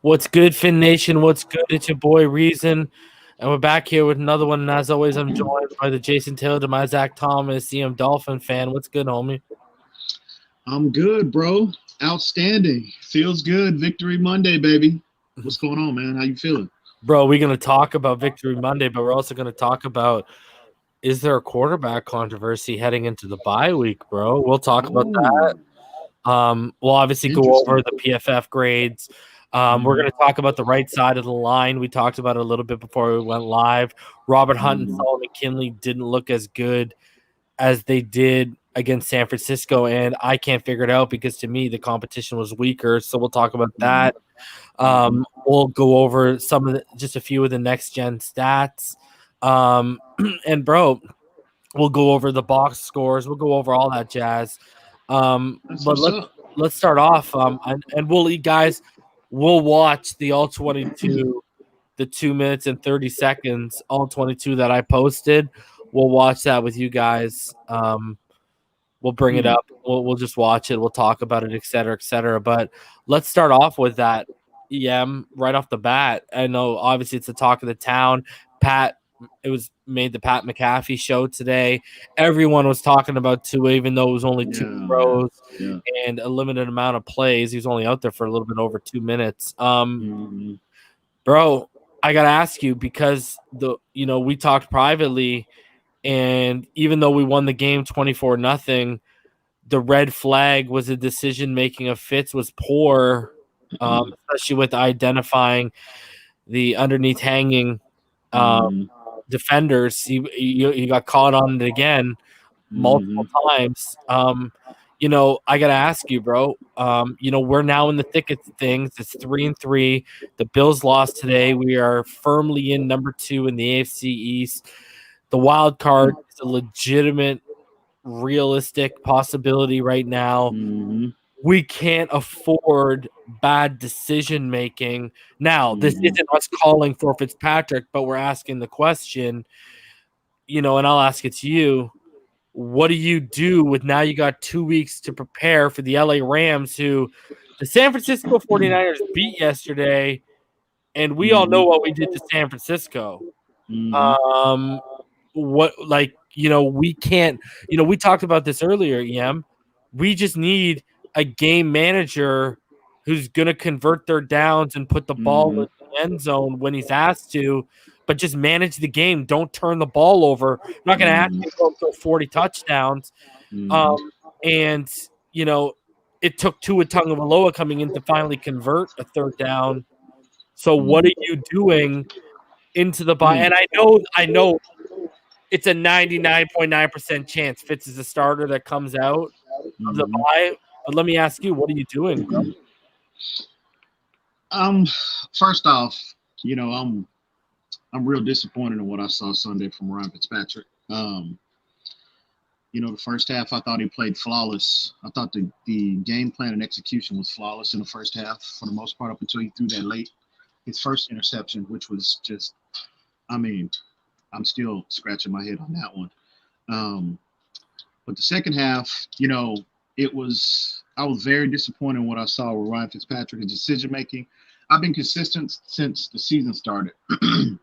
What's good, Fin Nation? What's good? It's your boy Reason, and we're back here with another one. And as always, I'm joined by the Jason Taylor to my Zach Thomas, EMdolphinfan. What's good, homie? I'm good, bro. Outstanding. Feels good. Victory Monday, baby. What's going on, man? How you feeling? Bro, we're going to talk about Victory Monday, but we're also going to talk about, is there a quarterback controversy heading into the bye week, bro? We'll talk about that. We'll obviously go over the PFF grades. We're going to talk about the right side of the line. We talked about it a little bit before we went live. Robert Hunt and Solomon Kinley didn't look as good as they did against San Francisco, and I can't figure it out because to me the competition was weaker. So we'll talk about that. We'll go over just a few of the next gen stats. And bro, we'll go over the box scores. We'll go over all that jazz. But let's start off. And we'll watch the all 22, the 2 minutes and 30 seconds, all 22 that I posted. We'll watch that with you guys. We'll bring it up. We'll just watch it. We'll talk about it, et cetera, et cetera. But let's start off with that right off the bat. I know obviously it's the talk of the town. It was made the Pat McAfee show today. Everyone was talking about Tua, even though it was only two throws and a limited amount of plays. He was only out there for a little bit over 2 minutes. Bro, I gotta ask you because we talked privately. And even though we won the game 24-0, the red flag was the decision-making of Fitz was poor, especially with identifying the underneath hanging defenders. He got caught on it again multiple times. I got to ask you, bro. We're now in the thick of things. It's 3-3. The Bills lost today. We are firmly in number 2 in the AFC East. The wild card is a legitimate, realistic possibility right now. We can't afford bad decision making. Now, this isn't us calling for Fitzpatrick, but we're asking the question, and I'll ask it to you. What do you do with now you got 2 weeks to prepare for the LA Rams, who the San Francisco 49ers beat yesterday, and we all know what we did to San Francisco. We can't, we talked about this earlier, EM. We just need a game manager who's going to convert their downs and put the ball in the end zone when he's asked to, but just manage the game. Don't turn the ball over. I'm not going to ask you to go throw 40 touchdowns. It took Tua Tagovailoa coming in to finally convert a third down. So what are you doing into the bye? And I know it's a 99.9% chance Fitz is a starter that comes out of the bye. But let me ask you, what are you doing, bro? First off, I'm real disappointed in what I saw Sunday from Ryan Fitzpatrick. The first half I thought he played flawless. I thought the game plan and execution was flawless in the first half for the most part up until he threw that late. His first interception, which was just, I'm still scratching my head on that one. But the second half, I was very disappointed in what I saw with Ryan Fitzpatrick and decision making. I've been consistent since the season started. And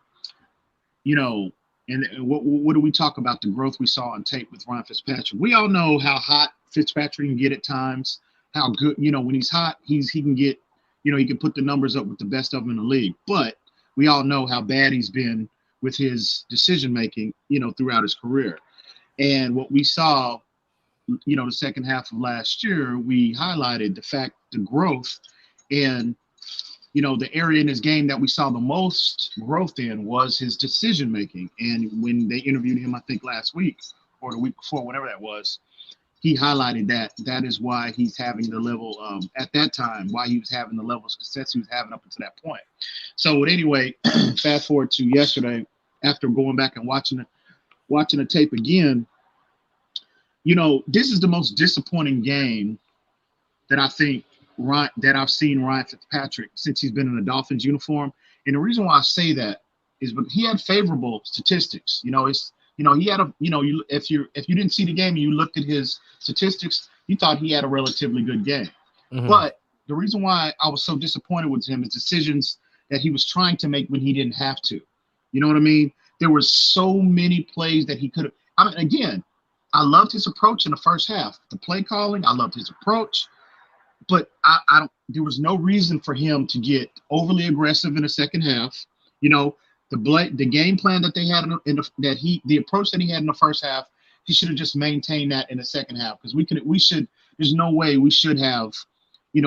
what do we talk about the growth we saw on tape with Ryan Fitzpatrick? We all know how hot Fitzpatrick can get at times, how good, when he's hot, he can get, he can put the numbers up with the best of them in the league. But we all know how bad he's been with his decision-making, throughout his career. And what we saw, the second half of last year, we highlighted the growth and, the area in his game that we saw the most growth in was his decision-making. And when they interviewed him, I think last week or the week before, whatever that was, he highlighted that is why he's having the level at that time, why he was having the level of success he was having up until that point. So anyway, fast forward to yesterday, after going back and watching the tape again, this is the most disappointing game that I think that I've seen Ryan Fitzpatrick since he's been in the Dolphins uniform. And the reason why I say that is, but he had favorable statistics. He had if you didn't see the game and you looked at his statistics, you thought he had a relatively good game. But the reason why I was so disappointed with him is decisions that he was trying to make when he didn't have to. You know what I mean? There were so many plays that he could have. I mean, again, I loved his approach in the first half. The play calling, I loved his approach, but I don't. There was no reason for him to get overly aggressive in the second half. You know, the game plan that they had the approach that he had in the first half, he should have just maintained that in the second half because there's no way we should have,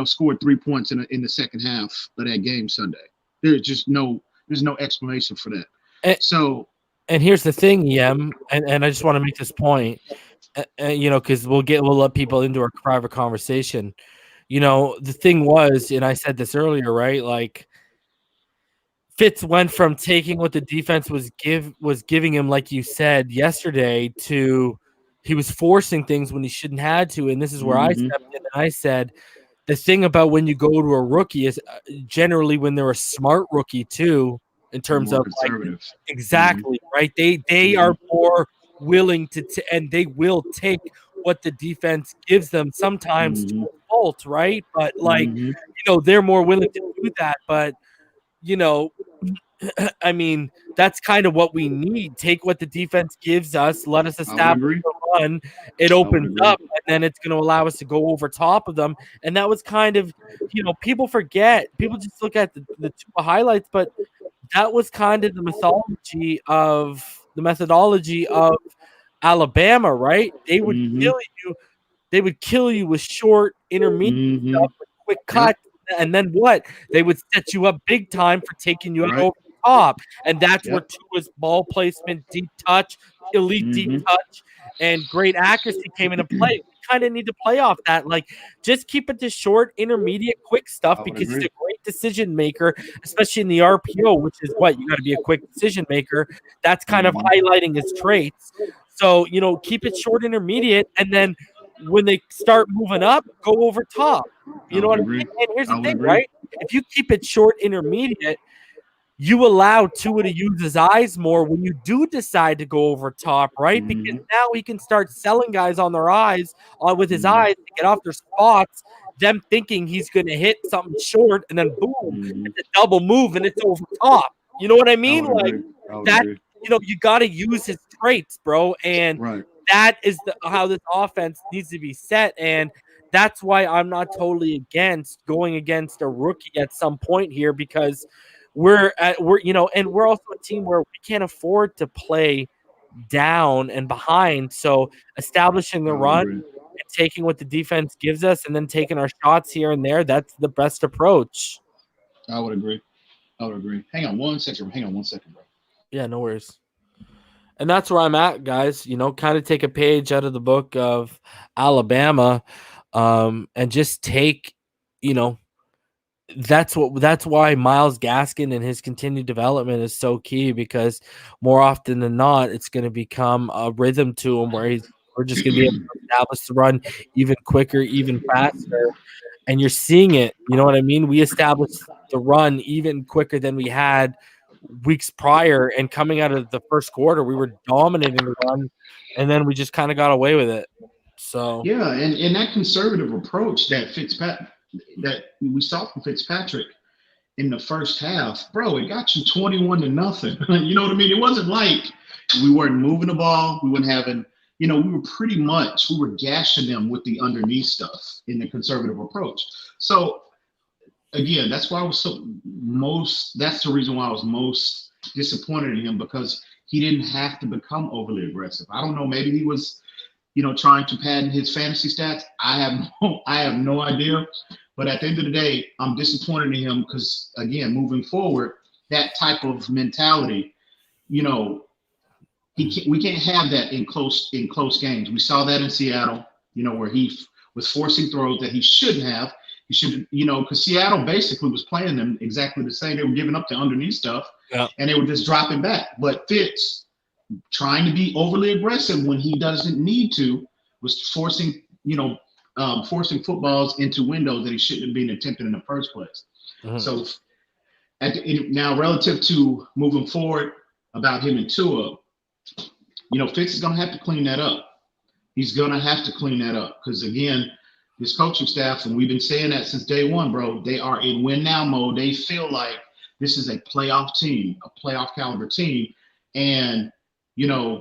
scored 3 points in the second half of that game Sunday. There's no explanation for that. And here's the thing, and I just want to make this point, because we'll let people into our private conversation. The thing was, and I said this earlier, right? Like Fitz went from taking what the defense was giving him, like you said yesterday, to he was forcing things when he shouldn't had to. And this is where I stepped in and I said, the thing about when you go to a rookie is generally when they're a smart rookie too, in terms of conservative. Exactly, right? They are more willing to and they will take what the defense gives them sometimes to a fault, right? But they're more willing to do that. But I mean, that's kind of what we need. Take what the defense gives us, let us establish the run. It opens up, and then it's going to allow us to go over top of them. And that was kind of, people forget. People just look at the two highlights, but that was kind of the methodology of Alabama, right? They would kill you. They would kill you with short, intermediate stuff, with quick cuts. And then what? They would set you up big time for taking you out over the top. And that's where Tua's ball placement, deep touch, elite deep touch, and great accuracy came into play. We kind of need to play off that. Like, just keep it to short, intermediate, quick stuff because he's a great decision maker, especially in the RPO, which is what? You got to be a quick decision maker. That's kind of highlighting his traits. So, keep it short, intermediate, and then when they start moving up, go over top. You know what I mean? And here's the thing, right? If you keep it short, intermediate, you allow Tua to use his eyes more when you do decide to go over top, right? Because now he can start selling guys on their eyes, with his eyes to get off their spots, them thinking he's going to hit something short, and then boom, it's a double move, and it's over top. You know what I mean? You got to use his traits, bro, and that is how this offense needs to be set, and that's why I'm not totally against going against a rookie at some point here because we're also a team where we can't afford to play down and behind. So establishing the run and taking what the defense gives us and then taking our shots here and there, that's the best approach. I would agree. Hang on one second, bro. Yeah, no worries. And that's where I'm at, guys. Kind of take a page out of the book of Alabama, and just take, that's why Myles Gaskin and his continued development is so key because more often than not, it's going to become a rhythm to him where we're just going to be able to establish the run even quicker, even faster. And you're seeing it. You know what I mean? We established the run even quicker than we had weeks prior, and coming out of the first quarter, we were dominating the run, and then we just kind of got away with it. So and that conservative approach that we saw from Fitzpatrick in the first half, bro, it got you 21-0. You know what I mean? It wasn't like we weren't moving the ball, we weren't having, we were gashing them with the underneath stuff in the conservative approach. So again, that's why that's the reason why I was most disappointed in him because he didn't have to become overly aggressive. I don't know, maybe he was, trying to pad his fantasy stats. I have no idea. But at the end of the day, I'm disappointed in him because, again, moving forward, that type of mentality, we can't have that in close games. We saw that in Seattle, where he was forcing throws that he shouldn't have. He should, because Seattle basically was playing them exactly the same. They were giving up the underneath stuff, and they were just dropping back. But Fitz, trying to be overly aggressive when he doesn't need to, was forcing footballs into windows that he shouldn't have been attempting in the first place. So now relative to moving forward about him and Tua, Fitz is going to have to clean that up. He's going to have to clean that up because, again, this coaching staff, and we've been saying that since day one, bro, they are in win now mode. They feel like this is a playoff team, a playoff caliber team. And,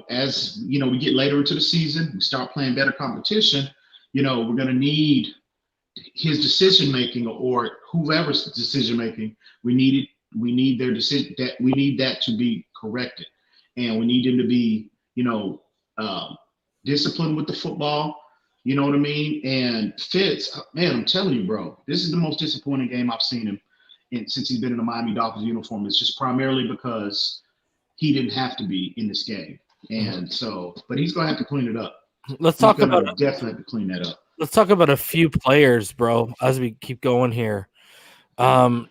as, we get later into the season, we start playing better competition, we're going to need his decision making or whoever's decision making. We need their decision, that we need that to be corrected. And we need him to be, disciplined with the football. You know what I mean? And Fitz, man, I'm telling you, bro, this is the most disappointing game I've seen him since he's been in the Miami Dolphins uniform. It's just primarily because he didn't have to be in this game. And so, but he's going to have to clean it up. Definitely have to clean that up. Let's talk about a few players, bro, as we keep going here. So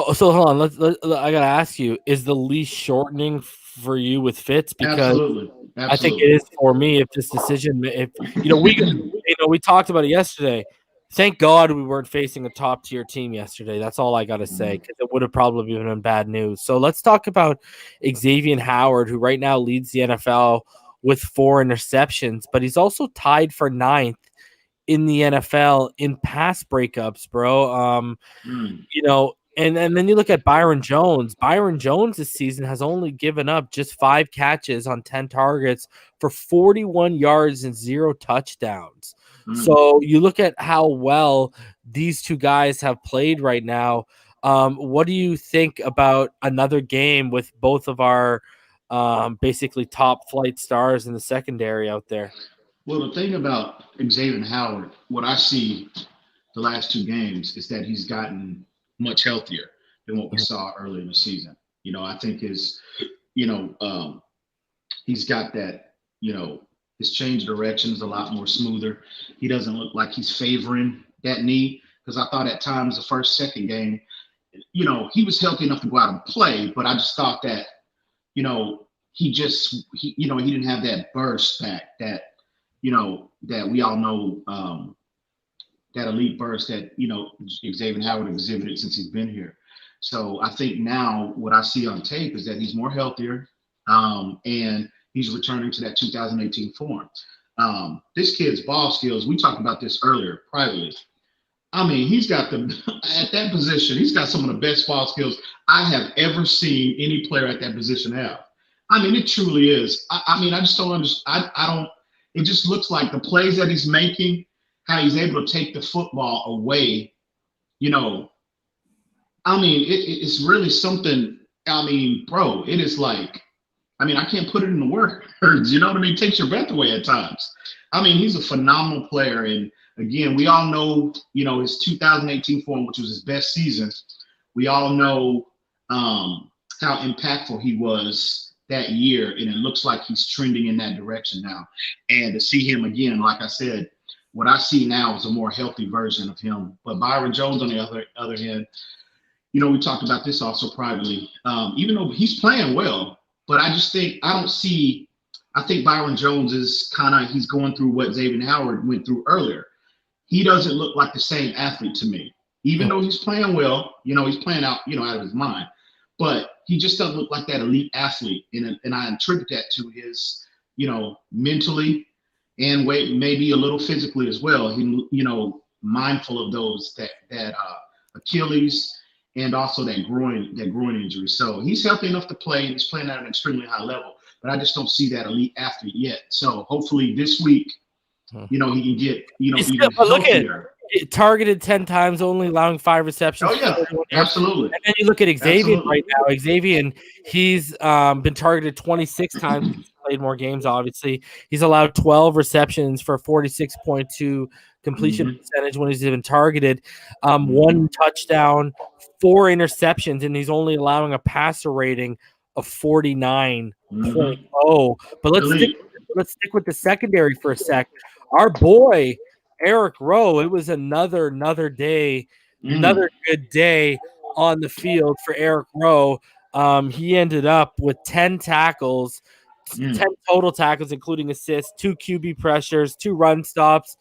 hold on. I got to ask you, is the leash shortening for you with Fitz? Because Absolutely. I think it is for me. If this decision, we talked about it yesterday. Thank God we weren't facing a top tier team yesterday. That's all I got to say, because it would have probably been bad news. So let's talk about Xavier Howard, who right now leads the NFL with 4 interceptions, but he's also tied for 9th in the NFL in pass breakups, bro. And then you look at Byron Jones. Byron Jones this season has only given up just 5 catches on 10 targets for 41 yards and 0 touchdowns. So you look at how well these two guys have played right now. What do you think about another game with both of our basically top flight stars in the secondary out there? Well, the thing about Xavier Howard, what I see the last 2 games is that he's gotten much healthier than what we saw early in the season. I think he's got that, his change of direction is a lot more smoother. He doesn't look like he's favoring that knee, because I thought at times the first, second game, he was healthy enough to go out and play, but I just thought that, he didn't have that burst back that, that we all know, that elite burst that, Xavier Howard exhibited since he's been here. So I think now what I see on tape is that he's more healthier, and he's returning to that 2018 form. This kid's ball skills, we talked about this earlier privately. I mean, he's got at that position, he's got some of the best ball skills I have ever seen any player at that position have. I mean, it truly is. I just don't understand. It just looks like the plays that he's making, how he's able to take the football away, it's really something. Bro, it is like, I can't put it in the words, you know what I mean? It takes your breath away at times. He's a phenomenal player. And again, we all know, his 2018 form, which was his best season. We all know how impactful he was that year. And it looks like he's trending in that direction now. And to see him again, like I said, what I see now is a more healthy version of him. But Byron Jones, on the other hand, we talked about this also privately. Even though he's playing well, but I think Byron Jones is he's going through what Xavier Howard went through earlier. He doesn't look like the same athlete to me. Even though he's playing well, he's playing out, out of his mind. But he just doesn't look like that elite athlete. And I attribute that to his, mentally, and maybe a little physically as well. He, mindful of those that Achilles and also that groin injury. So he's healthy enough to play. He's playing at an extremely high level, but I just don't see that elite athlete yet. So hopefully this week, he can get, even healthier. Targeted 10 times, only allowing 5 receptions. Oh yeah, absolutely. And then you look at Xavier right now. Xavier, and he's been targeted 26 times. He's played more games, obviously. He's allowed 12 receptions for 46.2 completion percentage when he's even targeted. 1 touchdown, 4 interceptions, and he's only allowing a passer rating of 49.0. But let's stick with the secondary for a sec. Our boy Eric Rowe, it was another day, another good day on the field for Eric Rowe. He ended up with 10 tackles, 10 total tackles, including assists, 2 QB pressures, 2 run stops.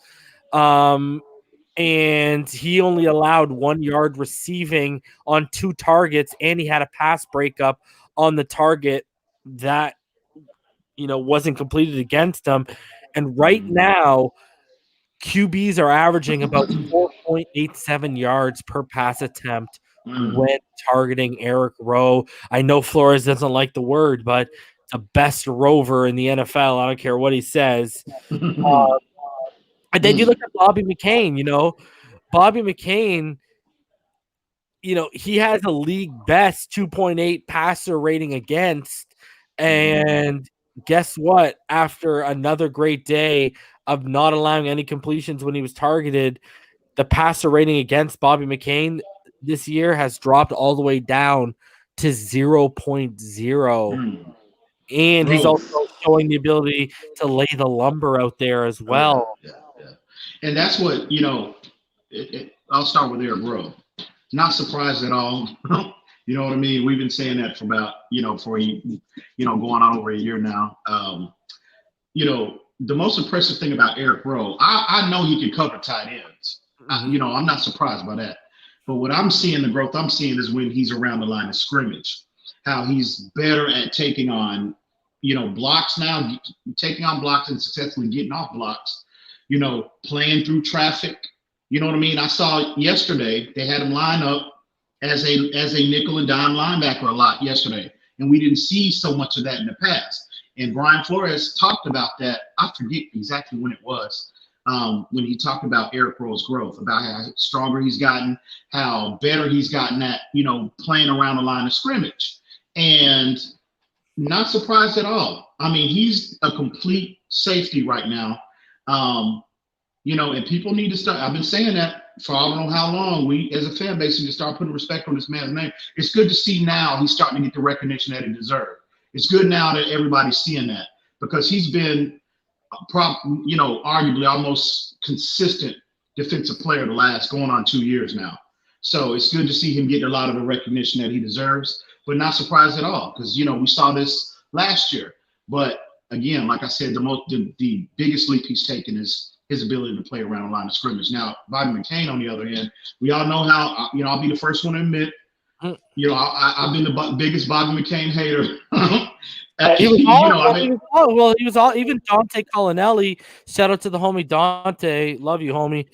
And he only allowed 1 yard receiving on 2 targets, and he had a pass breakup on the target that, wasn't completed against him. And right now, QBs are averaging about 4.87 yards per pass attempt when targeting Eric Rowe. I know Flores doesn't like the word, but it's the best rover in the NFL. I don't care what he says. And then you look at Bobby McCain, Bobby McCain, he has a league best 2.8 passer rating against. And guess what? After another great day of not allowing any completions when he was targeted, the passer rating against Bobby McCain this year has dropped all the way down to 0.0. And he's also showing the ability to lay the lumber out there as well. Yeah. And that's what, I'll start with Eric Rowe. Not surprised at all. You know what I mean? We've been saying that for about, going on over a year now. The most impressive thing about Eric Rowe, I know he can cover tight ends. I'm not surprised by that. But what I'm seeing, the growth I'm seeing is when he's around the line of scrimmage, how he's better at taking on, blocks now, taking on blocks and successfully getting off blocks, playing through traffic. You know what I mean? I saw yesterday they had him line up as a nickel and dime linebacker a lot yesterday, and we didn't see so much of that in the past. And Brian Flores talked about that. I forget exactly when it was, when he talked about Eric Rowe's growth, about how stronger he's gotten, how better he's gotten at, playing around the line of scrimmage. And not surprised at all. I mean, he's a complete safety right now. And people need to start. I've been saying that for I don't know how long. We, as a fan base, need to start putting respect on this man's name. It's good to see now he's starting to get the recognition that he deserves. It's good now that everybody's seeing that, because he's been, arguably almost consistent defensive player the last going on 2 years now. So it's good to see him get a lot of the recognition that he deserves, but not surprised at all, because, we saw this last year. But again, like I said, the biggest leap he's taken is his ability to play around the line of scrimmage. Now, Bobby McCain, on the other hand, we all know how, I'll be the first one to admit, I've been the biggest Bobby McCain hater. Even Dante Collinelli, shout out to the homie Dante, love you, homie.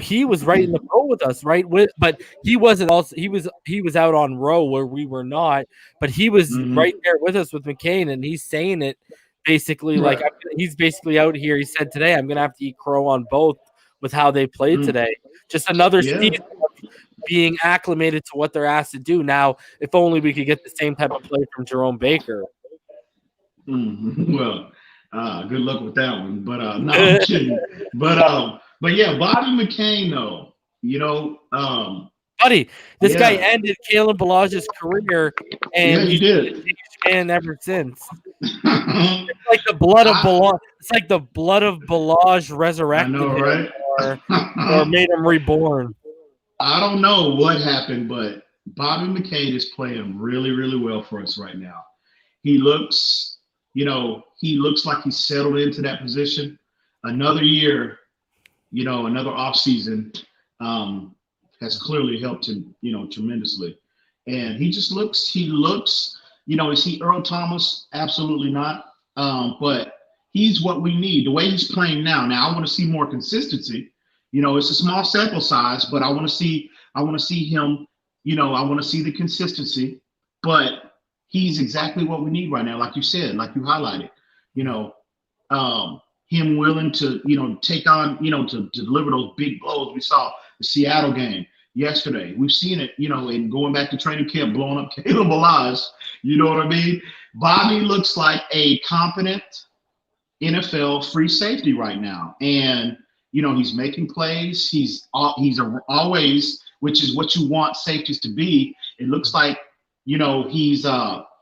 He was right in the boat with us, right? But he wasn't also he was out on Rowe where we were not, but he was right there with us with McCain, and he's saying it basically like he's basically out here. He said today, I'm gonna have to eat crow on both with how they played today. Just another season of being acclimated to what they're asked to do. Now, if only we could get the same type of play from Jerome Baker. Well, good luck with that one. But no, I'm kidding. But yeah, Bobby McCain though, buddy, this guy ended Kalen Ballage's career, and he did. And ever since, it's like the blood of Ballage. It's like the blood of Ballage resurrected him, right? or made him reborn. I don't know what happened, but Bobby McCain is playing really, really well for us right now. He looks like he's settled into that position. Another year, another offseason has clearly helped him, tremendously. And he looks, is he Earl Thomas? Absolutely not. But he's what we need. The way he's playing now. Now, I want to see more consistency. It's a small sample size, but I want to see him, I want to see the consistency. But he's exactly what we need right now, like you said, like you highlighted. Him willing to, take on, to deliver those big blows. We saw the Seattle game yesterday. We've seen it, in going back to training camp, blowing up Caleb Ballage. You know what I mean? Bobby looks like a competent NFL free safety right now. And, he's making plays. He's always, which is what you want safeties to be. It looks like, he's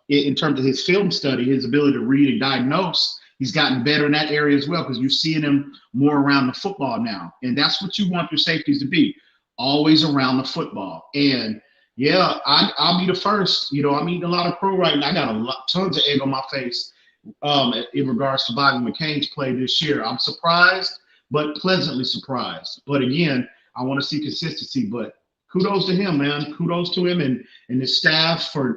in terms of his film study, his ability to read and diagnose, he's gotten better in that area as well, because you're seeing him more around the football now. And that's what you want your safeties to be, always around the football. And yeah, I'll be the first. I'm eating a lot of crow right now. I got tons of egg on my face in regards to Bobby McCain's play this year. I'm surprised, but pleasantly surprised. But again, I want to see consistency. But kudos to him, man. Kudos to him and his staff for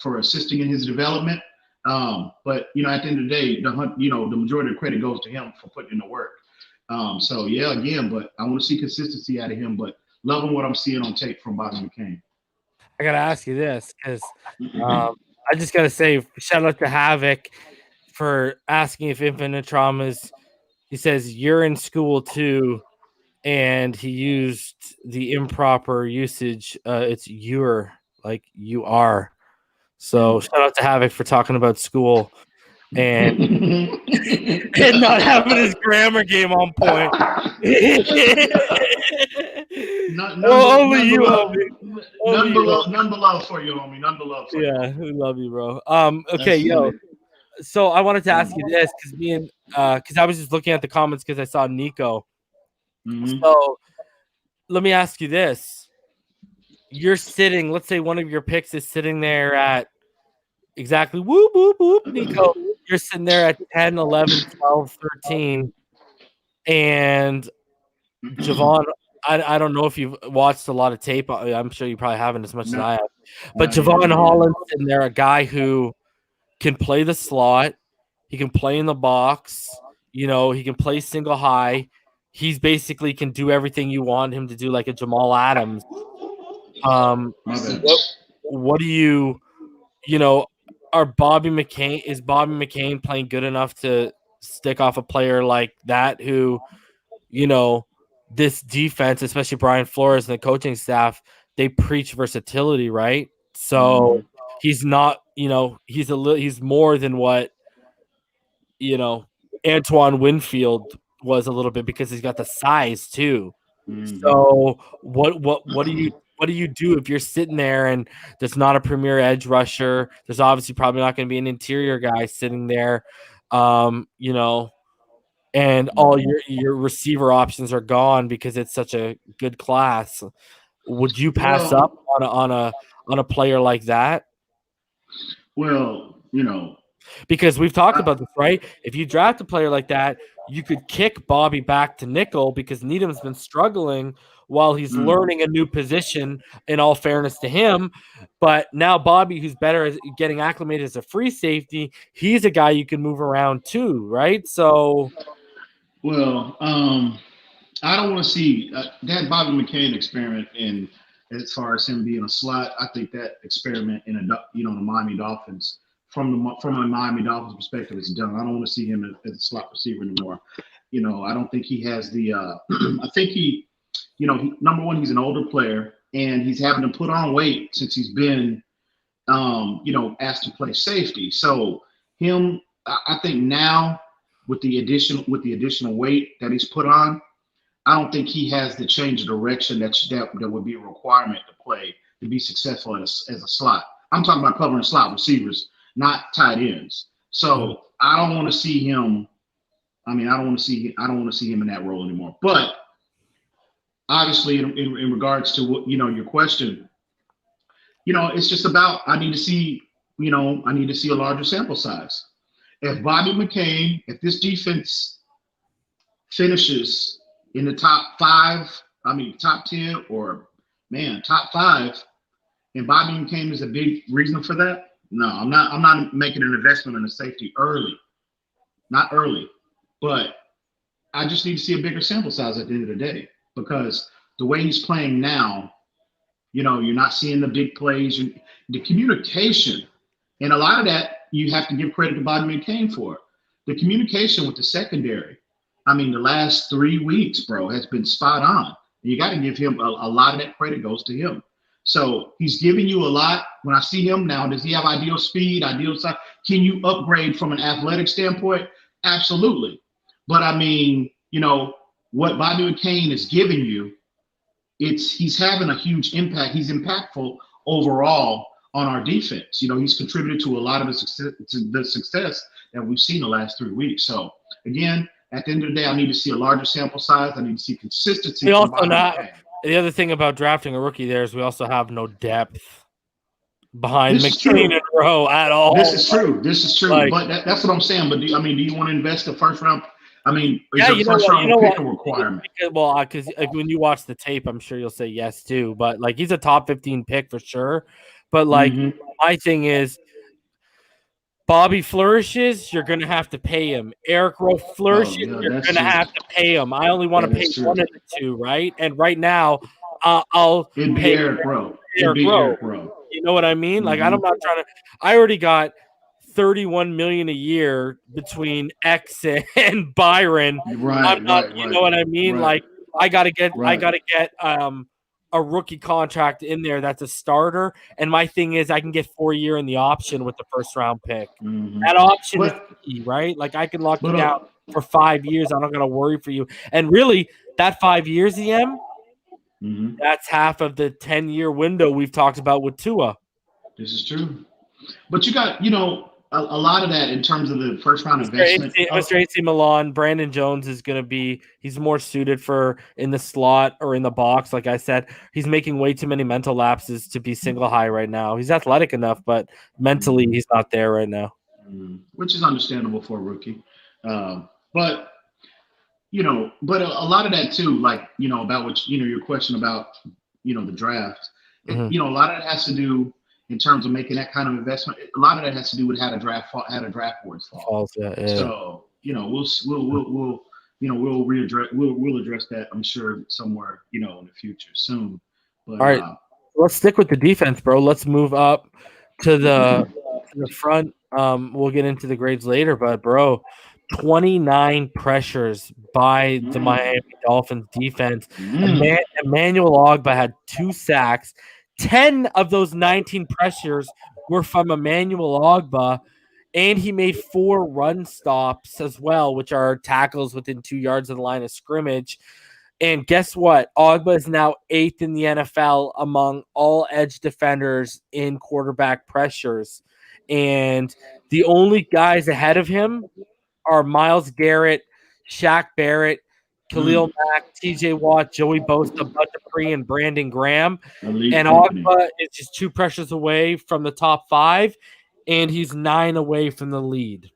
for assisting in his development. But at the end of the day, the majority of the credit goes to him for putting in the work. So yeah, again, but I want to see consistency out of him. But loving what I'm seeing on tape from Bobby McCain. I gotta ask you this because I just gotta say shout out to Havoc for asking if infinite traumas. He says you're in school too, and he used the improper usage. It's you're like you are. So shout out to Havoc for talking about school and and not having his grammar game on point. None below for you, homie. None below for you. Yeah, we love you, bro. Okay, yo. So I wanted to ask you this because I was just looking at the comments because I saw Nico. So let me ask you this. You're sitting, let's say one of your picks is sitting there at exactly whoop, whoop, whoop, Nico. You're sitting there at 10, 11, 12, 13. And Javon, I don't know if you've watched a lot of tape. I'm sure you probably haven't as much as I have. But Javon Holland's in there, a guy who can play the slot. He can play in the box. You know, he can play single high. He's basically can do everything you want him to do, like a Jamal Adams. What do you know, is Bobby McCain playing good enough to stick off a player like that who, you know, this defense, especially Brian Flores and the coaching staff, they preach versatility, right? So he's not, you know, he's more than what, you know, Antoine Winfield was a little bit because he's got the size too. So what do you do if you're sitting there and there's not a premier edge rusher? There's obviously probably not going to be an interior guy sitting there, you know, and all your receiver options are gone because it's such a good class. Would you pass up on a player like that? Well, you know, because we've talked about this, right? If you draft a player like that, you could kick Bobby back to nickel because Needham's been struggling while he's learning a new position, in all fairness to him. But now Bobby, who's better at getting acclimated as a free safety, he's a guy you can move around too, right? So, well, I don't want to see that Bobby McCain experiment in as far as him being a slot. I think that experiment in the Miami Dolphins from a Miami Dolphins perspective is done. I don't want to see him as a slot receiver anymore. You know, I don't think he has the. I think he, number one, he's an older player and he's having to put on weight since he's been, asked to play safety. So him, I think now with the additional weight that he's put on, I don't think he has the change of direction that would be a requirement to be successful as a slot. I'm talking about covering slot receivers, not tight ends. So I don't want to see him. I don't want to see him in that role anymore. But obviously, in regards to your question, it's just about I need to see a larger sample size. If Bobby McCain, if this defense finishes in the top 10, or top 5, and Bobby McCain is a big reason for that. No, I'm not making an investment in a safety early. Not early. But I just need to see a bigger sample size at the end of the day, because the way he's playing now, you're not seeing the big plays, the communication, and a lot of that you have to give credit to Bobby McCain for. The communication with the secondary, the last 3 weeks, bro, has been spot on. You got to give him a lot of that credit goes to him. So he's giving you a lot. When I see him now, does he have ideal speed, ideal size? Can you upgrade from an athletic standpoint? Absolutely. But what Bobby McCain is giving you, he's having a huge impact. He's impactful overall on our defense. He's contributed to a lot of the success that we've seen the last 3 weeks. So again, at the end of the day, I need to see a larger sample size. I need to see consistency. The other thing about drafting a rookie there is we also have no depth behind McCain and Rowe at all. This is true. But that's what I'm saying. But do you want to invest a first round? Is first round pick a requirement? Well, because when you watch the tape, I'm sure you'll say yes too. But he's a top 15 pick for sure. But my thing is, Bobby flourishes, you're going to have to pay him. Eric Rowe flourishes, you're that's going to true. have to pay him. I only want to pay one of the two, right? And right now, I'll It'd be pay Eric Rowe. Eric Rowe. You know what I mean? Like, I'm not trying to – I already got $31 million a year between X and Byron. Right, I'm not, you know what I mean? Right. Like, I gotta get a rookie contract in there that's a starter. And my thing is, I can get 4-year in the option with the first round pick. That option is key, right? Like, I can lock you down for 5 years. I'm not gonna worry for you. And really, that 5 years, that's half of the 10-year window we've talked about with Tua. This is true. But you got, a lot of that in terms of the first round investment. Mr. AC Milan, Brandon Jones is going to be – he's more suited for in the slot or in the box. Like I said, he's making way too many mental lapses to be single high right now. He's athletic enough, but mentally he's not there right now. Which is understandable for a rookie. But a lot of that too, like, about what, your question about, the draft, a lot of it has to do in terms of making that kind of investment. A lot of that has to do with how the draft boards fall. So, we'll address that, I'm sure, somewhere, in the future soon. But, all right, let's stick with the defense, bro. Let's move up to the front. We'll get into the grades later, but bro, 29 pressures by the Miami Dolphins defense. Emmanuel Ogbah had 2 sacks. 10 of those 19 pressures were from Emmanuel Ogbah, and he made 4 run stops as well, which are tackles within 2 yards of the line of scrimmage. And guess what? Ogbah is now 8th in the NFL among all edge defenders in quarterback pressures. And the only guys ahead of him are Myles Garrett, Shaq Barrett, Khalil Mack, TJ Watt, Joey Bosa, Bud Dupree, and Brandon Graham. And Ogbah is just 2 pressures away from the top 5, and he's 9 away from the lead.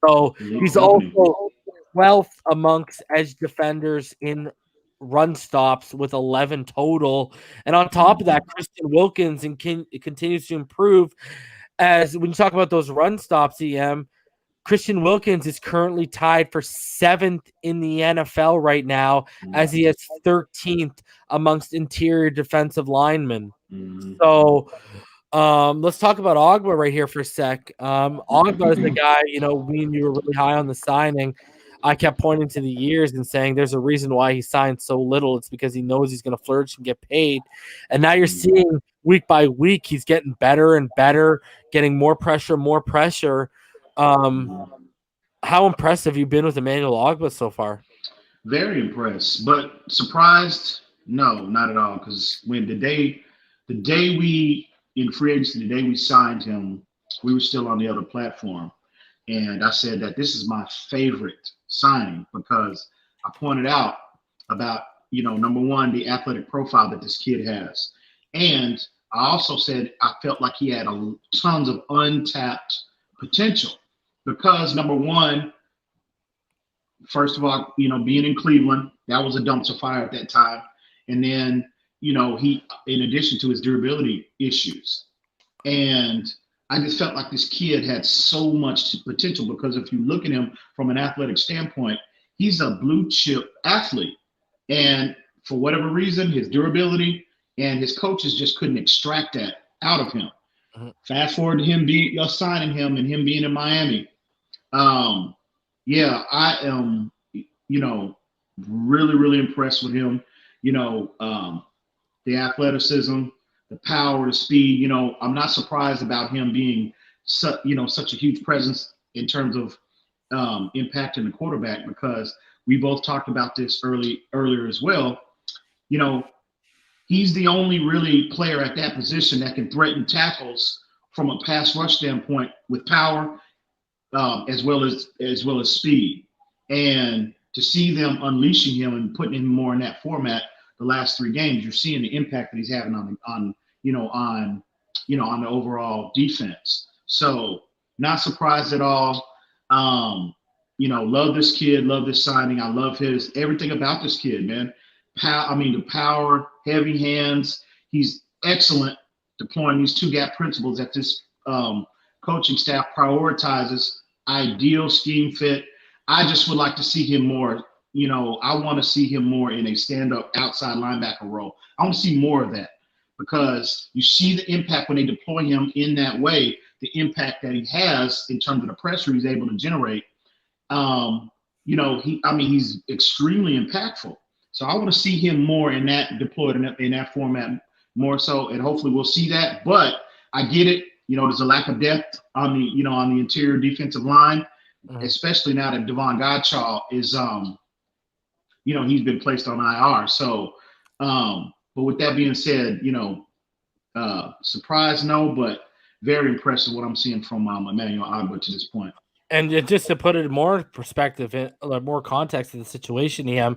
So he's also 12th amongst edge defenders in run stops with 11 total. And on top of that, Christian Wilkins continues to improve. As when you talk about those run stops, Christian Wilkins is currently tied for 7th in the NFL right now, as he is 13th amongst interior defensive linemen. So let's talk about Ogbah right here for a sec. Ogbah is the guy, we knew were really high on the signing. I kept pointing to the years and saying there's a reason why he signed so little. It's because he knows he's going to flourish and get paid. And now you're seeing week by week he's getting better and better, getting more pressure. How impressed have you been with Emmanuel Ogbah so far? Very impressed, but surprised? No, not at all. Because when the day we in free agency, the day we signed him, we were still on the other platform, and I said that this is my favorite signing because I pointed out about number one, the athletic profile that this kid has, and I also said I felt like he had tons of untapped potential. Because number one, first of all, being in Cleveland, that was a dumpster fire at that time. And then, he, in addition to his durability issues, and I just felt like this kid had so much potential because if you look at him from an athletic standpoint, he's a blue chip athlete. And for whatever reason, his durability and his coaches just couldn't extract that out of him. Fast forward to him signing him and him being in Miami. I am, really, really impressed with him. The athleticism, the power, the speed. I'm not surprised about him being, such a huge presence in terms of impacting the quarterback because we both talked about this earlier as well. He's the only really player at that position that can threaten tackles from a pass rush standpoint with power, as well as speed. And to see them unleashing him and putting him more in that format the last 3 games, you're seeing the impact that he's having on the overall defense. So not surprised at all. Love this kid, love this signing. I love everything about this kid, man. The power, heavy hands. He's excellent deploying these 2-gap principles at this coaching staff prioritizes ideal scheme fit. I just would like to see him more. I want to see him more in a stand-up outside linebacker role. I want to see more of that because you see the impact when they deploy him in that way, the impact that he has in terms of the pressure he's able to generate. He's extremely impactful. So I want to see him more in that deployed in that format more so, and hopefully we'll see that. But I get it. There's a lack of depth on the interior defensive line, especially now that Devon Godchaux is he's been placed on IR. So, but with that being said, surprise no, but very impressive what I'm seeing from Emmanuel Ogbah to this point. And just to put it in more perspective, more context in the situation,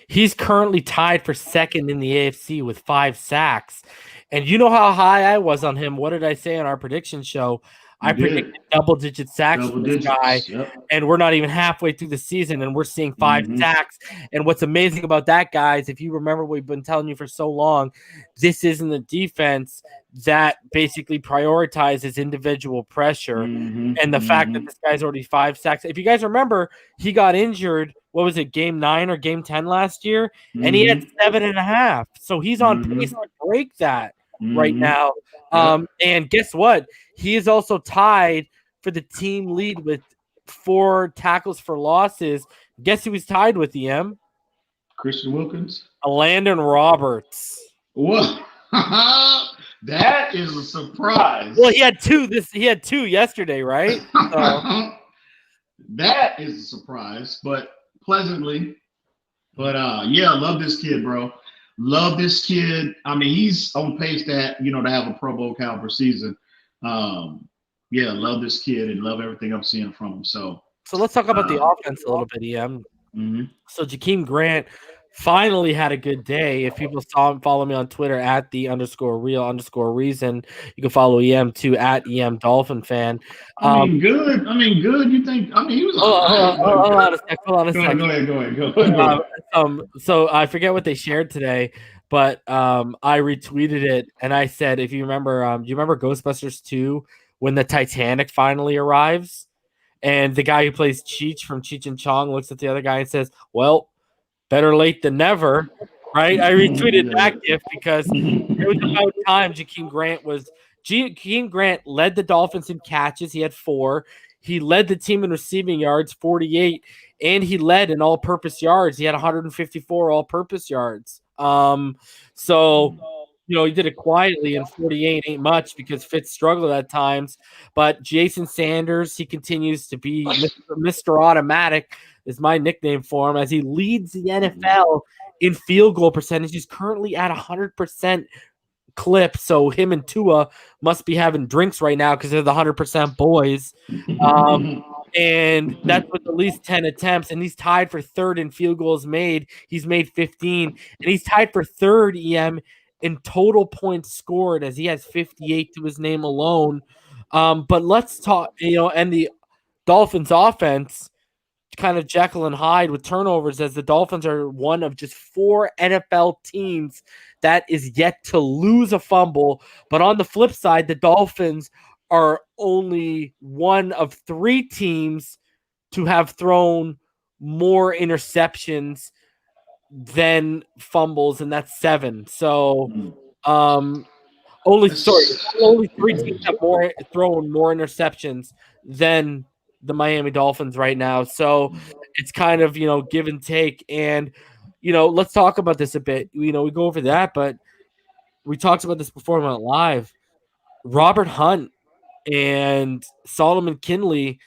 he's currently tied for second in the AFC with 5 sacks. And you know how high I was on him. What did I say on our prediction show? I predicted double-digit sacks for this guy, and we're not even halfway through the season, and we're seeing 5 sacks. And what's amazing about that, guys, if you remember what we've been telling you for so long, this isn't a defense that basically prioritizes individual pressure. And the fact that this guy's already 5 sacks. If you guys remember, he got injured, what was it, game 9 or game 10 last year? And he had 7.5. So he's on pace to break that right now. And guess what? He is also tied for the team lead with 4 tackles for losses. Guess who he's tied with, EM? Christian Wilkins? Landon Roberts. What? That is a surprise. Well, he had 2 yesterday, right? So. That is a surprise, but pleasantly. But I love this kid, bro. Love this kid. I mean, he's on pace to have a Pro Bowl caliber season. Love this kid and love everything I'm seeing from him. So let's talk about the offense a little bit, EM. So Jakeem Grant finally had a good day. If people saw him, follow me on Twitter at _real_reason. You can follow EM too at EMdolphinfan. Good. You think? He was. Hold on a second. Go ahead. So I forget what they shared today, but I retweeted it and I said, if you remember, do you remember Ghostbusters 2 when the Titanic finally arrives, and the guy who plays Cheech from Cheech and Chong looks at the other guy and says, "Well, better late than never," right? I retweeted that GIF because it was about time Jakeem Grant led the Dolphins in catches. He had 4. He led the team in receiving yards, 48, and he led in all-purpose yards. He had 154 all-purpose yards. He did it quietly, and 48 ain't much because Fitz struggled at times. But Jason Sanders, he continues to be Mr. Automatic, is my nickname for him, as he leads the NFL in field goal percentage. He's currently at 100% clip, so him and Tua must be having drinks right now because they're the 100% boys. And that's with at least 10 attempts, and he's tied for 3rd in field goals made. He's made 15, and he's tied for 3rd, EM, in total points scored, as he has 58 to his name alone. But let's talk, and the Dolphins offense, kind of Jekyll and Hyde with turnovers, as the Dolphins are one of just 4 NFL teams that is yet to lose a fumble. But on the flip side, the Dolphins are only one of 3 teams to have thrown more interceptions than fumbles, and that's 7. So only 3 teams have thrown more interceptions than the Miami Dolphins right now. So it's kind of, give and take. And, let's talk about this a bit. We go over that, but we talked about this before we went live. Robert Hunt and Solomon Kindley,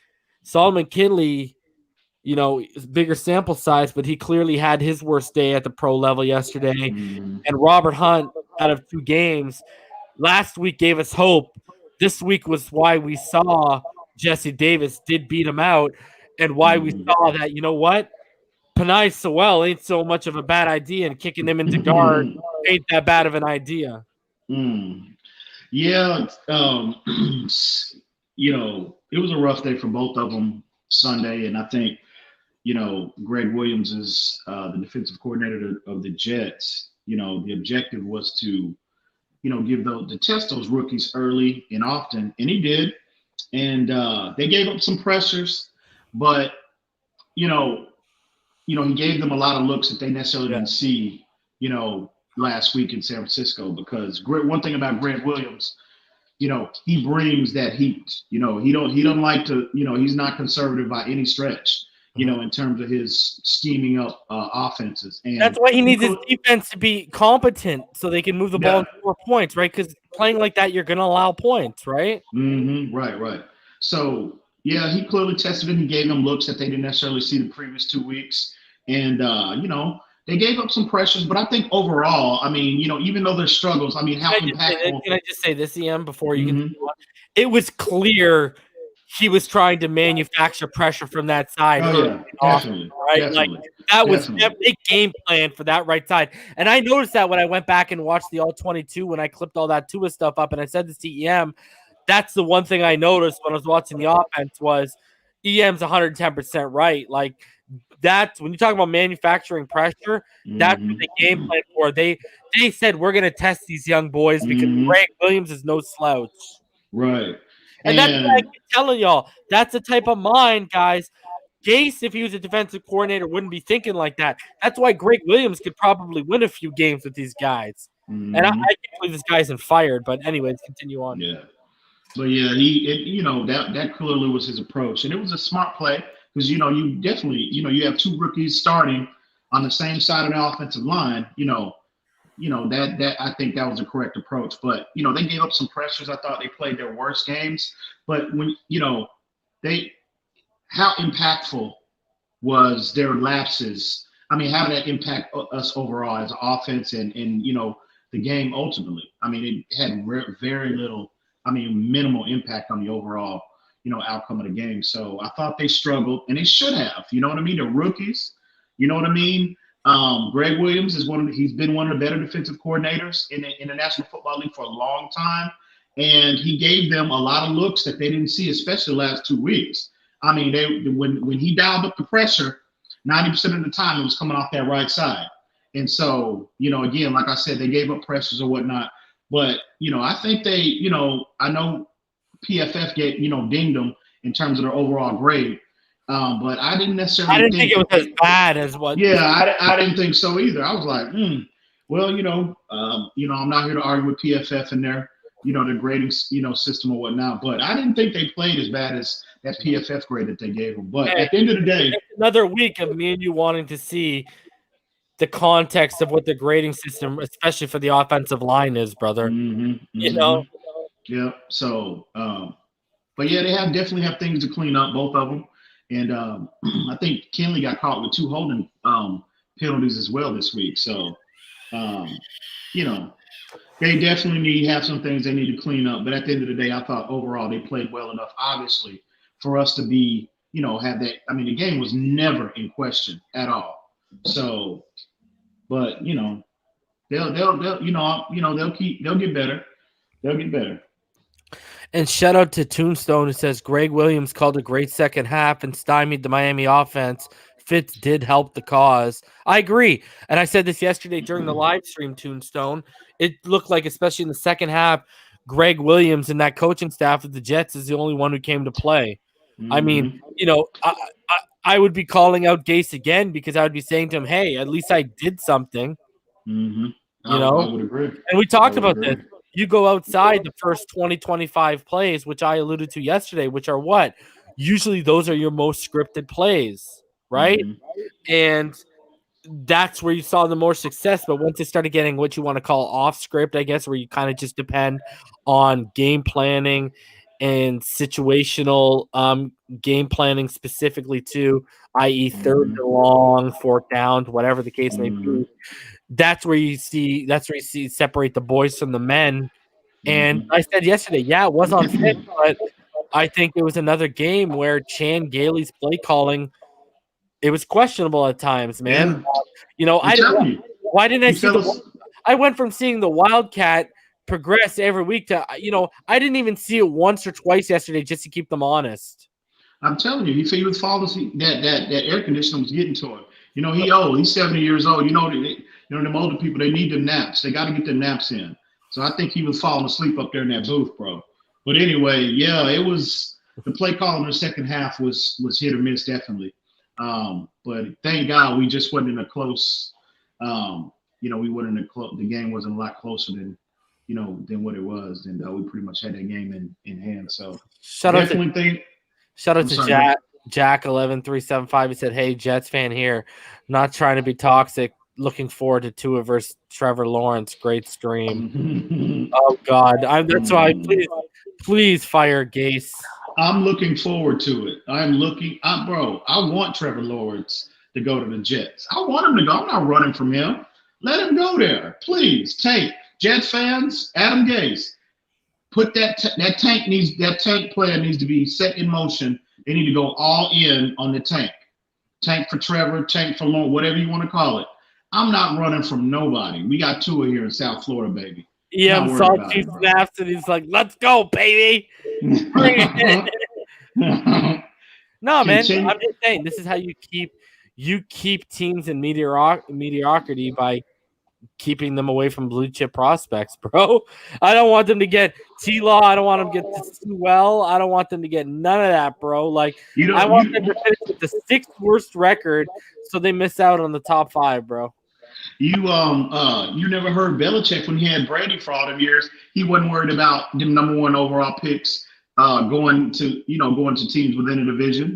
bigger sample size, but he clearly had his worst day at the pro level yesterday. And Robert Hunt, out of 2 games, last week gave us hope. This week was why we saw Jesse Davis did beat him out, and why we saw that, Panay Sewell ain't so much of a bad idea, and kicking him into guard ain't that bad of an idea. Yeah, it was a rough day for both of them Sunday, and I think, Greg Williams is the defensive coordinator of the Jets. The objective was to, to test those rookies early and often, and he did. and they gave up some pressures, but you know, he gave them a lot of looks that they necessarily didn't see, last week in San Francisco. Because one thing about Greg Williams, he brings that heat. He doesn't like to, he's not conservative by any stretch. In terms of his scheming up offenses. And that's why he needs his defense to be competent so they can move the ball and score points, right? Because playing like that, you're going to allow points, right? Right. So, yeah, he clearly tested him. He gave them looks that they didn't necessarily see the previous 2 weeks. And, they gave up some pressures. But I think overall, I mean, even though there's struggles, I mean, how impactful. Can I just say this, EM, before you can? It was clear he was trying to manufacture pressure from that side. Definitely. Right? Definitely. Like that was a big game plan for that right side. And I noticed that when I went back and watched the All-22 when I clipped all that Tua stuff up, and I said this to EM, that's the one thing I noticed when I was watching the offense was EM's 110% right. Like that's when you talk about manufacturing pressure, that's what the game plan for. They said we're gonna test these young boys because Greg Williams is no slouch. Right. And that's what I keep telling y'all. That's the type of mind, guys. Gase, if he was a defensive coordinator, wouldn't be thinking like that. That's why Greg Williams could probably win a few games with these guys. And I can't believe this guy isn't fired. But anyways, continue on. Yeah. But yeah, that clearly was his approach. And it was a smart play because, you definitely, you have two rookies starting on the same side of the offensive line, that I think that was the correct approach. But, they gave up some pressures. I thought they played their worst games. But when, how impactful was their lapses? I mean, how did that impact us overall as an offense and the game ultimately? I mean, it had very little, minimal impact on the overall, outcome of the game. So I thought they struggled, and they should have. You know what I mean? They're rookies. You know what I mean? Greg Williams he's been one of the better defensive coordinators in the National Football League for a long time, and he gave them a lot of looks that they didn't see, especially the last 2 weeks. I mean, when he dialed up the pressure, 90% of the time it was coming off that right side. And so, again, like I said, they gave up pressures or whatnot. But, I think they, I know PFF dinged them in terms of their overall grade. But I didn't necessarily think it was as bad as what. Yeah, I didn't think so either. I was like, well, I'm not here to argue with PFF and their, the grading, system or whatnot. But I didn't think they played as bad as that PFF grade that they gave them. But at the end of the day, another week of me and you wanting to see the context of what the grading system, especially for the offensive line, is, brother. Yeah. So, but yeah, they definitely have things to clean up, both of them. And I think Kenley got caught with 2 holding penalties as well this week. So, they definitely have some things they need to clean up. But at the end of the day, I thought overall they played well enough, obviously, for us to be, have that. I mean, the game was never in question at all. So, but they'll get better. They'll get better. And shout out to Tombstone, who says Greg Williams called a great second half and stymied the Miami offense. Fitz did help the cause. I agree. And I said this yesterday during the live stream, Tombstone. It looked like, especially in the second half, Greg Williams and that coaching staff of the Jets is the only one who came to play. I mean, I would be calling out Gase again because I would be saying to him, hey, at least I did something. I would agree. And we talked about this. You go outside the first 20, 25 plays, which I alluded to yesterday, which are what? Usually those are your most scripted plays, right? And that's where you saw the more success. But once it started getting what you want to call off script, I guess, where you kind of just depend on game planning and situational game planning specifically to, i.e. third and long, fourth down, whatever the case may be. That's where you see separate the boys from the men. And I said yesterday, it was on fit, but I think it was another game where Chan Gailey's play calling, it was questionable at times, man. Why didn't I see I went from seeing the Wildcat progress every week to, I didn't even see it once or twice yesterday just to keep them honest. I'm telling you, he said he was falling asleep. That air conditioner was getting to him. He old. He's 70 years old. Them older people, they need them naps. They got to get their naps in. So I think he was falling asleep up there in that booth, bro. But anyway, yeah, it was the play call in the second half was hit or miss definitely. But thank God we just wasn't in a close. We weren't in a close. The game wasn't a lot closer than than what it was, and we pretty much had that game in hand. So shout out to Jack 11375. He said, "Hey, Jets fan here, not trying to be toxic. Looking forward to Tua versus Trevor Lawrence. Great stream." Oh God, that's why. Please fire Gase. I'm looking forward to it. I want Trevor Lawrence to go to the Jets. I want him to go. I'm not running from him. Let him go there, please. Jets fans, Adam Gase, put that tank player needs to be set in motion. They need to go all in on the tank. Tank for Trevor, tank for Lawrence, whatever you want to call it. I'm not running from nobody. We got Tua here in South Florida, baby. Salty snaps and he's like, "Let's go, baby." Bring it in. No, man. I'm just saying this is how you keep teams in mediocrity by keeping them away from blue chip prospects, bro. I don't want them to get T-Law. I don't want them to get Sewell. I don't want them to get none of that, bro. Like I want them to finish with the 6th worst record so they miss out on the top 5, bro. You never heard Belichick when he had Brady for all them years. He wasn't worried about the number 1 overall picks going to teams within the division.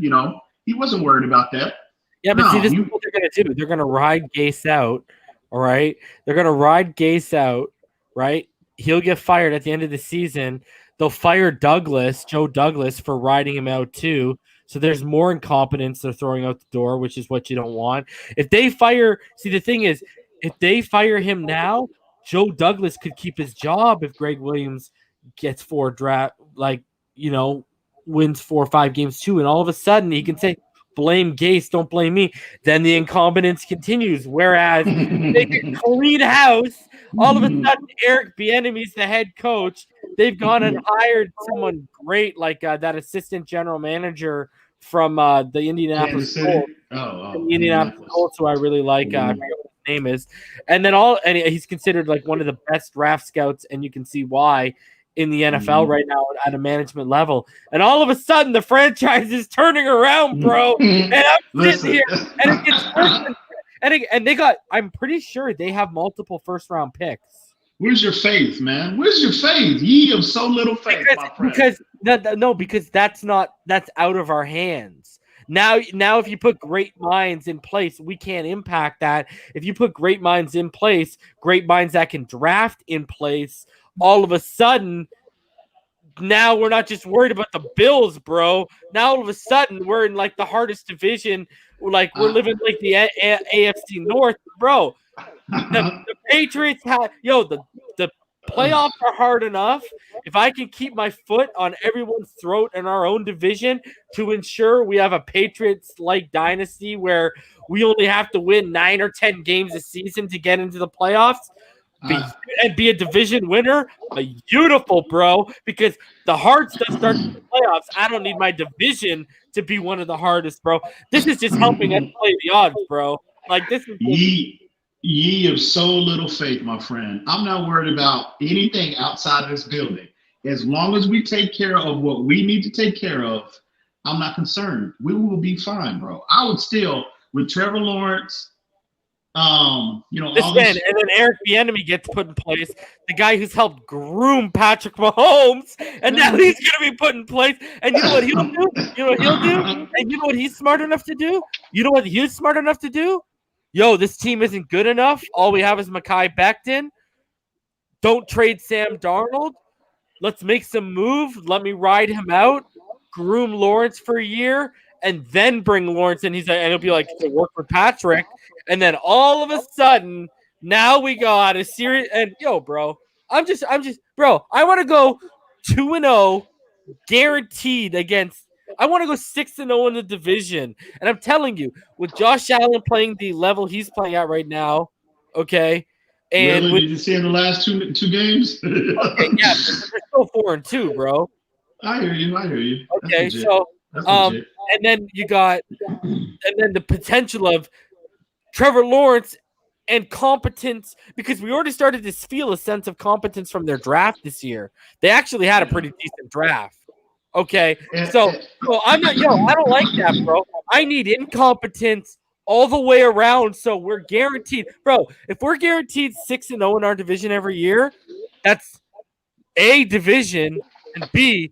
He wasn't worried about that. Yeah, but see, this is what they're gonna do. They're gonna ride Gase out. All right, they're gonna ride Gase out. Right, he'll get fired at the end of the season. They'll fire Joe Douglas, for riding him out too. So there's more incompetence they're throwing out the door, which is what you don't want. If they fire, the thing is, if they fire him now, Joe Douglas could keep his job if Greg Williams gets 4 wins 4 or 5 games too, and all of a sudden he can say, "Blame Gase, don't blame me." Then the incompetence continues. Whereas they can clean house, all of a sudden Eric Bieniemy's the head coach. They've gone and hired someone great like that assistant general manager from the Indianapolis Colts. Indianapolis Colts, who I really like. I forget what his name is. And then he's considered like one of the best draft scouts, and you can see why in the NFL right now at a management level. And all of a sudden the franchise is turning around, bro. And I'm sitting here and it gets worse. And they got, I'm pretty sure they have multiple first-round picks. Where's your faith, man? Where's your faith? Ye of so little faith, my friend. Because that's out of our hands. Now, if you put great minds in place, we can't impact that. If you put great minds in place, great minds that can draft in place, all of a sudden, now we're not just worried about the Bills, bro. Now all of a sudden we're in like the hardest division. Like we're living like the AFC North, bro. The Patriots have the playoffs are hard enough. If I can keep my foot on everyone's throat in our own division to ensure we have a Patriots-like dynasty where we only have to win 9 or 10 games a season to get into the playoffs, be a division winner, beautiful, bro. Because the hard stuff starts in the playoffs. I don't need my division to be one of the hardest, bro. This is just helping us play the odds, bro. Like this is ye of so little faith, my friend. I'm not worried about anything outside of this building. As long as we take care of what we need to take care of, I'm not concerned. We will be fine, bro. I would still, with Trevor Lawrence, and then Eric Bieniemy gets put in place, the guy who's helped groom Patrick Mahomes, and now he's gonna be put in place. And you know what he'll do? And you know what he's smart enough to do? Yo, this team isn't good enough. All we have is Mekhi Becton. Don't trade Sam Darnold. Let's make some move. Let me ride him out. Groom Lawrence for a year, and then bring Lawrence in. And he'll be like, to work with Patrick. And then all of a sudden, now we got a series. And bro, I want to go 2-0 guaranteed against. I want to go 6-0 in the division. And I'm telling you, with Josh Allen playing the level he's playing at right now, okay. And really? Did you see in the last two games? Okay, yeah, they're still 4-2, bro. I hear you. Okay, so and then you got, and then the potential of Trevor Lawrence and competence, because we already started to feel a sense of competence from their draft this year. They actually had a pretty decent draft. Okay, so I'm not, I don't like that, bro. I need incompetence all the way around, so we're guaranteed, bro. If we're guaranteed 6-0 in our division every year, that's A, division, and B,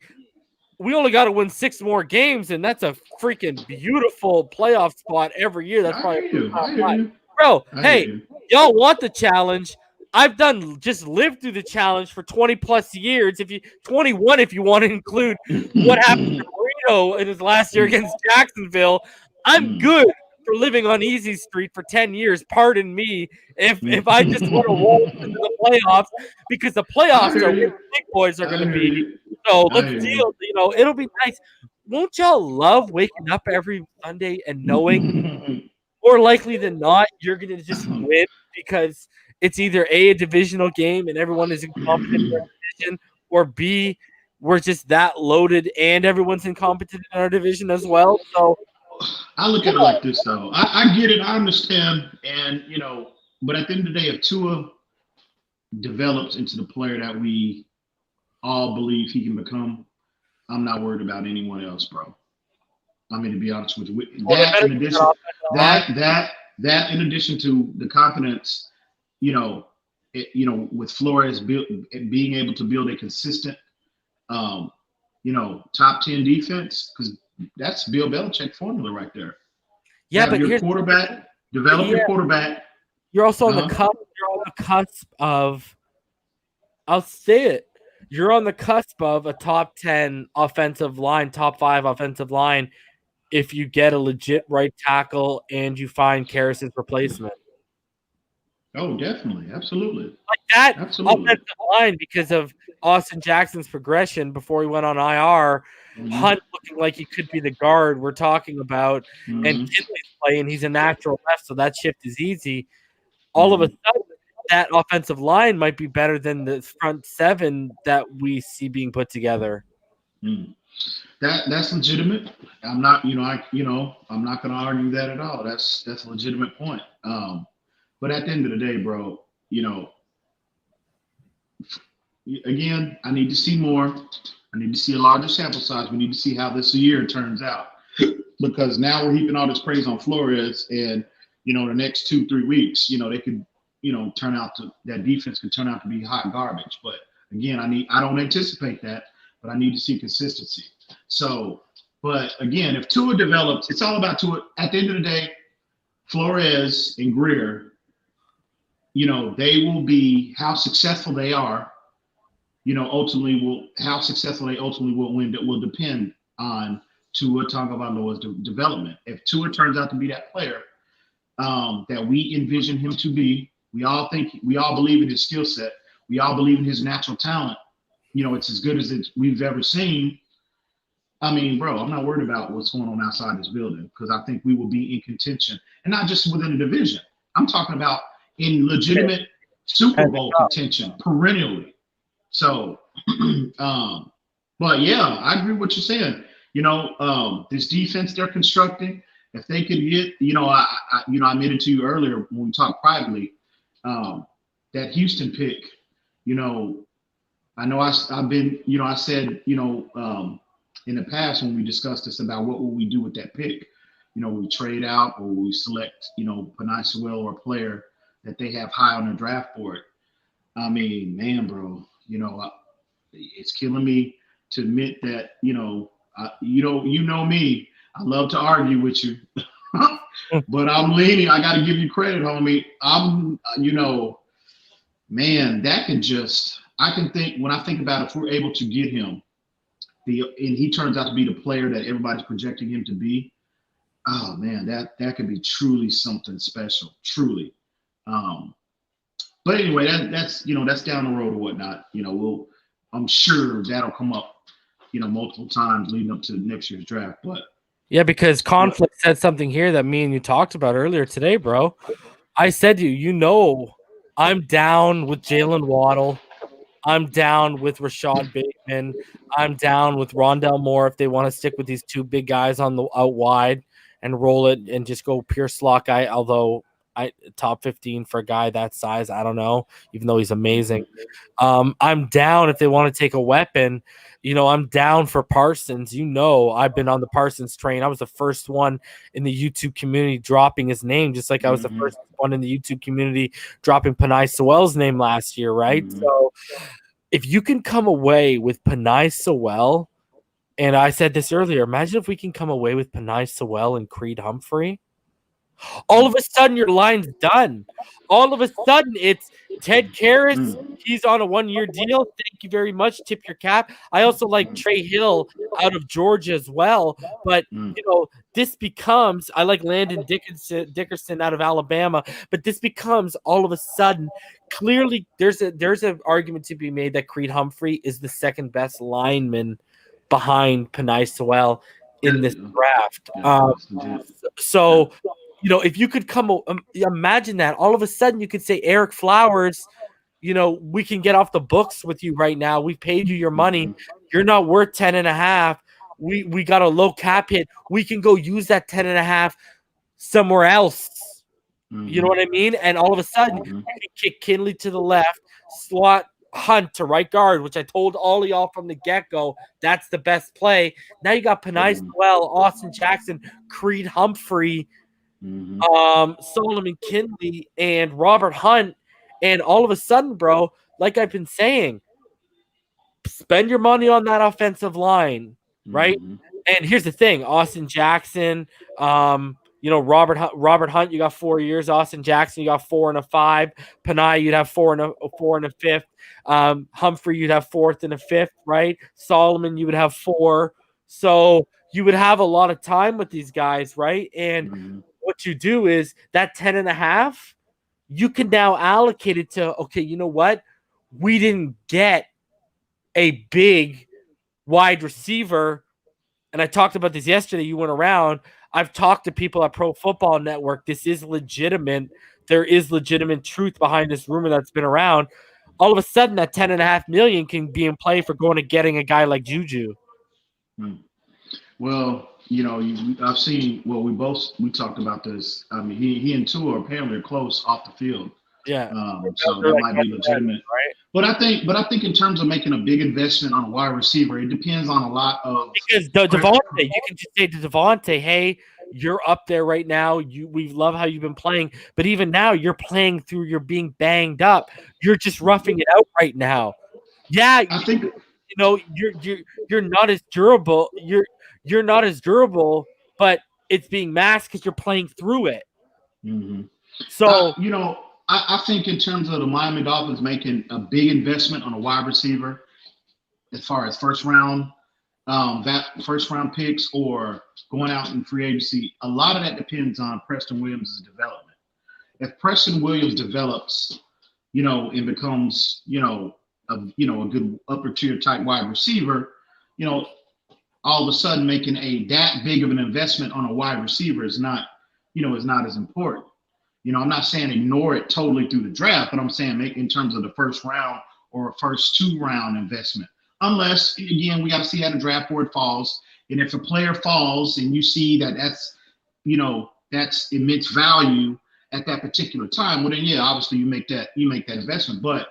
we only got to win 6 more games, and that's a freaking beautiful playoff spot every year. That's probably bro. Hey, y'all want the challenge? I've just lived through the challenge for 20 plus years. 21, if you want to include what happened to Marino in his last year against Jacksonville, I'm good for living on Easy Street for 10 years. Pardon me if I just want to roll into the playoffs, because the playoffs are where the big boys are going to be. So let's deal. It'll be nice. Won't y'all love waking up every Sunday and knowing more likely than not you're going to just win, because it's either A, divisional game and everyone is incompetent in their division, or B, we're just that loaded and everyone's incompetent in our division as well. So I look at it like this, though. I get it. I understand. And, but at the end of the day, if Tua develops into the player that we all believe he can become, I'm not worried about anyone else, bro. I mean, to be honest with you, that in addition to the confidence, with Flores being able to build a consistent, top 10 defense, because that's Bill Belichick formula right there. Yeah, but your quarterback, develop your quarterback. You're also on the cusp. You're on the cusp of. I'll say it. You're on the cusp of a top 10 offensive line, top 5 offensive line, if you get a legit right tackle and you find Karras' replacement. Oh, definitely. Absolutely. Like that offensive line, because of Austin Jackson's progression before he went on IR, Hunt looking like he could be the guard we're talking about, and Kinley's playing. He's a natural left, so that shift is easy. All of a sudden, that offensive line might be better than the front 7 that we see being put together. That's legitimate. I'm not, I'm not going to argue that at all. That's a legitimate point. But at the end of the day, bro, again, I need to see more. I need to see a larger sample size. We need to see how this year turns out, because now we're heaping all this praise on Flores, and the next 2-3 weeks, they could, turn out to, that defense could turn out to be hot garbage. But again, I don't anticipate that, but I need to see consistency. So, but again, if Tua develops, it's all about Tua. At the end of the day, Flores and Greer, they will be, how successful they are, how successful they ultimately will win, that will depend on Tua Tagovailoa's development. If Tua turns out to be that player that we envision him to be, we all believe in his skill set. We all believe in his natural talent. It's as good as we've ever seen. I mean, bro, I'm not worried about what's going on outside this building, because I think we will be in contention, and not just within the division. I'm talking about in legitimate Super Bowl contention perennially. So, but yeah, I agree with what you're saying. This defense they're constructing, if they could get, I admitted to you earlier when we talked privately, that Houston pick, I know I've been, I said, in the past when we discussed this about what will we do with that pick, we trade out, or we select, Penei Sewell or a player that they have high on their draft board. I mean, man, bro, it's killing me to admit that, you know me, I love to argue with you, but I'm leaning. I got to give you credit, homie. Man, that can just, I can think, when I think about if we're able to get him, and he turns out to be the player that everybody's projecting him to be, oh man, that could be truly something special, truly. But anyway, that's down the road or whatnot. I'm sure that'll come up, multiple times leading up to next year's draft. But yeah, because Conflict said something here that me and you talked about earlier today, bro. I said to you, I'm down with Jalen Waddle. I'm down with Rashad Bateman. I'm down with Rondell Moore if they want to stick with these two big guys on the out wide and roll it and just go pure slot guy. Although top 15 for a guy that size. I don't know, even though he's amazing. I'm down if they want to take a weapon. I'm down for Parsons. I've been on the Parsons train. I was the first one in the YouTube community dropping his name, just like I was the first one in the YouTube community dropping Penei Sewell's name last year, right? So if you can come away with Penei Sewell, and I said this earlier, imagine if we can come away with Penei Sewell and Creed Humphrey. All of a sudden, your line's done. All of a sudden, it's Ted Karras. He's on a 1-year deal. Thank you very much. Tip your cap. I also like Trey Hill out of Georgia as well. But, this becomes – I like Landon Dickerson out of Alabama. But this becomes all of a sudden – clearly, there's an argument to be made that Creed Humphrey is the second best lineman behind Penei Sewell in this draft. If you could imagine that, all of a sudden you could say, Eric Flowers, we can get off the books with you right now. We paid you your money. You're not worth 10.5. We got a low cap hit. We can go use that 10.5 somewhere else. You know what I mean? And all of a sudden, you can kick Kinley to the left, slot Hunt to right guard, which I told all of y'all from the get-go, that's the best play. Now you got Penei Sewell, Austin Jackson, Creed Humphrey, Solomon Kinley, and Robert Hunt. And all of a sudden, bro, like I've been saying, spend your money on that offensive line, right? And here's the thing, Austin Jackson, Robert Hunt, you got 4 years. Austin Jackson, you got 4 and a 5. Penei, you'd have 4 and a 5th. Humphrey, you'd have 4th and a 5th, right? Solomon, you would have 4. So you would have a lot of time with these guys, right? And what you do is that 10.5, you can now allocate it to, okay, you know what? We didn't get a big wide receiver. And I talked about this yesterday. You went around. I've talked to people at Pro Football Network. This is legitimate. There is legitimate truth behind this rumor that's been around. All of a sudden, that $10.5 million can be in play for going and getting a guy like Juju. Well, I've seen. Well, we talked about this. I mean, he and Tua apparently are close off the field. Yeah. So that might be legitimate, right? But I think in terms of making a big investment on a wide receiver, it depends on a lot of because Devontae, you can just say to Devontae, hey, you're up there right now. We love how you've been playing, but even now you're playing through. You're being banged up. You're just roughing it out right now. Yeah, I think you're not as durable. You're not as durable, but it's being masked because you're playing through it. So I think in terms of the Miami Dolphins making a big investment on a wide receiver, as far as first round picks or going out in free agency, a lot of that depends on Preston Williams' development. If Preston Williams develops, and becomes, a good upper tier type wide receiver, all of a sudden making that big of an investment on a wide receiver is not as important. I'm not saying ignore it totally through the draft, but I'm saying make in terms of the first round or a first 2-round investment. Unless, again, we got to see how the draft board falls. And if a player falls and you see that's immense value at that particular time, well then obviously you make that investment. But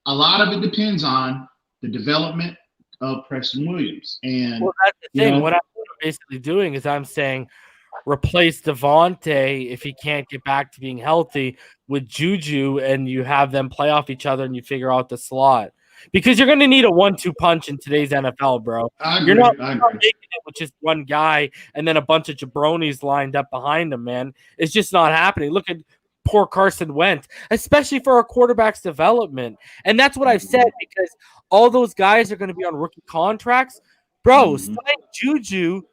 a lot of it depends on the development of Preston Williams. And that's the thing. What I'm basically doing is I'm saying replace Devontae if he can't get back to being healthy with Juju, and you have them play off each other and you figure out the slot. Because you're going to need a 1-2 punch in today's NFL, bro. You're not making it with just one guy and then a bunch of jabronis lined up behind him, man. It's just not happening. Look at poor Carson Wentz, especially for our quarterback's development. And that's what I've said, because all those guys are going to be on rookie contracts. Bro, sign Juju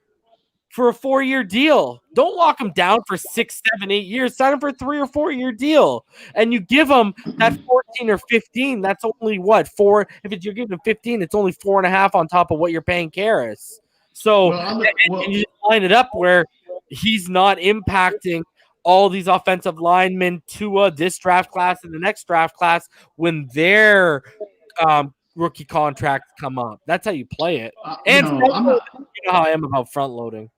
for a 4-year deal. Don't lock him down for 6, 7, 8 years. Sign him for a 3 or 4-year deal. And you give him that 14 or 15. That's only what? 4. If you're giving him 15, it's only 4.5 on top of what you're paying Karras. So and you just line it up where he's not impacting all these offensive linemen, Tua, this draft class and the next draft class when their rookie contracts come up. That's how you play it. And you know how I am about front loading.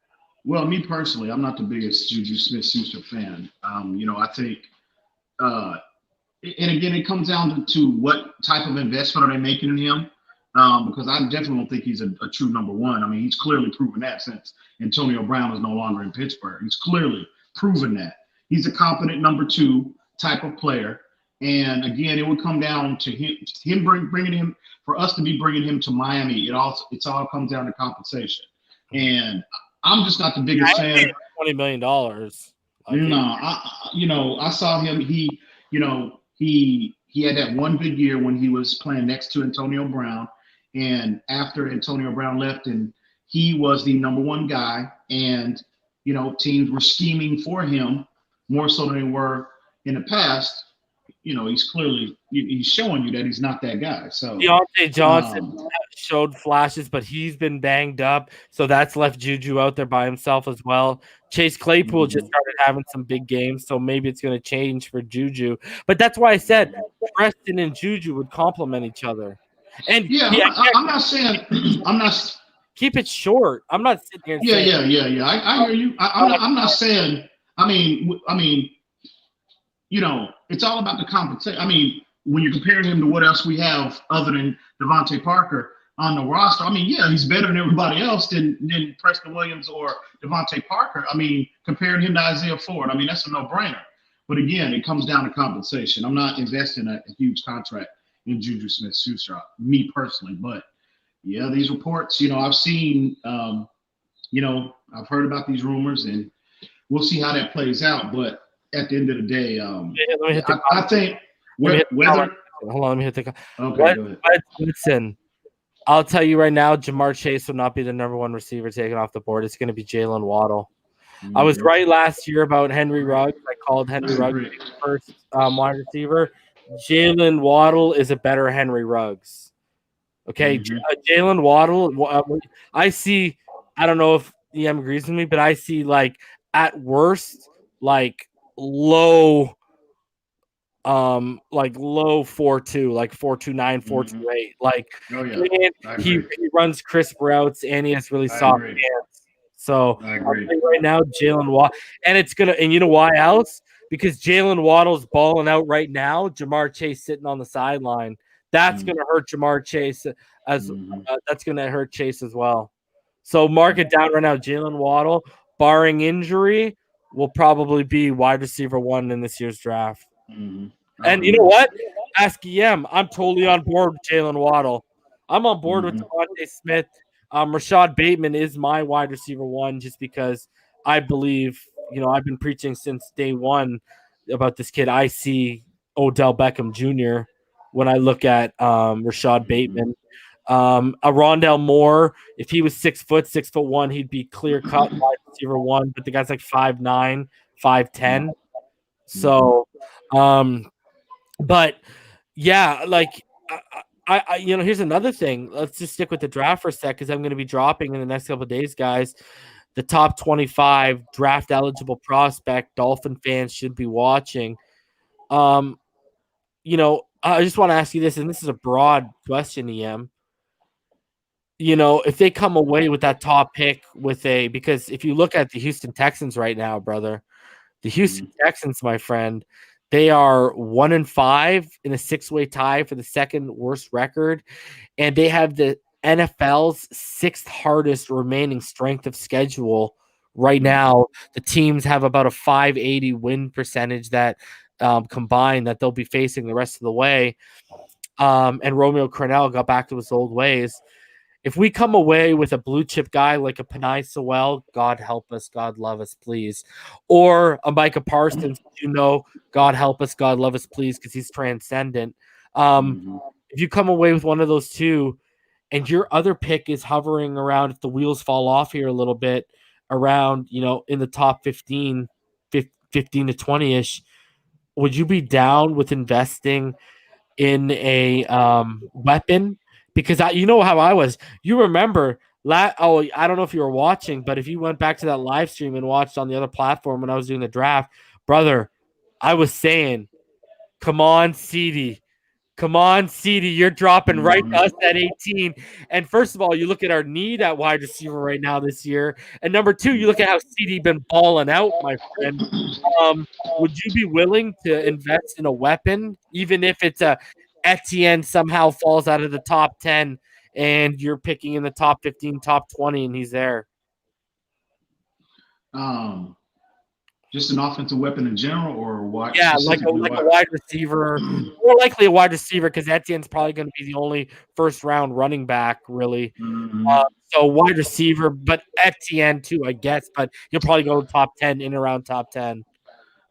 Well, me personally, I'm not the biggest Juju Smith-Schuster fan. I think, uh, and again, it comes down to what type of investment are they making in him? Because I definitely don't think he's a true number one. I mean, he's clearly proven that since Antonio Brown is no longer in Pittsburgh. He's clearly proven that. He's a competent number two type of player. And again, it would come down to him bringing him, for us to be bringing him to Miami. It's all comes down to compensation. And I'm just not the biggest fan. $20 million. I saw him. He had that one good year when he was playing next to Antonio Brown, and after Antonio Brown left, and he was the number one guy, and teams were scheming for him more so than they were in the past. He's showing you that he's not that guy. So Deontay Johnson showed flashes, but he's been banged up, so that's left Juju out there by himself as well. Chase Claypool just started having some big games, so maybe it's going to change for Juju. But that's why I said Preston and Juju would complement each other. And I'm not saying I'm not. Keep it short. I'm not sitting here. Yeah. I hear you. I'm not saying. I mean, it's all about the compensation. I mean, when you're comparing him to what else we have other than Devontae Parker on the roster, I mean, yeah, he's better than everybody else than Preston Williams or Devontae Parker. I mean, comparing him to Isaiah Ford, I mean, that's a no-brainer. But again, it comes down to compensation. I'm not investing a huge contract in Juju Smith-Schuster, me personally. But yeah, these reports, I've seen, I've heard about these rumors, and we'll see how that plays out. But at the end of the day, I think whether. Hold on, let me hit the. Okay, go ahead. Listen, I'll tell you right now, Jamar Chase will not be the number one receiver taken off the board. It's going to be Jalen Waddle. Mm-hmm. I was right last year about Henry Ruggs. I called Henry Ruggs first wide receiver. Jalen Waddle is a better Henry Ruggs. Okay, Jalen Waddle. I see. I don't know if EM agrees with me, but I see at worst low 4.2, 4.29, 4.28. He runs crisp routes and he has really soft hands. So right now, Jalen Waddle, and it's gonna, and you know why else? Because Jalen Waddle's balling out right now. Jamar Chase sitting on the sideline. That's gonna hurt Jamar Chase that's gonna hurt Chase as well. So mark it down right now. Jalen Waddle, barring injury, will probably be wide receiver 1 in this year's draft. And you know what? Ask EM. I'm totally on board with Jalen Waddle. I'm on board with Devontae Smith. Rashad Bateman is my wide receiver 1 just because I believe, I've been preaching since day one about this kid. I see Odell Beckham Jr. when I look at Rashad Bateman. A Rondell Moore, if he was 6 foot, 6'1", he'd be clear cut wide receiver 1, but the guy's 5'9", 5'10". So, but yeah, I here's another thing. Let's just stick with the draft for a sec because I'm going to be dropping in the next couple of days, guys. The top 25 draft eligible prospect Dolphin fans should be watching. I just want to ask you this, and this is a broad question, EM. If they come away with that top pick because if you look at the Houston Texans right now, brother, the Houston Texans, my friend, they are 1-5 in a 6-way tie for the second worst record, and they have the NFL's 6th hardest remaining strength of schedule right now. The teams have about a 580 win percentage that combined that they'll be facing the rest of the way. And Romeo Crennel got back to his old ways. If we come away with a blue chip guy like a Penei Sewell, God help us, God love us, please. Or a Micah Parsons, God help us, God love us, please, because he's transcendent. If you come away with one of those two and your other pick is hovering around, if the wheels fall off here a little bit, around, in the top 15 to 20-ish, would you be down with investing in a weapon? Because you know how I was. You remember, I don't know if you were watching, but if you went back to that live stream and watched on the other platform when I was doing the draft, brother, I was saying, come on, CeeDee. Come on, CD, you're dropping right to us at 18. And first of all, you look at our need at wide receiver right now this year. And number two, you look at how CD been balling out, my friend. Would you be willing to invest in a weapon, even if it's a Etienne somehow falls out of the top 10 and you're picking in the top 15, top 20, and he's there? Just an offensive weapon in general, or what? Yeah, like a wide receiver, more likely a wide receiver, because Etienne's probably going to be the only first-round running back, really. So wide receiver, but Etienne too, I guess. But you'll probably go top 10, in around top 10.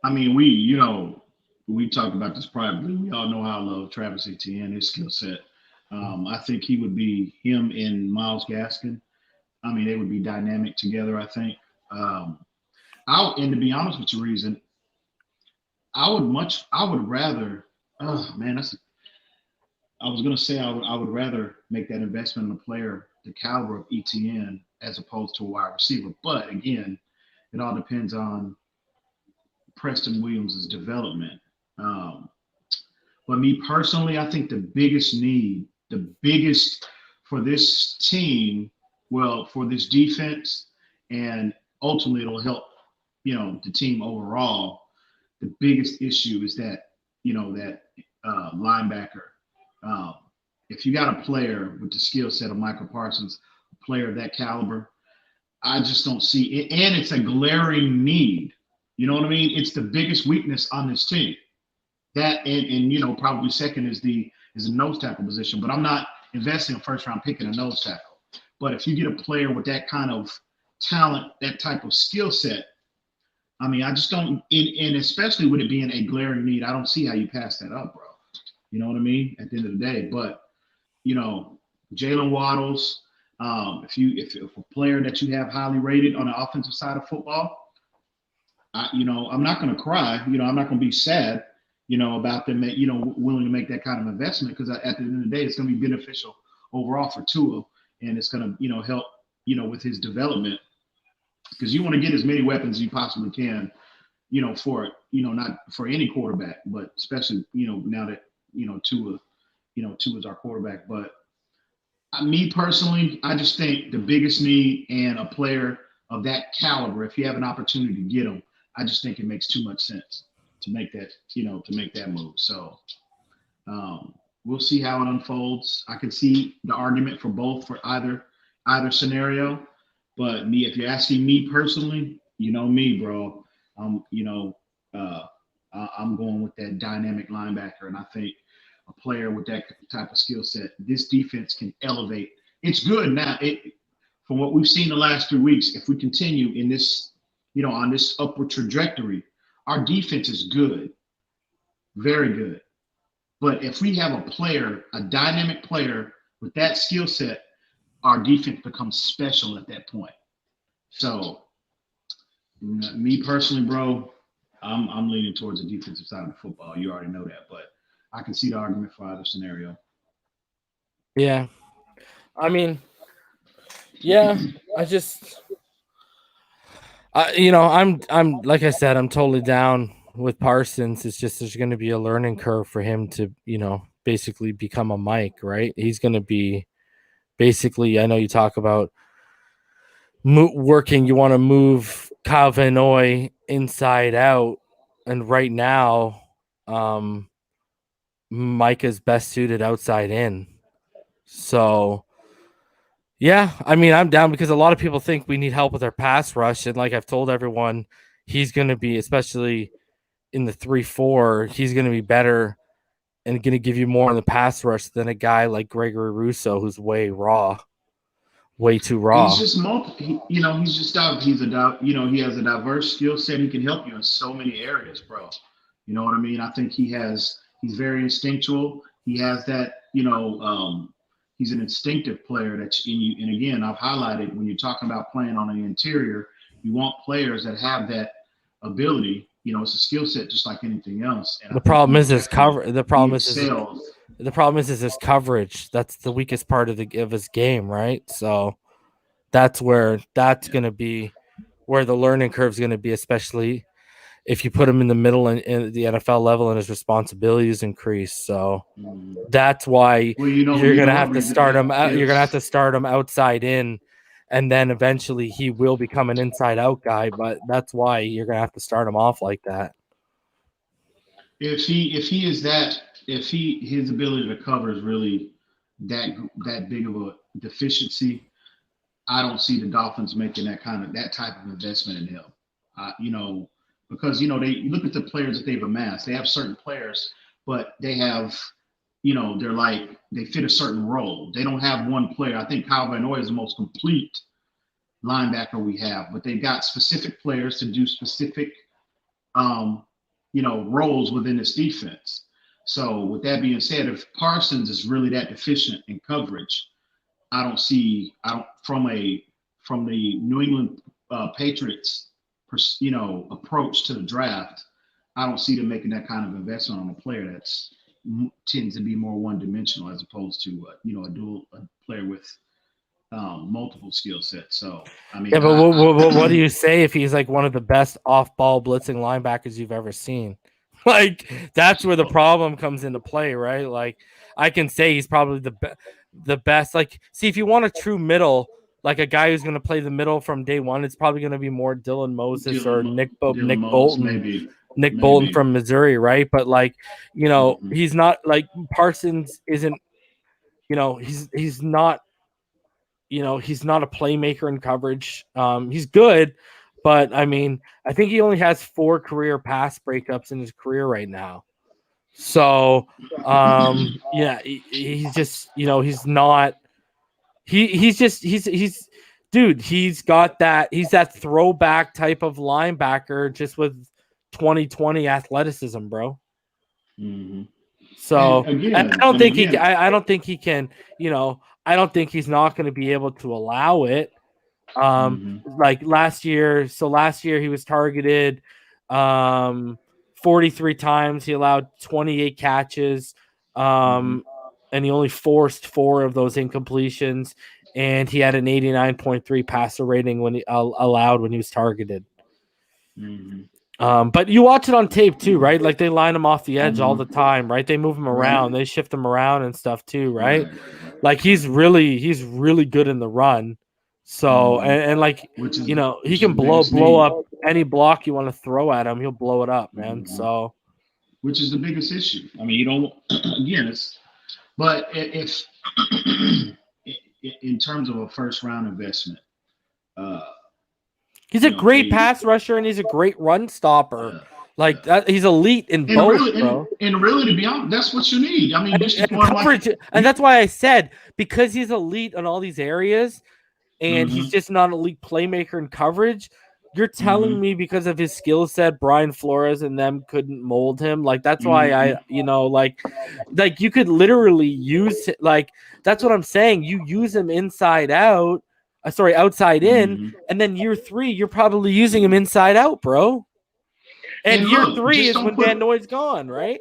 I mean, we talk about this privately. We all know how I love Travis Etienne, his skill set. I think he would be him and Myles Gaskin. I mean, they would be dynamic together, I think. And to be honest with you, Reason, I would rather. Oh man, I was gonna say I would rather make that investment in a player the caliber of ETN as opposed to a wide receiver. But again, it all depends on Preston Williams' development. But me personally, I think the biggest for this team, well, for this defense, and ultimately it'll help, the team overall. The biggest issue is that, linebacker. If you got a player with the skill set of Michael Parsons, a player of that caliber, I just don't see it. And it's a glaring need. You know what I mean? It's the biggest weakness on this team. That and probably second is the nose tackle position. But I'm not investing a first round pick in a nose tackle. But if you get a player with that kind of talent, that type of skill set, I mean, I just don't, and especially with it being a glaring need, I don't see how you pass that up, bro. You know what I mean? At the end of the day. But, Jalen Waddles, if a player that you have highly rated on the offensive side of football, I'm not going to cry. I'm not going to be sad, about them, willing to make that kind of investment, because at the end of the day, it's going to be beneficial overall for Tua, and it's going to, help, with his development, because you want to get as many weapons as you possibly can, for, not for any quarterback, but especially, now that, Tua's our quarterback. But me personally, I just think the biggest need and a player of that caliber, if you have an opportunity to get him, I just think it makes too much sense to make that move. So we'll see how it unfolds. I can see the argument for both, for either scenario. But if you're asking me personally, me, bro, I'm going with that dynamic linebacker, and I think a player with that type of skill set, this defense can elevate. It's good now. From what we've seen the last 3 weeks, if we continue in this, on this upward trajectory, our defense is good, very good. But if we have a dynamic player with that skill set, our defense becomes special at that point. So, me personally, bro, I'm leaning towards the defensive side of the football. You already know that, but I can see the argument for either scenario. Yeah, I mean, yeah, I'm like I said, I'm totally down with Parsons. It's just there's going to be a learning curve for him to, basically become a Mike, right? He's going to be basically. I know you talk about working. You want to move Kyle Van Noy inside out, and right now, Mike is best suited outside in. So, yeah, I mean, I'm down, because a lot of people think we need help with our pass rush. And like I've told everyone, he's going to be, especially in the 3-4, he's going to be better and going to give you more in the pass rush than a guy like Gregory Rousseau, who's way too raw. He's just he has a diverse skill set. He can help you in so many areas, bro. You know what I mean? I think he's very instinctual. He has that, he's an instinctive player that's in you. And again, I've highlighted, when you're talking about playing on the interior, you want players that have that ability. It's a skill set just like anything else. And the problem is his cover. The problem is his coverage. That's the weakest part of his game, right? So that's going to be where the learning curve is going to be, especially if you put him in the middle in the NFL level and his responsibilities increase. So that's why you're gonna have to start him. You're gonna have to start him outside in, and then eventually he will become an inside out guy. But that's why you're gonna have to start him off like that. If his ability to cover is really that big of a deficiency, I don't see the Dolphins making that type of investment in him. Because they look at the players that they've amassed. They have certain players, but they have, they fit a certain role. They don't have one player. I think Tagovailoa is the most complete linebacker we have, but they've got specific players to do specific, roles within this defense. So with that being said, if Parsons is really that deficient in coverage, from the New England Patriots, approach to the draft, I don't see them making that kind of investment on a player that's tends to be more one-dimensional as opposed to a player with multiple skill sets. So but what do you say if he's like one of the best off-ball blitzing linebackers you've ever seen? Like that's where the problem comes into play, right? Like I can say he's probably the best. Like, see, if you want a true middle, like a guy who's going to play the middle from day one, it's probably going to be more Dylan Moses or Nick Bolton. Nick Bolton from Missouri, right? But like, he's not like Parsons isn't, he's not, he's not a playmaker in coverage. He's good, but I mean, I think he only has 4 career pass breakups in his career right now. So, he's just, he's not. He's got that. He's that throwback type of linebacker, just with 2020 athleticism, bro. Mm-hmm. So I don't think he can. I don't think he's not going to be able to allow it. Like last year. So last year he was targeted 43 times. He allowed 28 catches. And he only forced 4 of those incompletions, and he had an 89.3 passer rating when he allowed when he was targeted. But you watch it on tape too, right? Like they line him off the edge all the time, right? They move him around, they shift him around and stuff too, right? Like he's really good in the run. So and like he can blow up any block you want to throw at him. He'll blow it up, man. So, which is the biggest issue. I mean, you don't. Again, it's. But if in terms of a first round investment, he's a great pass rusher and he's a great run stopper. Like that, he's elite in both, bro. And really, to be honest, that's what you need. I mean, and that's why I said because he's elite in all these areas, and he's just not an elite playmaker in coverage. You're telling me because of his skill set, Brian Flores and them couldn't mold him. Like that's why I, like you could literally use like that's what I'm saying. You use him inside out, outside in, and then year 3 you're probably using him inside out, bro. And year 3 is when Van Noy's gone, right?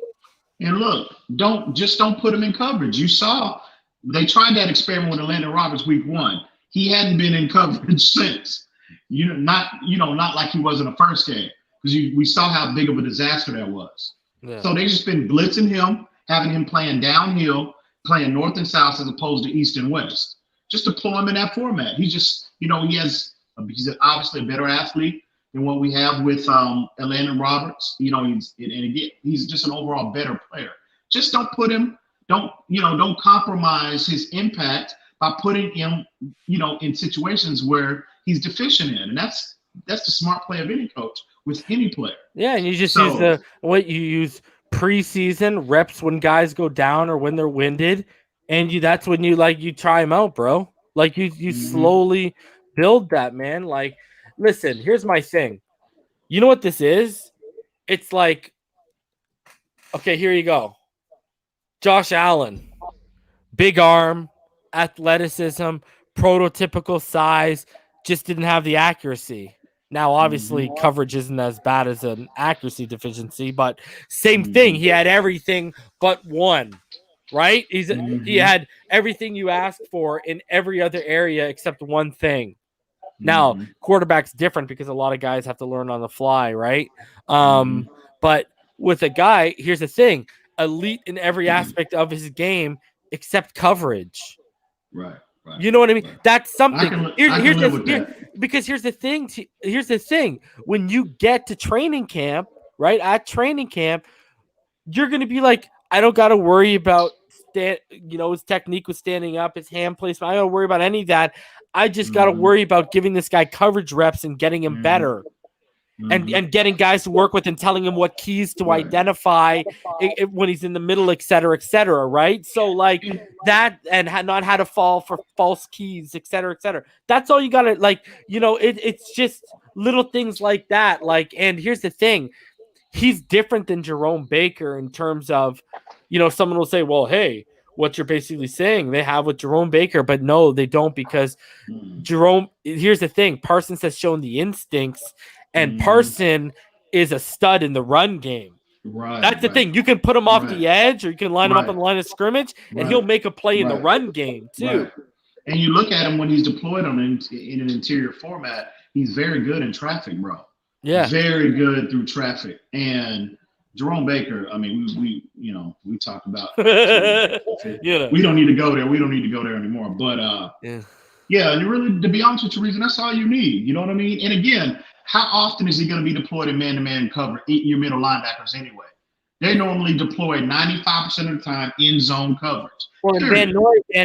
And look, don't put him in coverage. You saw they tried that experiment with Landon Roberts week 1. He hadn't been in coverage since. Not like he was in the first game because we saw how big of a disaster that was. Yeah. So they just been blitzing him, having him playing downhill, playing north and south as opposed to east and west, just to pull him in that format. He's just, he's obviously a better athlete than what we have with Landon Roberts. He's just an overall better player. Just don't compromise his impact by putting him, in situations where he's deficient in, and that's the smart play of any coach with any player. Yeah, and you just use preseason reps when guys go down or when they're winded, and that's when you try them out, bro. Like you slowly build that, man. Like, listen, here's my thing. You know what this is? It's like, okay, here you go. Josh Allen, big arm, athleticism, prototypical size. Just didn't have the accuracy. Now, obviously, coverage isn't as bad as an accuracy deficiency, but same thing. He had everything but one, right? He had everything you asked for in every other area except one thing. Now, quarterback's different because a lot of guys have to learn on the fly, right? But with a guy, here's the thing: elite in every aspect of his game except coverage. Right. You know what I mean? Right. That's something. I can live with that. Because here's the thing. Here's the thing. When you get to training camp, right? At training camp, you're going to be like, I don't got to worry about his technique with standing up, his hand placement. I don't worry about any of that. I just got to worry about giving this guy coverage reps and getting him better. And getting guys to work with and telling him what keys to identify when he's in the middle, et cetera, right? So like that, and not how to fall for false keys, et cetera. That's all you got to it's just little things like that. Like, and here's the thing. He's different than Jerome Baker in terms of, someone will say, well, hey, what you're basically saying, they have with Jerome Baker, but no, they don't, because here's the thing. Parsons has shown the instincts, and Parson is a stud in the run game. Right. That's the thing. You can put him off the edge, or you can line him up on the line of scrimmage, and he'll make a play in the run game too. Right. And you look at him when he's deployed in an interior format, he's very good in traffic, bro. Yeah. Very good through traffic. And Jerome Baker, I mean, we talk about we don't need to go there. We don't need to go there anymore. But you really, to be honest with you, reason that's all you need. You know what I mean? And again, how often is he going to be deployed in man-to-man cover? Your middle linebackers anyway. They normally deploy 95% of the time in zone coverage. Well, Van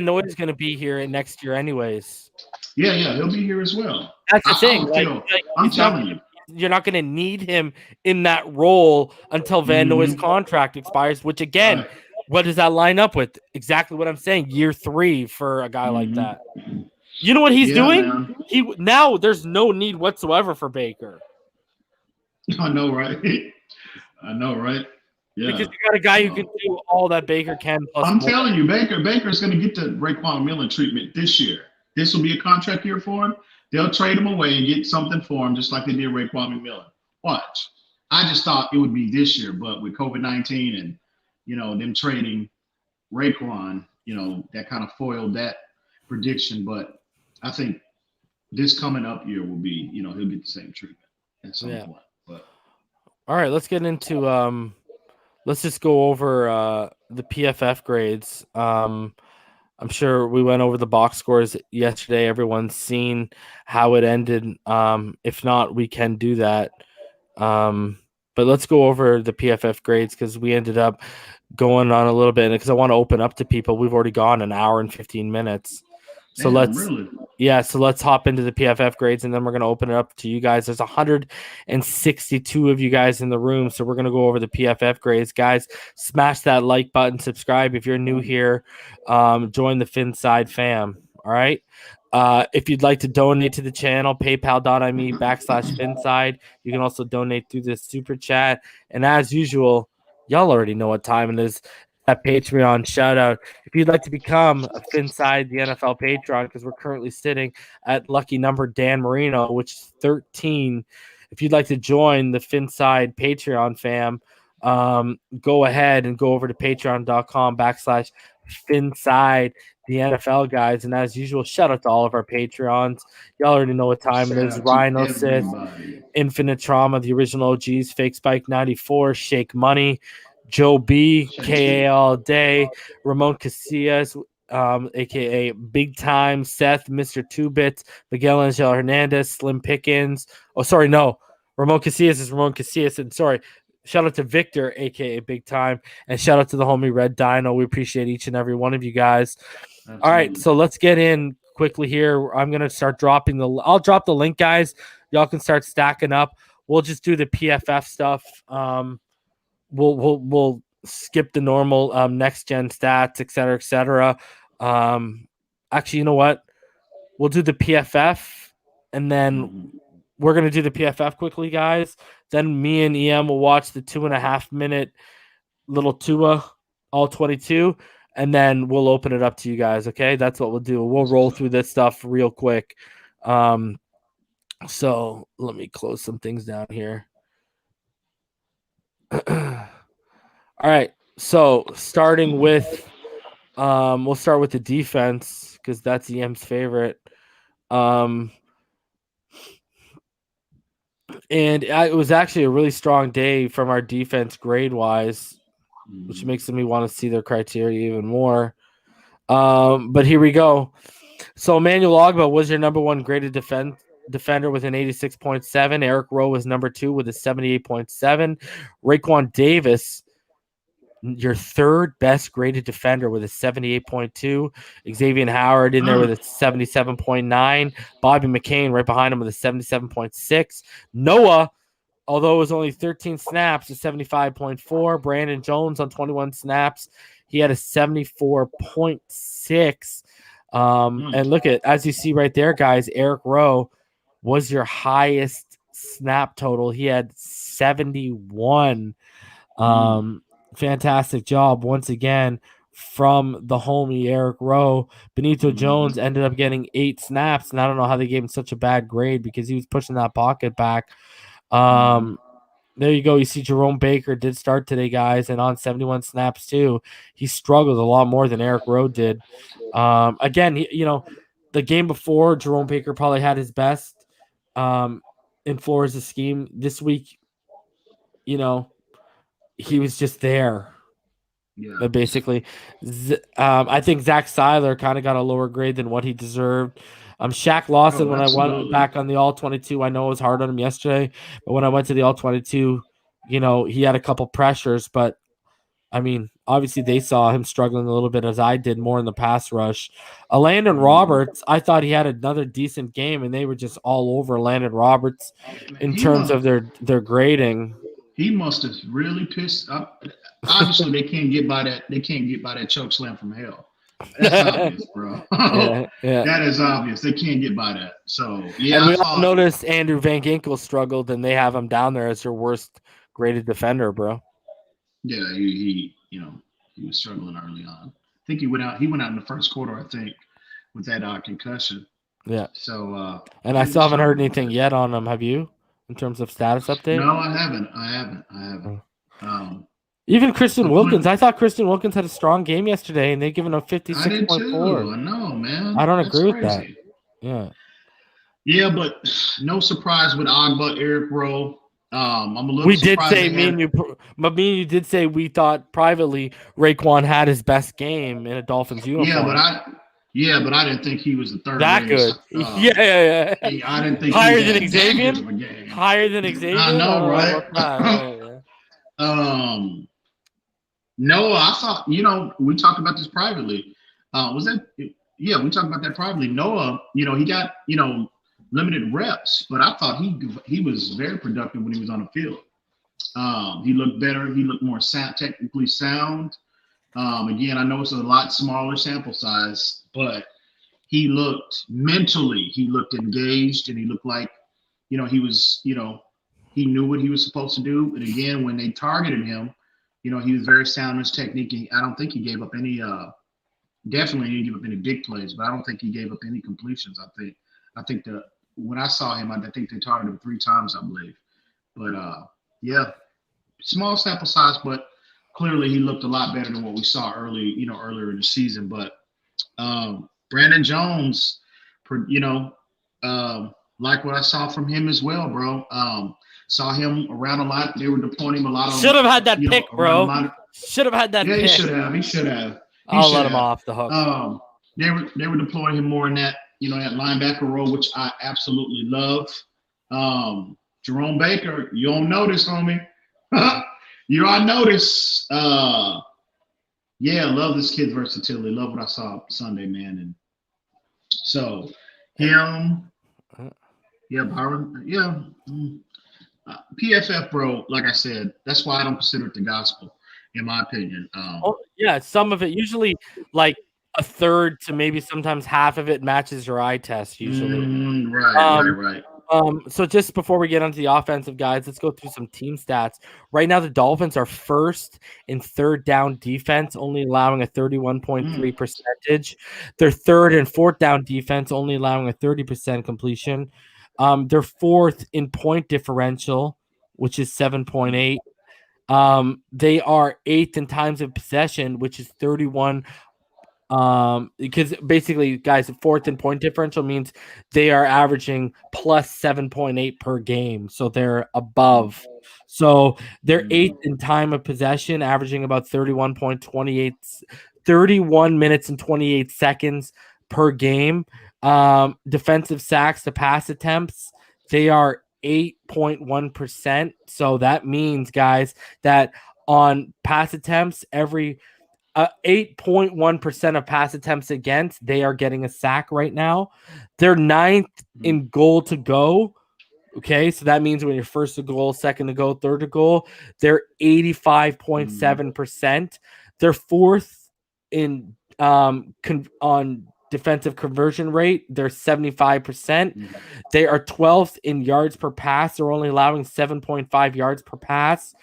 Noy is going to be here next year anyways. Yeah, he'll be here as well. That's the thing. I'm telling you. You're not going to need him in that role until Van Noy's contract expires, which again, what does that line up with? Exactly what I'm saying. Year 3 for a guy like that. You know what he's doing? Man. Now there's no need whatsoever for Baker. I know, right? Yeah. Because you got a guy who can do all that Baker can. Plus I'm telling you, Baker's going to get the Raekwon Millen treatment this year. This will be a contract year for him. They'll trade him away and get something for him, just like they did Raekwon Millen. Watch. I just thought it would be this year, but with COVID-19 and, them trading Raekwon, that kind of foiled that prediction. But I think this coming up year will be, he'll get the same treatment at some point. But all right, let's get into let's just go over the PFF grades. I'm sure we went over the box scores yesterday. Everyone's seen how it ended. If not, we can do that. But let's go over the PFF grades because we ended up going on a little bit because I want to open up to people. We've already gone an hour and 15 minutes. So let's hop into the PFF grades, and then we're going to open it up to you guys. There's 162 of you guys in the room, so we're going to go over the PFF grades. Guys, smash that like button, subscribe if you're new here. Join the Phinside fam, all right? If you'd like to donate to the channel, paypal.me/Phinside. You can also donate through the super chat. And as usual, y'all already know what time it is. That Patreon shout out. If you'd like to become a Phinside the NFL Patreon, because we're currently sitting at lucky number Dan Marino, which is 13. If you'd like to join the Phinside Patreon fam, go ahead and go over to patreon.com/Phinside the NFL guys. And as usual, shout out to all of our Patreons. Y'all already know what time it is. Rhino Sith, Infinite Trauma, the original OGs, Fake Spike 94, Shake Money, Joe B, KA all day, Ramon Casillas, aka Big Time, Seth, Mr. 2-Bits, Miguel Angel Hernandez, Slim Pickens. Oh, sorry, no. Ramon Casillas is Ramon Casillas. And sorry, shout out to Victor, aka Big Time, and shout out to the homie Red Dino. We appreciate each and every one of you guys. Absolutely. All right, so let's get in quickly here. I'm gonna start dropping I'll drop the link, guys. Y'all can start stacking up. We'll just do the PFF stuff. We'll skip the normal next gen stats, et cetera. Actually, you know what? We'll do the PFF, and then we're gonna do the PFF quickly, guys. Then me and EM will watch the 2.5 minute little Tua all 22, and then we'll open it up to you guys. Okay, that's what we'll do. We'll roll through this stuff real quick. So let me close some things down here. All right, so starting with we'll start with the defense because that's EM's favorite. And it was actually a really strong day from our defense grade-wise, which makes me want to see their criteria even more. But here we go. So Emmanuel Ogbah was your number one graded defender with an 86.7. Eric Rowe was number 2 with a 78.7. Raekwon Davis, your third best graded defender with a 78.2. Xavier Howard in there with a 77.9. Bobby McCain right behind him with a 77.6. Noah, although it was only 13 snaps, a 75.4. Brandon Jones on 21 snaps, he had a 74.6. And look at, as you see right there, guys, Eric Rowe was your highest snap total. He had 71. Fantastic job once again from the homie Eric Rowe. Benito Jones ended up getting 8 snaps, and I don't know how they gave him such a bad grade because he was pushing that pocket back. There you go. You see Jerome Baker did start today, guys, and on 71 snaps too. He struggled a lot more than Eric Rowe did. Again, the game before, Jerome Baker probably had his best in Flores' scheme. This week, he was just there. Yeah. Basically, I think Zach Seiler kind of got a lower grade than what he deserved. Shaq Lawson, when I went back on the All-22, I know it was hard on him yesterday, but when I went to the All-22, he had a couple pressures, but I mean, obviously they saw him struggling a little bit as I did more in the pass rush. Landon Roberts, I thought he had another decent game, and they were just all over Landon Roberts in terms of their grading. He must have really pissed up. Obviously, they can't get by that. They can't get by that choke slam from hell. That's obvious, bro. Yeah. That is obvious. They can't get by that. So yeah. And we all noticed Andrew Van Ginkel struggled, and they have him down there as their worst graded defender, bro. Yeah, he was struggling early on. I think he went out in the first quarter, I think, with that concussion. Yeah. So and I still haven't heard anything yet on him. Have you? In terms of status update? No, I haven't. Even Christian Wilkins. I thought Christian Wilkins had a strong game yesterday, and they've given him 56.4. I did too. I know, man. I don't agree with that. Yeah. Yeah, but no surprise with Ogbah, Eric Rowe. I'm a little. We did say me and you did say we thought privately Raekwon had his best game in a Dolphins uniform. Yeah, but I didn't think he was the third. That good. Yeah. I didn't think higher than Xavier. Higher than Xavier. I know, right? No, I saw. We talked about this privately. Was that? Yeah, we talked about that privately. Noah, he got limited reps, but I thought he was very productive when he was on the field. He looked better. He looked more technically sound. Again, I know it's a lot smaller sample size, but he looked engaged, and he looked like, he was, he knew what he was supposed to do. And again, when they targeted him, he was very sound in his technique. I don't think he gave up any, definitely he didn't give up any big plays, but I don't think he gave up any completions. I think when I saw him, I think they targeted him 3 times, I believe. But yeah, small sample size, but clearly he looked a lot better than what we saw earlier in the season. But Brandon Jones, like what I saw from him as well, bro. Saw him around a lot. They were deploying him a lot. Should have had that pick, bro. Should have had that pick. He should have. I'll let him off the hook. They were deploying him more in that, that linebacker role, which I absolutely love. Jerome Baker, you don't notice, homie. You don't notice. Yeah, love this kid's versatility. Love what I saw Sunday, man. And so him, yeah, Byron, yeah. PFF, bro, like I said, that's why I don't consider it the gospel, in my opinion. Yeah, some of it, usually like a third to maybe sometimes half of it matches your eye test, usually. Right. So just before we get onto the offensive guys, let's go through some team stats. Right now, the Dolphins are first in third down defense, only allowing a 31.3 percentage. They're third in fourth down defense, only allowing a 30% completion. They're fourth in point differential, which is 7.8. They are eighth in times of possession, which is 31 Because basically, guys, fourth in point differential means they are averaging plus 7.8 per game. So they're above. So they're eighth in time of possession, averaging about 31 minutes and 28 seconds per game. Defensive sacks to pass attempts, they are 8.1%. So that means, guys, that on pass attempts, every 8.1% of pass attempts against, they are getting a sack right now. They're ninth in goal to go. Okay, so that means when you're first to goal, second to goal, third to goal, they're 85.7%. They're fourth in on defensive conversion rate. They're 75%. They are 12th in yards per pass. They're only allowing 7.5 yards per pass.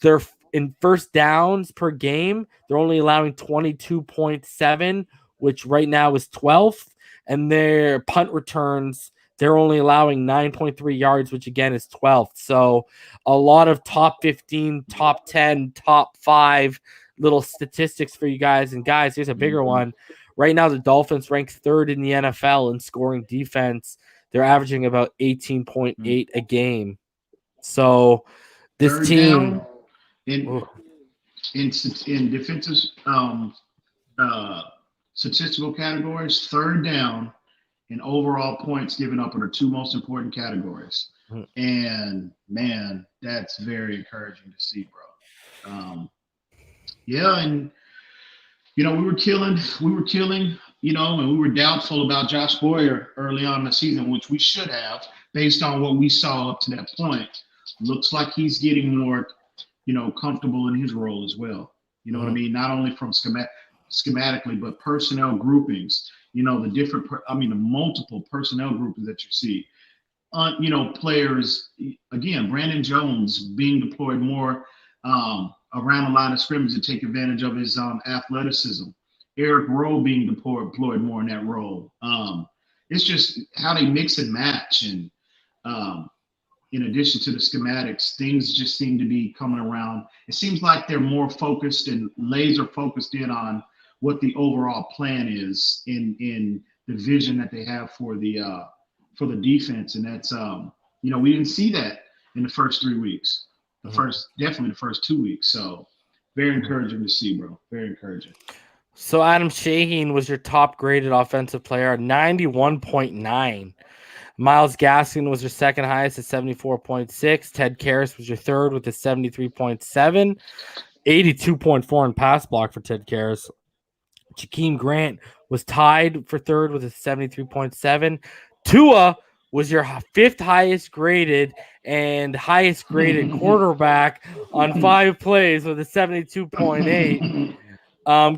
They're in first downs per game, they're only allowing 22.7, which right now is 12th. And their punt returns, they're only allowing 9.3 yards, which again is 12th. So a lot of top 15, top 10, top 5 little statistics for you guys. And guys, here's a bigger one. Right now, the Dolphins rank third in the NFL in scoring defense. They're averaging about 18.8 a game. So this third team... in defensive statistical categories, third down and overall points given up are the two most important categories. And man, that's very encouraging to see, bro. Yeah, and we were killing, and we were doubtful about Josh Boyer early on in the season, which we should have based on what we saw up to that point. Looks like he's getting more comfortable in his role as well. You know what I mean? Not only from schematically, but personnel groupings. The multiple personnel groupings that you see. Players, again, Brandon Jones being deployed more around the line of scrimmage to take advantage of his athleticism. Eric Rowe being deployed more in that role. It's just how they mix and match, and in addition to the schematics, things just seem to be coming around. It seems like they're more focused and laser focused in on what the overall plan is in the vision that they have for the defense. And that's we didn't see that in the first 3 weeks. Definitely the first 2 weeks. So very encouraging to see, bro. Very encouraging. So Adam Shaheen was your top graded offensive player, 91.9. Myles Gaskin was your second highest at 74.6. Ted Karras was your third with a 73.7. 82.4 in pass block for Ted Karras. Jakeem Grant was tied for third with a 73.7. Tua was your fifth highest graded and highest graded quarterback on 5 plays with a 72.8.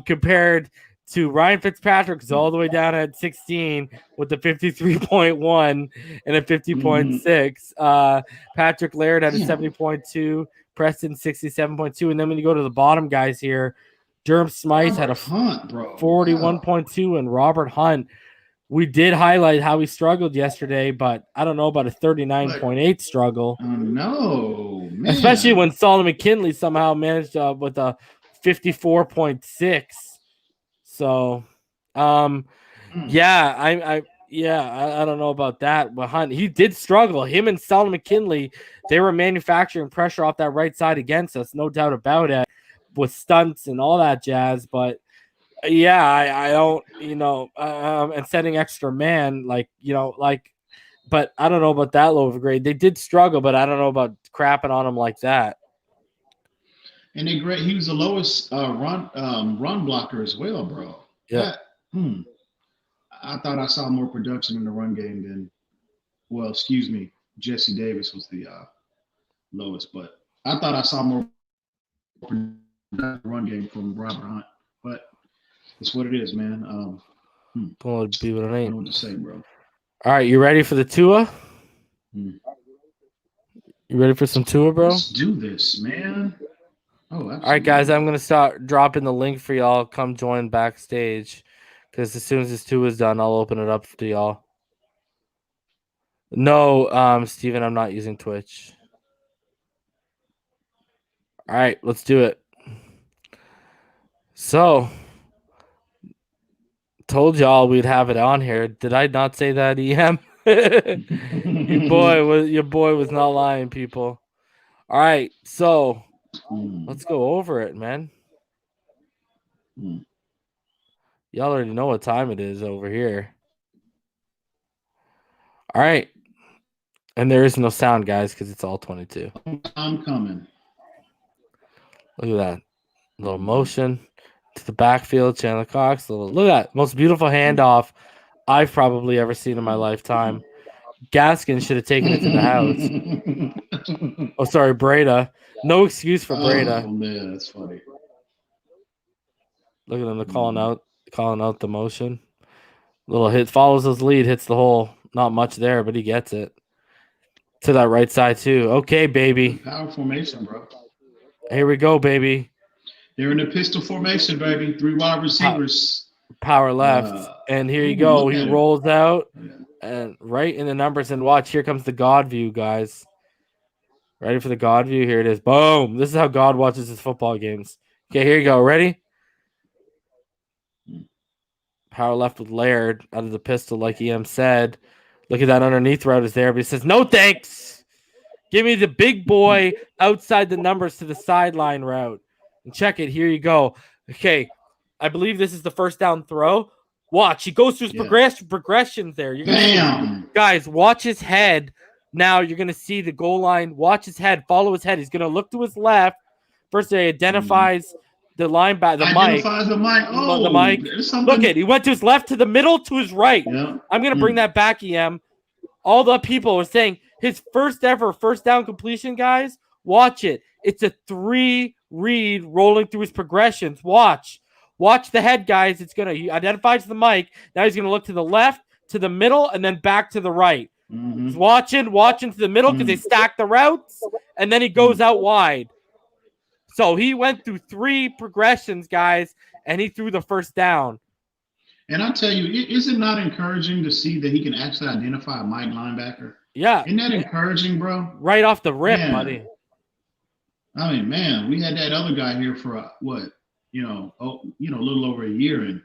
Compared to Ryan Fitzpatrick, who's all the way down at 16 with a 53.1 and a 50.6. Patrick Laird had a 70.2, Preston 67.2. And then when you go to the bottom guys here, Durham Smythe had a 41.2 and Robert Hunt. We did highlight how he struggled yesterday, but I don't know about a 39.8 struggle. No, man. Especially when Solomon McKinley somehow managed with a 54.6. So, I don't know about that. But Hunt, he did struggle. Him and Solomon McKinley, they were manufacturing pressure off that right side against us, no doubt about it, with stunts and all that jazz. But yeah, I don't, and setting extra man, but I don't know about that low of a grade. They did struggle, but I don't know about crapping on them like that. And he was the lowest run blocker as well, bro. Yeah. I thought I saw more production in the run game than, Jesse Davis was the lowest, but I thought I saw more run game from Robert Hunt. But it's what it is, man. Gonna be what it ain't. I don't know what to say, bro. All right, you ready for the Tua? You ready for some Tua, bro? Let's do this, man. Oh, absolutely. All right, guys, I'm going to start dropping the link for y'all. Come join backstage because as soon as this 2 is done, I'll open it up to y'all. No, Steven, I'm not using Twitch. All right, let's do it. So, Told y'all we'd have it on here. Did I not say that, EM? Your boy was not lying, people. All right, so let's go over it, man. Y'all already know what time it is over here. All right. And there is no sound, guys, because it's all 22. I'm coming. Look at that. Little motion to the backfield. Chandler Cox. Look at that. Most beautiful handoff I've probably ever seen in my lifetime. Gaskin should have taken it to the house. Oh, sorry, Breda. No excuse for Breda. Oh, man, that's funny. Look at them. They're calling out the motion. Little hit. Follows his lead. Hits the hole. Not much there, but he gets it. To that right side, too. Okay, baby. Power formation, bro. Here we go, baby. They're in the pistol formation, baby. 3 wide receivers. Power left. And here you go. He rolls out. And right in the numbers. And watch, here comes the God view, guys. Ready for the God view? Here it is. Boom. This is how God watches his football games. Okay, here you go. Ready? Power left with Laird out of the pistol, like EM said. Look at that underneath route is there, but he says, no thanks. Give me the big boy outside the numbers to the sideline route. And check it. Here you go. Okay, I believe this is the first down throw. Watch. He goes through his progressions there. You're gonna see, guys, watch his head. Now you're going to see the goal line. Watch his head. Follow his head. He's going to look to his left. First, he identifies the linebacker, the mic. Oh, the mic. Look at, he went to his left, to the middle, to his right. Yeah. I'm going to bring that back, EM. All the people were saying his first ever first down completion, guys. Watch it. It's a 3-read rolling through his progressions. Watch the head, guys. He identifies the mic. Now he's going to look to the left, to the middle, and then back to the right. He's watching to the middle because they stack the routes, and then he goes out wide. So he went through 3 progressions, guys, and he threw the first down. And I tell you, is it not encouraging to see that he can actually identify a Mike linebacker? Yeah. Isn't that encouraging, bro? Right off the rip, buddy. I mean, man, we had that other guy here for a little over a year, and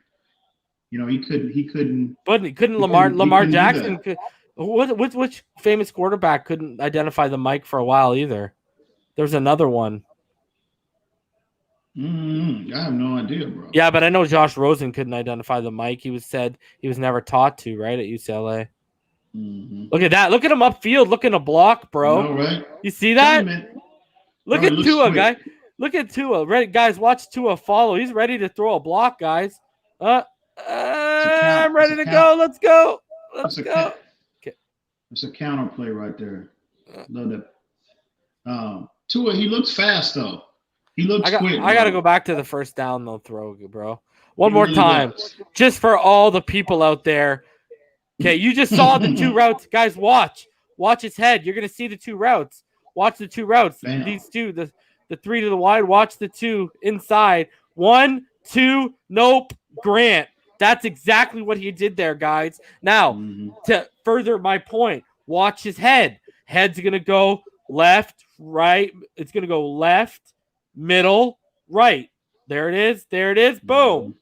he couldn't. But he couldn't. Lamar Jackson could. Which famous quarterback couldn't identify the mic for a while either? There's another one. I have no idea, bro. Yeah, but I know Josh Rosen couldn't identify the mic. He was never taught to, right, at UCLA. Look at that. Look at him upfield looking to block, bro. Know, right? You see that? Look at Tua, guy. Look at Tua. Ready, guys, watch Tua follow. He's ready to throw a block, guys. I'm ready to go. Let's go. Let's go. It's a counter play right there. Love that. Tua, he looks fast, though. He looks quick. I got to go back to the first down, though, throw, bro. One more time. Just for all the people out there. Okay, you just saw the 2 routes. Guys, watch. Watch his head. You're going to see the 2 routes. Watch the 2 routes. Bam. These 2, the 3 to the wide. Watch the 2 inside. 1, 2, nope, Grant. That's exactly what he did there, guys. Now, to further my point, watch his head. Head's going to go left, right. It's going to go left, middle, right. There it is. There it is. Boom.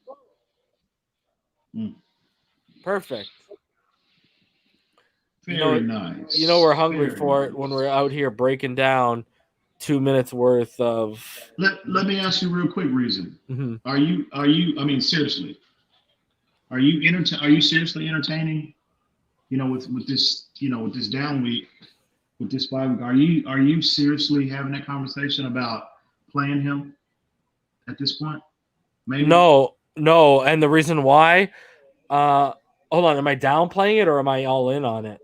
Perfect. Very nice. We're hungry for it when we're out here breaking down 2 minutes worth of. Let me ask you real quick, Reason. Are you? I mean, seriously. Are you seriously entertaining? With this, with this down week, with this bye week, are you seriously having that conversation about playing him at this point? Maybe. No, and the reason why, hold on, am I downplaying it or am I all in on it?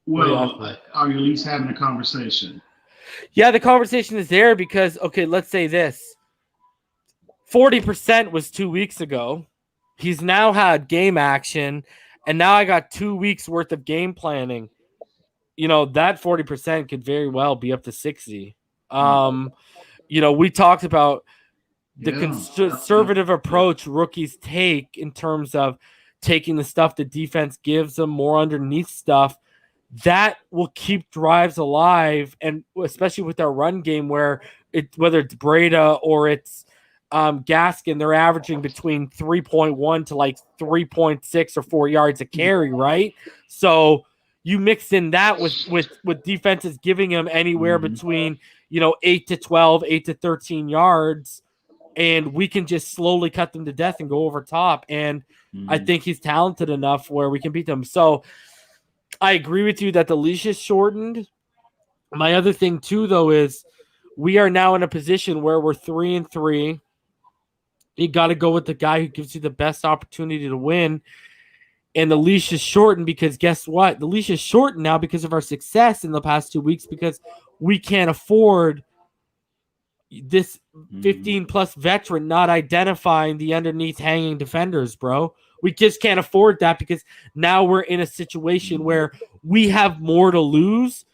Well, are you at least having a conversation? Yeah, the conversation is there because, okay, let's say this. 40% was 2 weeks ago. He's now had game action, and now I got 2 weeks worth of game planning. That 40% could very well be up to 60. We talked about the conservative approach rookies take in terms of taking the stuff the defense gives them, more underneath stuff. That will keep drives alive, and especially with our run game whether it's Breda or it's Gaskin, they're averaging between 3.1 to like 3.6 or 4 yards a carry, right? So you mix in that with defenses giving him anywhere between 8 to 12, 8 to 13 yards, and we can just slowly cut them to death and go over top. And I think he's talented enough where we can beat them. So I agree with you that the leash is shortened. My other thing too, though, is we are now in a position where we're 3-3. You got to go with the guy who gives you the best opportunity to win. And the leash is shortened because guess what? The leash is shortened now because of our success in the past 2 weeks, because we can't afford this 15-plus veteran not identifying the underneath hanging defenders, bro. We just can't afford that because now we're in a situation where we have more to lose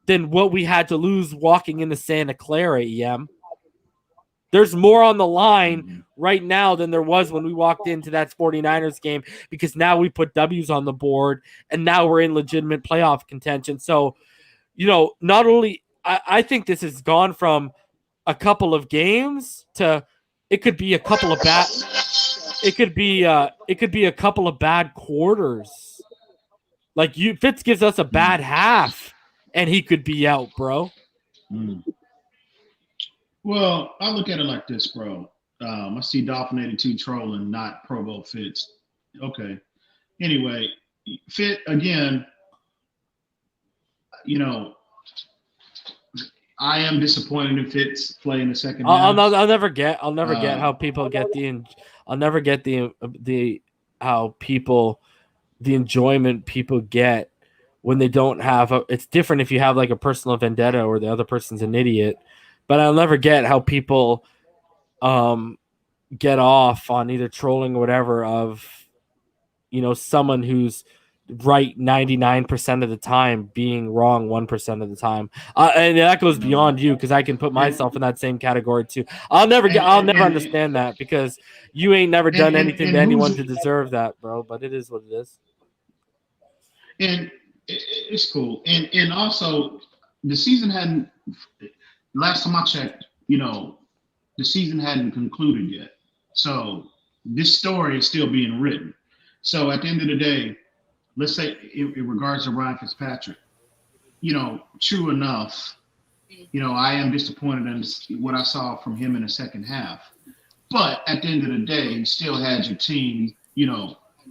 than what we had to lose walking into Santa Clara, EM. There's more on the line right now than there was when we walked into that 49ers game, because now we put W's on the board and now we're in legitimate playoff contention. So, not only I think this has gone from a couple of games to it could be a couple of bad quarters. Like Fitz gives us a bad half and he could be out, bro. Well, I look at it like this, bro. I see Dolphin 82 trolling, not Pro Bowl Fitz. Okay. Anyway, Fit again. I am disappointed in Fitz play in the second half. I'll never get how people get the enjoyment people get when they don't have it's different if you have like a personal vendetta or the other person's an idiot. But I'll never get how people get off on either trolling or whatever of, someone who's right 99% of the time being wrong 1% of the time. And that goes beyond you, because I can put myself in that same category too. I'll never understand that, because you ain't never done anything to anyone to deserve that, bro. But it is what it is. And it's cool. And also the season hadn't. Last time I checked, the season hadn't concluded yet. So this story is still being written. So at the end of the day, let's say in regards to Ryan Fitzpatrick, true enough, I am disappointed in what I saw from him in the second half. But at the end of the day, he still had your team,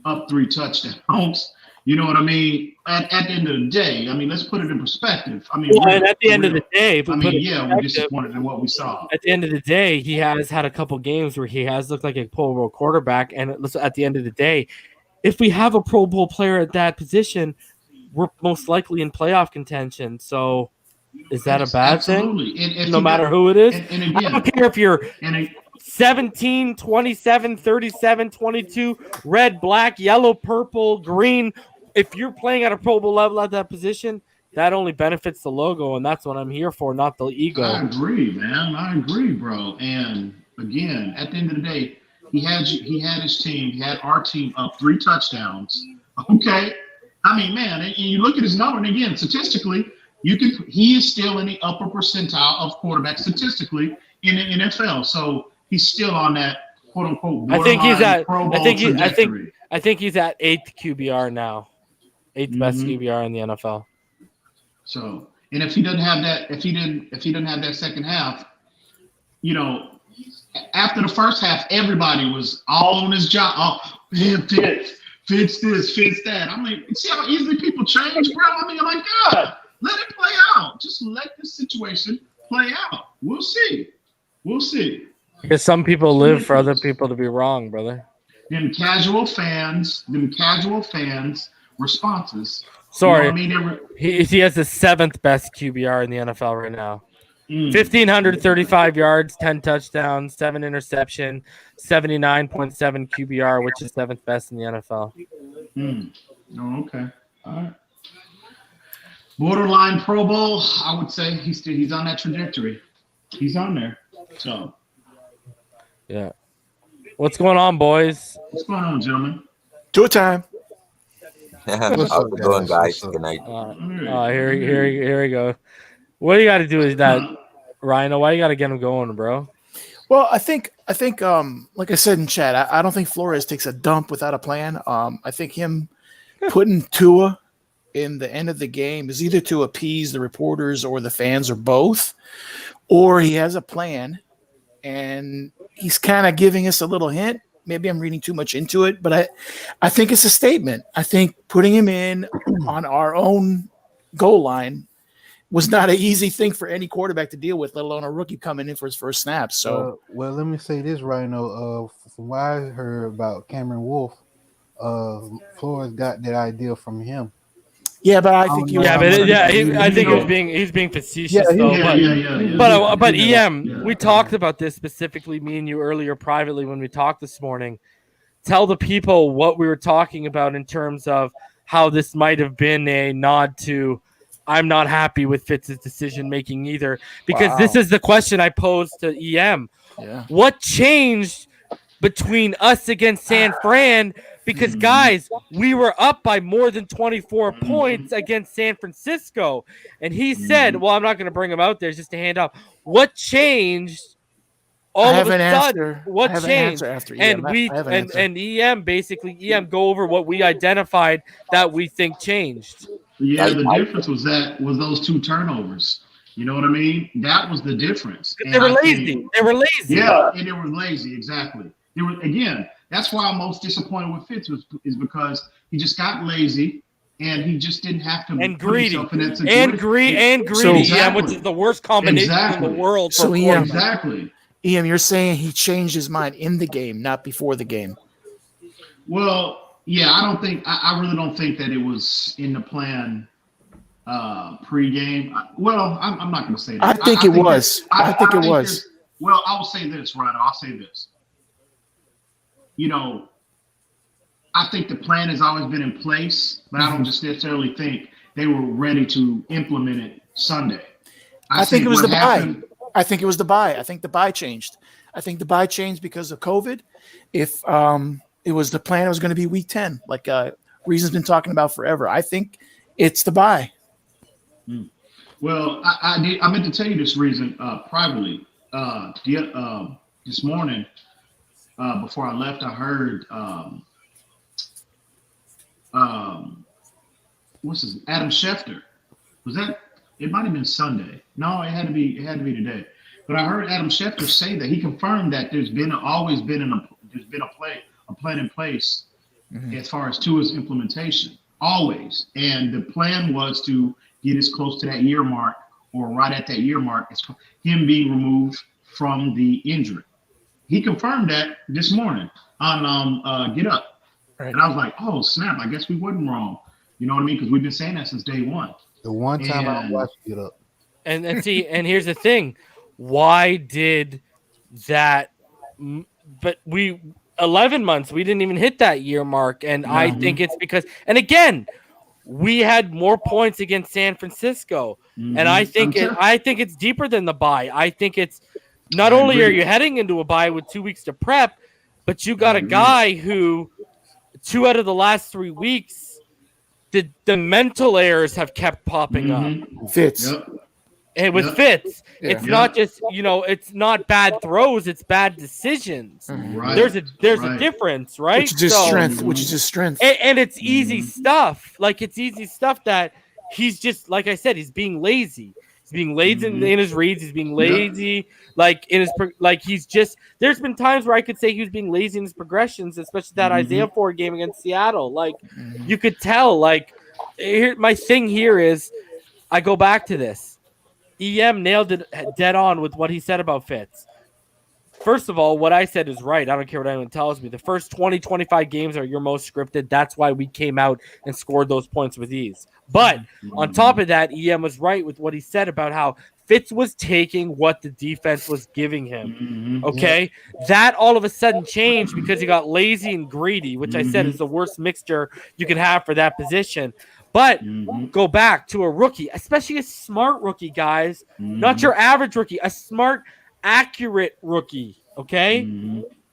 up 3 touchdowns. You know what I mean? At the end of the day, let's put it in perspective. And at the end of the day, we're disappointed in what we saw. At the end of the day, he has had a couple games where he has looked like a Pro Bowl quarterback. And at the end of the day, if we have a Pro Bowl player at that position, we're most likely in playoff contention. So is that a bad thing? And no matter who it is? And again, I don't care if you're 17, 27, 37, 22, red, black, yellow, purple, green. If you're playing at a Pro Bowl level at that position, that only benefits the logo, and that's what I'm here for, not the ego. I agree, man. I agree, bro. And again, at the end of the day, he had his team, he had our team up 3 touchdowns. Okay, man, and you look at his number, and again, statistically, he is still in the upper percentile of quarterbacks statistically in the NFL. So he's still on that quote unquote. I think he's at 8th QBR now. 8th best QBR in the NFL. So, and if he doesn't have that, if he didn't have that second half, after the first half, everybody was all on his job. Oh, man, Fitz this, Fitz that. See how easily people change, bro? My God, let it play out. Just let the situation play out. We'll see. Because some people live for other people to be wrong, brother. Them casual fans' responses. Sorry, he has the 7th best QBR in the NFL right now. 1,535 yards, 10 touchdowns, 7 interception, 79.7 QBR, which is 7th best in the NFL. Oh, okay. All right. Borderline Pro Bowl, I would say he's on that trajectory. He's on there. So. Yeah. What's going on, boys? What's going on, gentlemen? Tour time. How's it going, guys? Good night. Here we go. What you got to do is that, Ryan. Why you got to get him going, bro? Well, I think I think, like I said in chat, I don't think Flores takes a dump without a plan. I think him putting Tua in the end of the game is either to appease the reporters or the fans or both, or he has a plan and he's kind of giving us a little hint. Maybe I'm reading too much into it, but I think it's a statement. I think putting him in on our own goal line was not an easy thing for any quarterback to deal with, let alone a rookie coming in for his first snap. So, well, let me say this, Rhino. From what I heard about Cameron Wolf, Flores got that idea from him. Yeah, but I think I think he's being facetious though. But EM, we talked about this specifically, me and you earlier privately when we talked this morning. Tell the people what we were talking about in terms of how this might have been a nod to I'm not happy with Fitz's decision making either, because this is the question I posed to EM. Yeah. What changed between us against San Fran? Because, guys, we were up by more than 24 points against San Francisco. And he said, well, I'm not going to bring him out there, it's just a handoff. What changed all of a sudden? What changed? And EM, basically, go over what we identified that we think changed. Yeah, the difference was those 2 turnovers. You know what I mean? That was the difference. They were lazy. Yeah, and they were lazy, exactly. Again, that's why I'm most disappointed with Fitz is because he just got lazy and he just didn't have to and greedy in that situation. and greedy, which is the worst combination in the world. So exactly. EM, you're saying he changed his mind in the game, not before the game. Well, yeah, I really don't think that it was in the plan pre-game. Well, I'm not going to say that. I think it was. I think it was. Well, I'll say this, Ryan. I'll say this. You know, I think the plan has always been in place, but I don't just necessarily think they were ready to implement it Sunday. I think it was the bye. I think it was the bye. I think the bye changed. I think the bye changed because of COVID. If it was the plan, it was going to be week 10, like Reason's been talking about forever. I think it's the bye. Well, I meant to tell you this, Reason, privately. This morning, before I left, I heard Adam Schefter. Was that? It might have been Sunday. No, it had to be today. But I heard Adam Schefter say that he confirmed that there's always been a plan in place as far as Tua's implementation, always. And the plan was to get as close to that year mark or right at that year mark as him being removed from the injury. He confirmed that this morning on Get Up. Right. And I was like, oh, snap, I guess we wasn't wrong. You know what I mean? Because we've been saying that since day one. The one time I watched Get Up. And see, and here's the thing. Why did that? But 11 months, we didn't even hit that year mark. And I think it's because, and again, we had more points against San Francisco. And I think it's deeper than the bye. I think it's not only are you heading into a bye with 2 weeks to prep, but you got a guy who 2 out of the last 3 weeks, the mental errors have kept popping up. Fitz. Yep. And with Fitz, it's not just, it's not bad throws, it's bad decisions. Right. There's a difference, right? Which is his strength. And it's easy stuff. Like, it's easy stuff that he's just, like I said, he's being lazy. He's being lazy in his reads. He's being lazy, he's just. There's been times where I could say he was being lazy in his progressions, especially that Isaiah Ford game against Seattle. Like, you could tell. Like, my thing here is, I go back to this. EM nailed it dead on with what he said about Fitz. First of all, what I said is right. I don't care what anyone tells me. The first 20, 25 games are your most scripted. That's why we came out and scored those points with ease. But on top of that, EM was right with what he said about how Fitz was taking what the defense was giving him. Okay? That all of a sudden changed because he got lazy and greedy, which I said is the worst mixture you can have for that position. But go back to a rookie, especially a smart rookie, guys. Not your average rookie, a smart, accurate rookie, okay?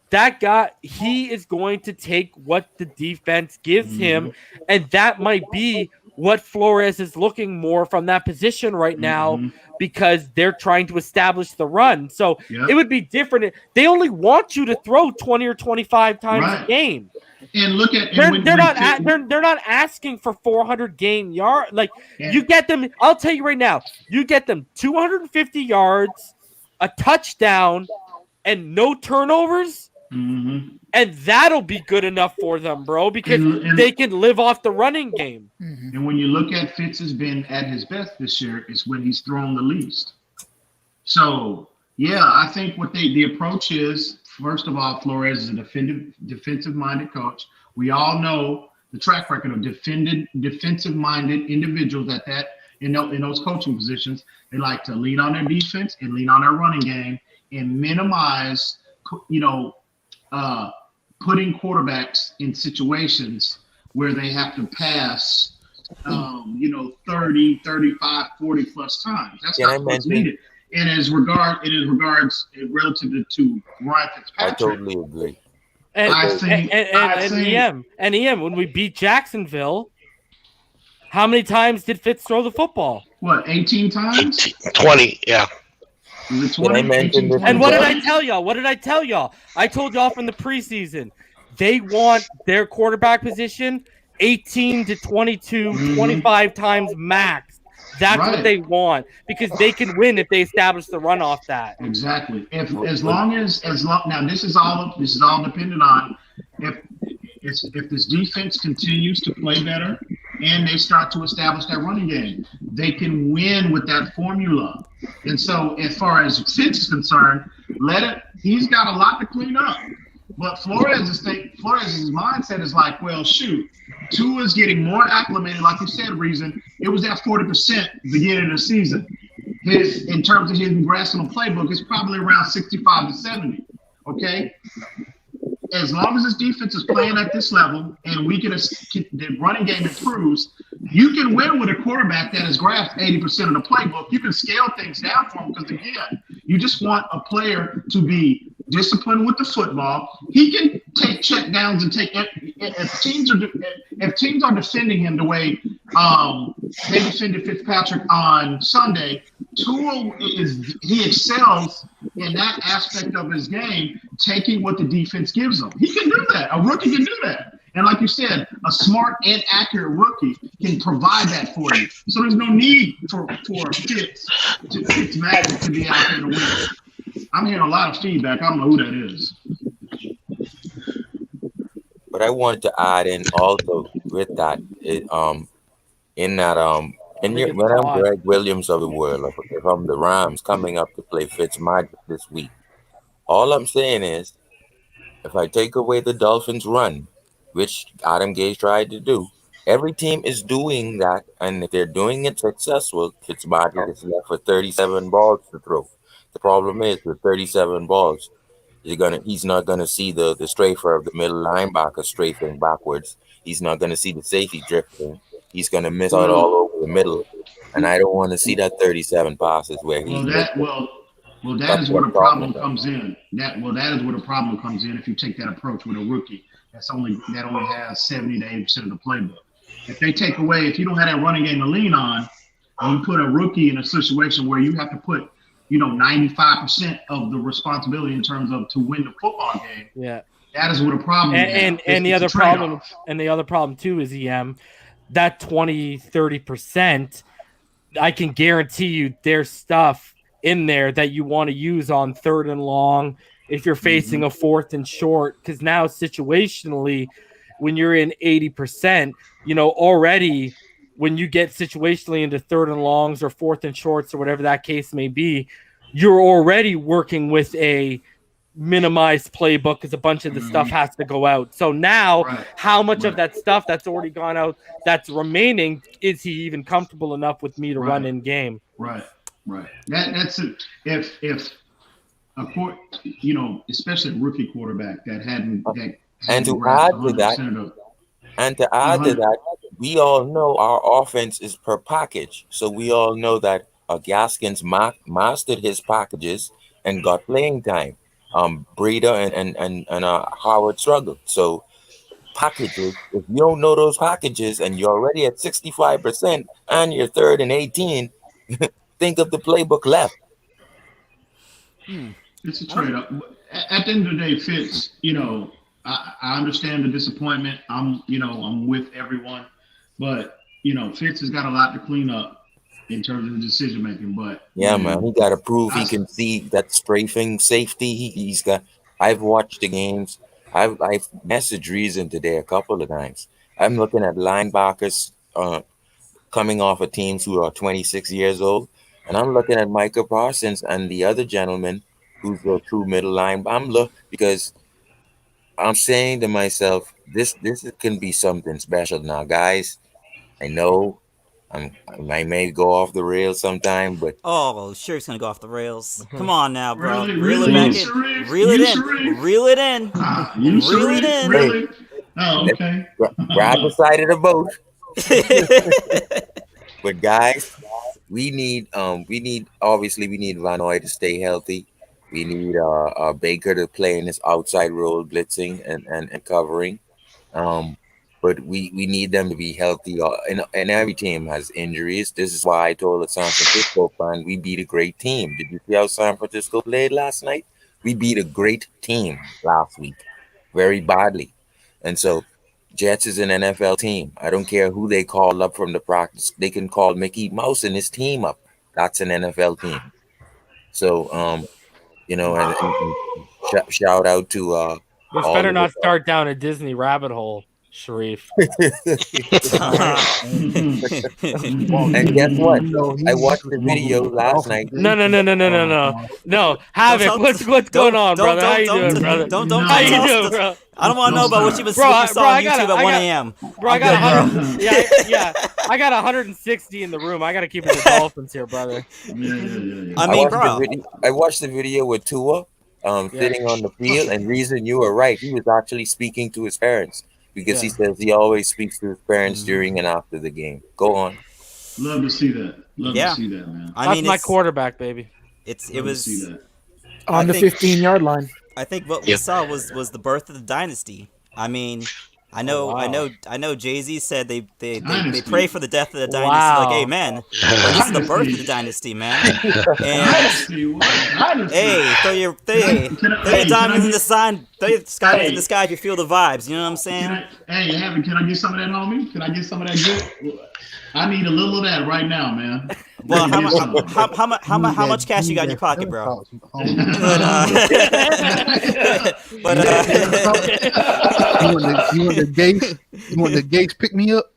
That guy, he is going to take what the defense gives him, and that might be what Flores is looking more from that position right now because they're trying to establish the run. So it would be different. They only want you to throw 20 or 25 times a game. And look at they're not asking for 400 game yard. Like you get them. I'll tell you right now, you get them 250 yards, a touchdown, and no turnovers. And that'll be good enough for them, bro, because they can live off the running game. And when you look at Fitz has been at his best this year, it's when he's thrown the least. So, yeah, I think what the approach is, first of all, Flores is a defensive-minded coach. We all know the track record of defensive-minded individuals in those coaching positions. They like to lean on their defense and lean on their running game and minimize, putting quarterbacks in situations where they have to pass, 30, 35, 40 plus times. That's not what's needed. And as regards relative to Ryan Fitzpatrick, I totally agree. And EM, when we beat Jacksonville, how many times did Fitz throw the football? What, 18 times? 20, yeah. Was it 20? And what did I tell y'all? I told y'all from the preseason, they want their quarterback position 18 to 22, 25 times max. That's what they want because they can win if they establish the run off that. Exactly. Now this is all dependent on if this defense continues to play better and they start to establish that running game, they can win with that formula. And so as far as Fitz is concerned, he's got a lot to clean up. But Flores' mindset is like, well, shoot, Tua's getting more acclimated, like you said, Reason. It was at 40% beginning of the season. In terms of his grasp on the playbook, it's probably around 65 to 70. Okay? As long as this defense is playing at this level and the running game improves, you can win with a quarterback that has grasped 80% of the playbook. You can scale things down for him because, again, you just want a player to be disciplined with the football. He can take check downs and if teams are defending him the way they defended Fitzpatrick on Sunday, Tua excels in that aspect of his game, taking what the defense gives him. He can do that. A rookie can do that. And like you said, a smart and accurate rookie can provide that for you. So there's no need for Fitzmagic to be out there to win. I'm hearing a lot of feedback. I don't know who that is. But I wanted to add in also with that, when I'm Greg Williams of the world, if I'm the Rams coming up to play Fitzmagic this week, all I'm saying is, if I take away the Dolphins' run, which Adam Gase tried to do, every team is doing that, and if they're doing it successful, Fitzmagic is left with 37 balls to throw. The problem is with 37 balls, he's not gonna see the strafer of the middle linebacker strafing backwards. He's not gonna see the safety drifting. He's gonna miss out all over the middle, and I don't want to see that 37 passes where he. That is where the problem comes in. That is where the problem comes in if you take that approach with a rookie. That only has 70 to 80% of the playbook. If you don't have that running game to lean on, and you put a rookie in a situation where you have to put 95% of the responsibility in terms of to win the football game. Yeah, that is what a problem is. And the other problem too is that 20-30%. I can guarantee you there's stuff in there that you want to use on 3rd and long if you're facing a 4th and short, because now situationally, when you're in 80%, already when you get situationally into 3rd and longs or 4th and shorts or whatever that case may be, you're already working with a minimized playbook because a bunch of the stuff has to go out. So now how much of that stuff that's already gone out that's remaining, is he even comfortable enough with me to run in game? Right. That's it. If a especially a rookie quarterback that hadn't to add to that, we all know our offense is per package. So we all know that Gaskins mastered his packages and got playing time. Breeder and Howard struggled. So packages. If you don't know those packages and you're already at 65% and you're 3rd and 18, think of the playbook left. It's a trade-up. At the end of the day, Fitz, I understand the disappointment. I'm with everyone, but Fitz has got a lot to clean up in terms of the decision making. But yeah, man, he got to prove he can see that strafing safety. He's got. I've watched the games. I've messaged Reason today a couple of times. I'm looking at linebackers coming off of teams who are 26 years old, and I'm looking at Micah Parsons and the other gentleman who's a true middle line. Because I'm saying to myself, this can be something special now, guys. I know I may go off the rails sometime, but sure, it's gonna go off the rails. Come on now, bro. Really, Reel really, it back Sharif? in. Reel it You, in. Sharif? Reel it in. You Reel it Sharif? in. Really? Oh, okay. grab the side of the boat. But guys, we need Van Noy to stay healthy. We need Baker to play in his outside role, blitzing and covering. But we need them to be healthy. And every team has injuries. This is why I told the San Francisco fan we beat a great team. Did you see how San Francisco played last night? We beat a great team last week, very badly. And so Jets is an NFL team. I don't care who they call up from the practice. They can call Mickey Mouse and his team up. That's an NFL team. So, and shout out to This better not start down a Disney rabbit hole, Sharif. And guess what? I watched the video last night. No. Havoc, what's going on, brother? How you doing, brother? How you doing, bro? I don't want to know about what you saw on YouTube at 1 a.m. Bro, I got 100. Yeah. I got 160 in the room. I got to keep it the Dolphins here, brother. I mean, bro. I watched the video with Tua sitting on the field, and Reason, you were right. He was actually speaking to his parents because he says he always speaks to his parents during and after the game. Go on. Love to see that. Love to see that, man. That's my quarterback, baby. It was on the 15-yard line. I think what we saw was the birth of the dynasty. I mean, I know Jay-Z said they pray for the death of the dynasty, like amen. But this is the birth of the dynasty, man. And hey, throw your diamonds in the sign, throw your diamonds in the sky if you feel the vibes. You know what I'm saying? Can I get some of that, homie? Can I get some of that good? I need a little of that right now, man. Well, how much cash you got in your pocket, bro? But you want the Gates pick me up?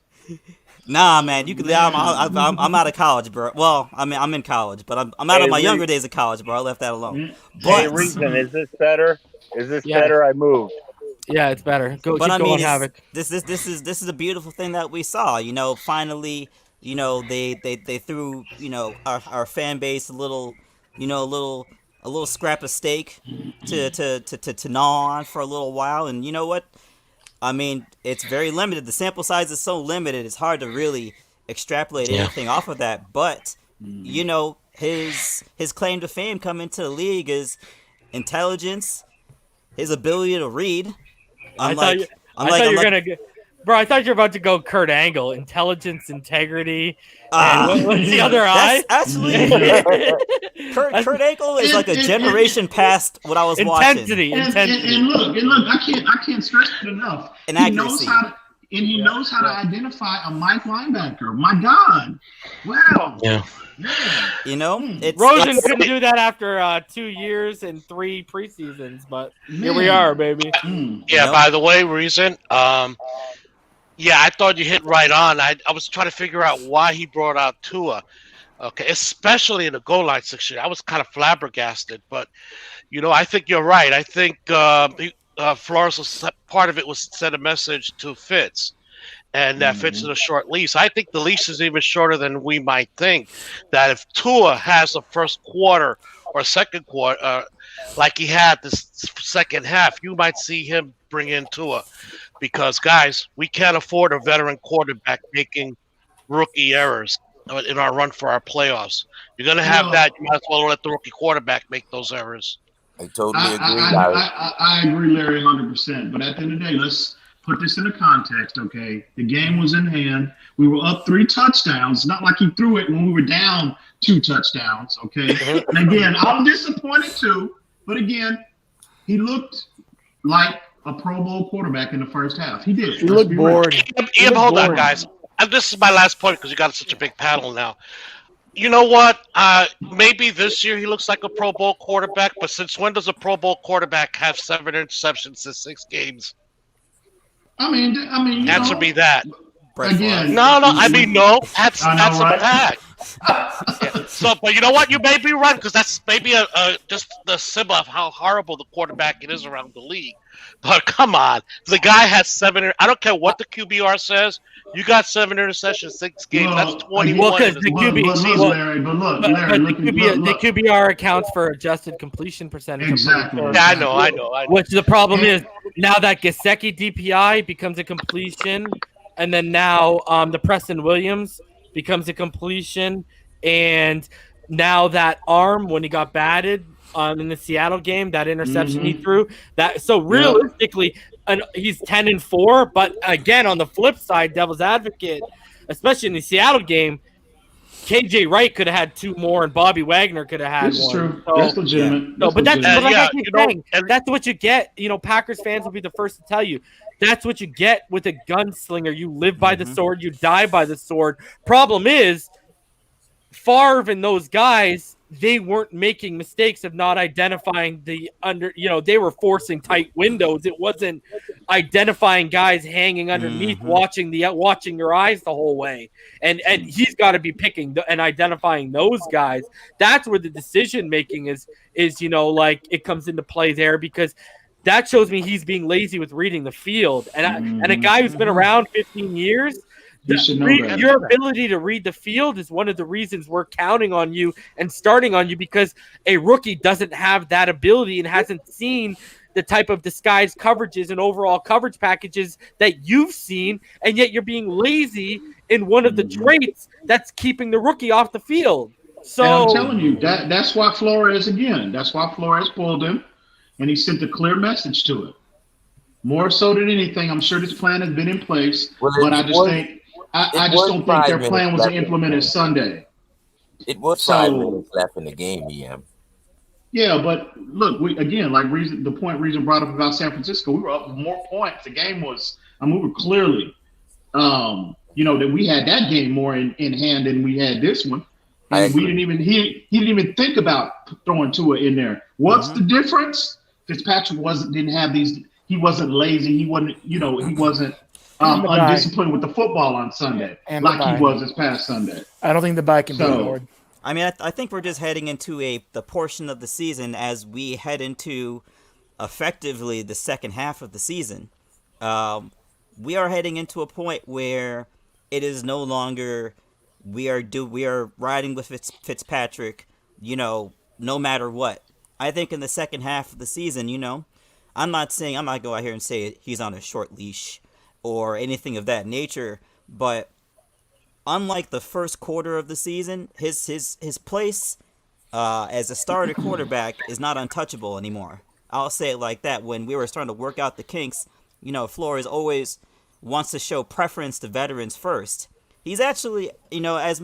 Nah, man, you can. I'm out of college, bro. Well, I'm in college, but I'm out of my younger days of college, bro. I left that alone. Hey, Reason, is this better? Better? I moved. Yeah, it's better. Keep going, Havoc. This is a beautiful thing that we saw. Finally, they threw our fan base a little scrap of steak to gnaw on for a little while, and you know what? I mean, it's very limited. The sample size is so limited; it's hard to really extrapolate anything off of that. But his claim to fame coming into the league is intelligence, his ability to read. I thought you were about to go Kurt Angle, intelligence, integrity. And what's the other eye? Actually, Kurt Angle is like a generation past what I was watching. Intensity. And look, I can't stress it enough. And accuracy. He knows how to identify a Mike linebacker. My God! Wow. Yeah. Rosen couldn't do that after 2 years and 3 preseasons, but here we are, baby. Yeah. By the way, Reason. I thought you hit right on. I was trying to figure out why he brought out Tua. Okay, especially in the goal line section. I was kind of flabbergasted, but I think you're right. I think Flores was part of it was send a message to Fitz. And that Fitz is a short leash. I think the leash is even shorter than we might think. That if Tua has a first quarter or second quarter, like he had this second half, you might see him bring in Tua. Because, guys, we can't afford a veteran quarterback making rookie errors in our run for our playoffs. You're going to have that. You might as well let the rookie quarterback make those errors. I totally agree. I agree, Larry, 100%. But at the end of the day, let's put this into context, okay? The game was in hand. We were up 3 touchdowns. Not like he threw it when we were down 2 touchdowns, okay? And again, I'm disappointed too. But again, he looked like a Pro Bowl quarterback in the first half. He did. He looked bored. Ian, hold on, guys. And this is my last point because you got such a big panel now. You know what? Maybe this year he looks like a Pro Bowl quarterback, but since when does a Pro Bowl quarterback have 7 interceptions in 6 games? I mean, answer me that. Again, no. I mean, no. That's a fact. Yeah. So, but you know what? You may be right because that's maybe just the symbol of how horrible the quarterback it is around the league. But come on, the guy has 7. I don't care what the QBR says. You got 7 interceptions, 6 games. That's 21. Well, because the the QBR accounts for adjusted completion percentage. Exactly. Yeah, I know. Which the problem is now that Gesicki DPI becomes a completion, and then now the Preston Williams becomes a completion, and now that arm when he got batted in the Seattle game, that interception he threw, that so realistically, he's 10-4. But again, on the flip side, devil's advocate, especially in the Seattle game, KJ Wright could have had 2 more, and Bobby Wagner could have had 1. This is true. So, that's legitimate. No, but that's legitimate. like I keep saying, that's what you get. You know, Packers fans will be the first to tell you. That's what you get with a gunslinger. You live by the sword, you die by the sword. Problem is, Favre and those guys, they weren't making mistakes of not identifying they were forcing tight windows. It wasn't identifying guys hanging underneath, watching your eyes the whole way. And he's got to be picking and identifying those guys. That's where the decision making is it comes into play there, because that shows me he's being lazy with reading the field. And a guy who's been around 15 years, your ability to read the field is one of the reasons we're counting on you and starting on you, because a rookie doesn't have that ability and hasn't seen the type of disguised coverages and overall coverage packages that you've seen, and yet you're being lazy in one of the traits that's keeping the rookie off the field. So and I'm telling you, that's why Flores pulled him, and he sent a clear message to it. More so than anything, I'm sure this plan has been in place, but I just don't think their plan was implemented Sunday. It was 5 minutes left in the game, EM. Yeah, but look, the point Reason brought up about San Francisco, we were up with more points. The game was, we were clearly, that we had that game more in hand than we had this one. And he didn't even think about throwing Tua in there. What's the difference? Fitzpatrick didn't have these. He wasn't lazy. He wasn't, he wasn't undisciplined with the football on Sunday like he was this past Sunday. I don't think the bike can be ignored. I mean, I think we're just heading into the portion of the season as we head into effectively the second half of the season. We are heading into a point where it is no longer we are riding with Fitzpatrick, no matter what. I think in the second half of the season, I'm not going to go out here and say he's on a short leash or anything of that nature, but unlike the first quarter of the season, his place as a starter quarterback is not untouchable anymore. I'll say it like that. When we were starting to work out the kinks, Flores always wants to show preference to veterans first. He's actually, as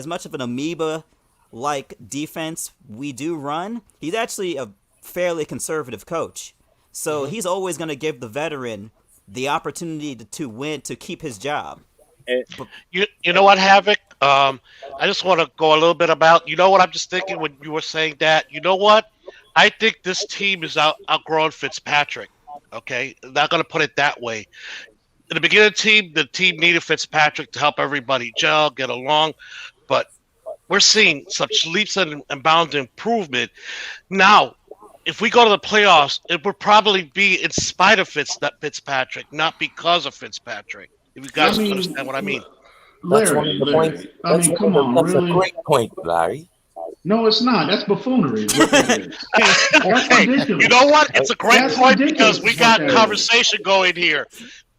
much of an amoeba-like defense we do run, he's actually a fairly conservative coach. So he's always going to give the veteran the opportunity to win, to keep his job. You know what, Havoc? I just want to go a little bit about, what I'm just thinking when you were saying that? You know what? I think this team is outgrowing Fitzpatrick. Okay? I'm not going to put it that way. In the beginning of the team needed Fitzpatrick to help everybody gel, get along. But we're seeing such leaps and bounds improvement. Now, if we go to the playoffs, it would probably be in spite of Fitzpatrick, not because of Fitzpatrick. If you guys understand what I mean. Larry, come on, that's really? a great point, Larry. No, it's not. That's buffoonery. Okay, you know what? It's a great point because we got conversation going here.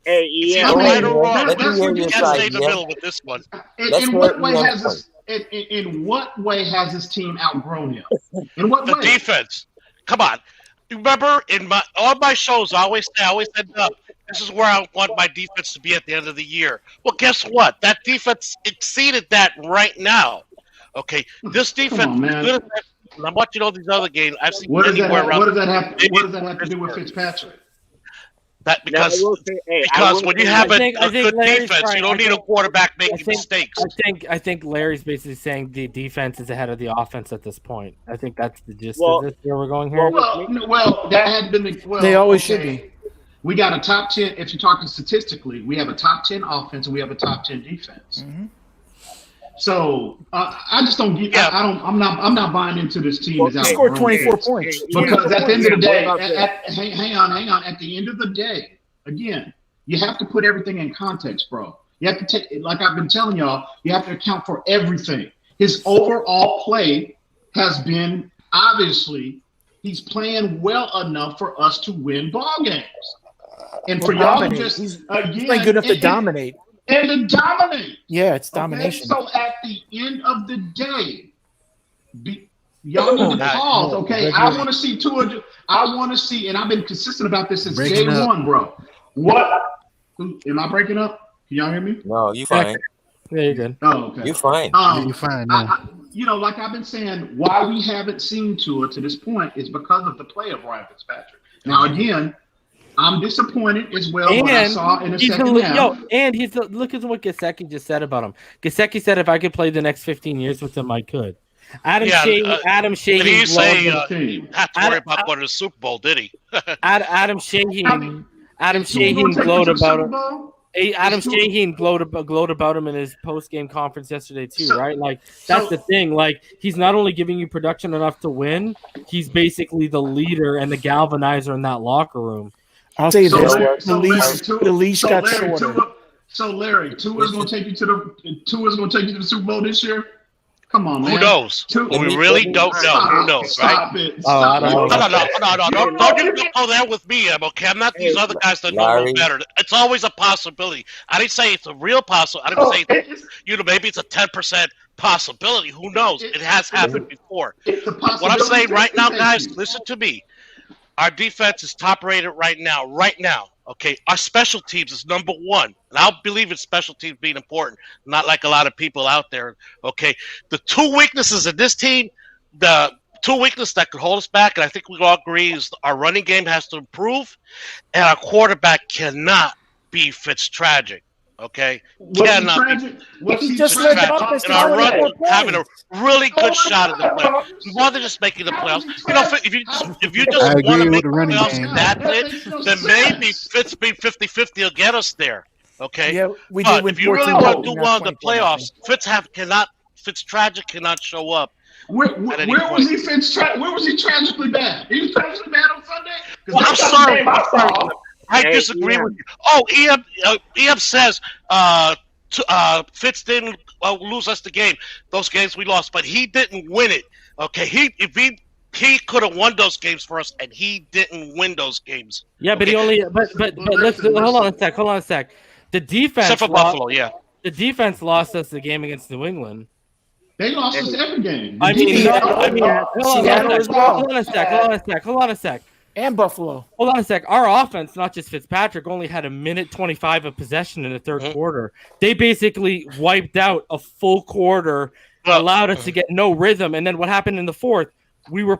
Hey, yeah, right or wrong. You can't stay in the middle with this one. In what way has this team outgrown him? In what way? The defense. Come on. Remember, in all my shows, I always said, this is where I want my defense to be at the end of the year. Well, guess what? That defense exceeded that right now. Okay, this defense is good at that. And I'm watching all these other games. I've seen anywhere around. What does that have to do with Fitzpatrick? That because when you have a good defense, you don't need a quarterback making mistakes. I think Larry's basically saying the defense is ahead of the offense at this point. I think that's the gist of this, where we're going here. Well, that had been they always should be. We got a top 10. If you're talking statistically, we have a top 10 offense and we have a top 10 defense. Mm-hmm. So I just don't get. Yeah. I'm not buying into this team. Well, scored 24 points. Because at the end of the day, hang on. At the end of the day, again, you have to put everything in context, bro. You have to take, like I've been telling y'all, you have to account for everything. His overall play has been, obviously, he's playing well enough for us to win ball games. And for y'all to just he's playing good enough to dominate. And to dominate. Yeah, it's domination. Okay? So at the end of the day, y'all need to pause, okay? I want to see Tua. I want to see, and I've been consistent about this since day one, bro. What? Am I breaking up? Can y'all hear me? No, you fine. Yeah, you're good. Oh, okay. You're fine. You're fine now. Like I've been saying, why we haven't seen Tua to this point is because of the play of Ryan Fitzpatrick. Now, again, I'm disappointed as well what I saw in the second half. Look at what Gesicki just said about him. Gesicki said if I could play the next 15 years with him, I could. Adam Shaheen. Did he say had to worry about going to the Super Bowl? Did he? Adam Shaheen glowed about him. Adam Shaheen glowed about him in his post-game conference yesterday too, right? Like that's the thing. Like he's not only giving you production enough to win, he's basically the leader and the galvanizer in that locker room. I'll say this: the leash got shorter. So Larry, Tua's going to take you to the Super Bowl this year. Come on, man. Who knows? We really don't know. Who knows, right? No. Don't you go there with me, okay? I'm not these other guys that know no better. It's always a possibility. I didn't say it's a real possibility. I didn't say maybe it's a 10% possibility. Who knows? It has happened before. What I'm saying right now, guys, listen to me. Our defense is top rated right now. Okay, our special teams is number one, and I'll believe in special teams being important, not like a lot of people out there. Okay, the two weaknesses in this team, the two weaknesses that could hold us back, and I think we all agree, is our running game has to improve, and our quarterback cannot be Fitzpatrick. Okay, cannot be. He just led the offense and our run having a really good shot at the playoffs. More than just making the playoffs. If you just want to make the playoffs and that's it, then maybe Fitz being 50-50 will get us there. Okay, yeah, but if you really want to do well in the playoffs, Fitzpatrick cannot show up. Where was he tragically bad? He was tragically bad on Sunday. Well, I'm sorry. I disagree with you. Oh, EM says Fitz didn't lose us the game. Those games we lost, but he didn't win it. Okay, he could have won those games for us, and he didn't win those games. Yeah, okay? But he only. But let's hold on a sec. The defense. Except for Buffalo, yeah. The defense lost us the game against New England. They lost us every game. Hold on a sec. And Buffalo. Hold on a sec. Our offense, not just Fitzpatrick, only had 1:25 of possession in the third quarter. They basically wiped out a full quarter, allowed us to get no rhythm. And then what happened in the fourth? We were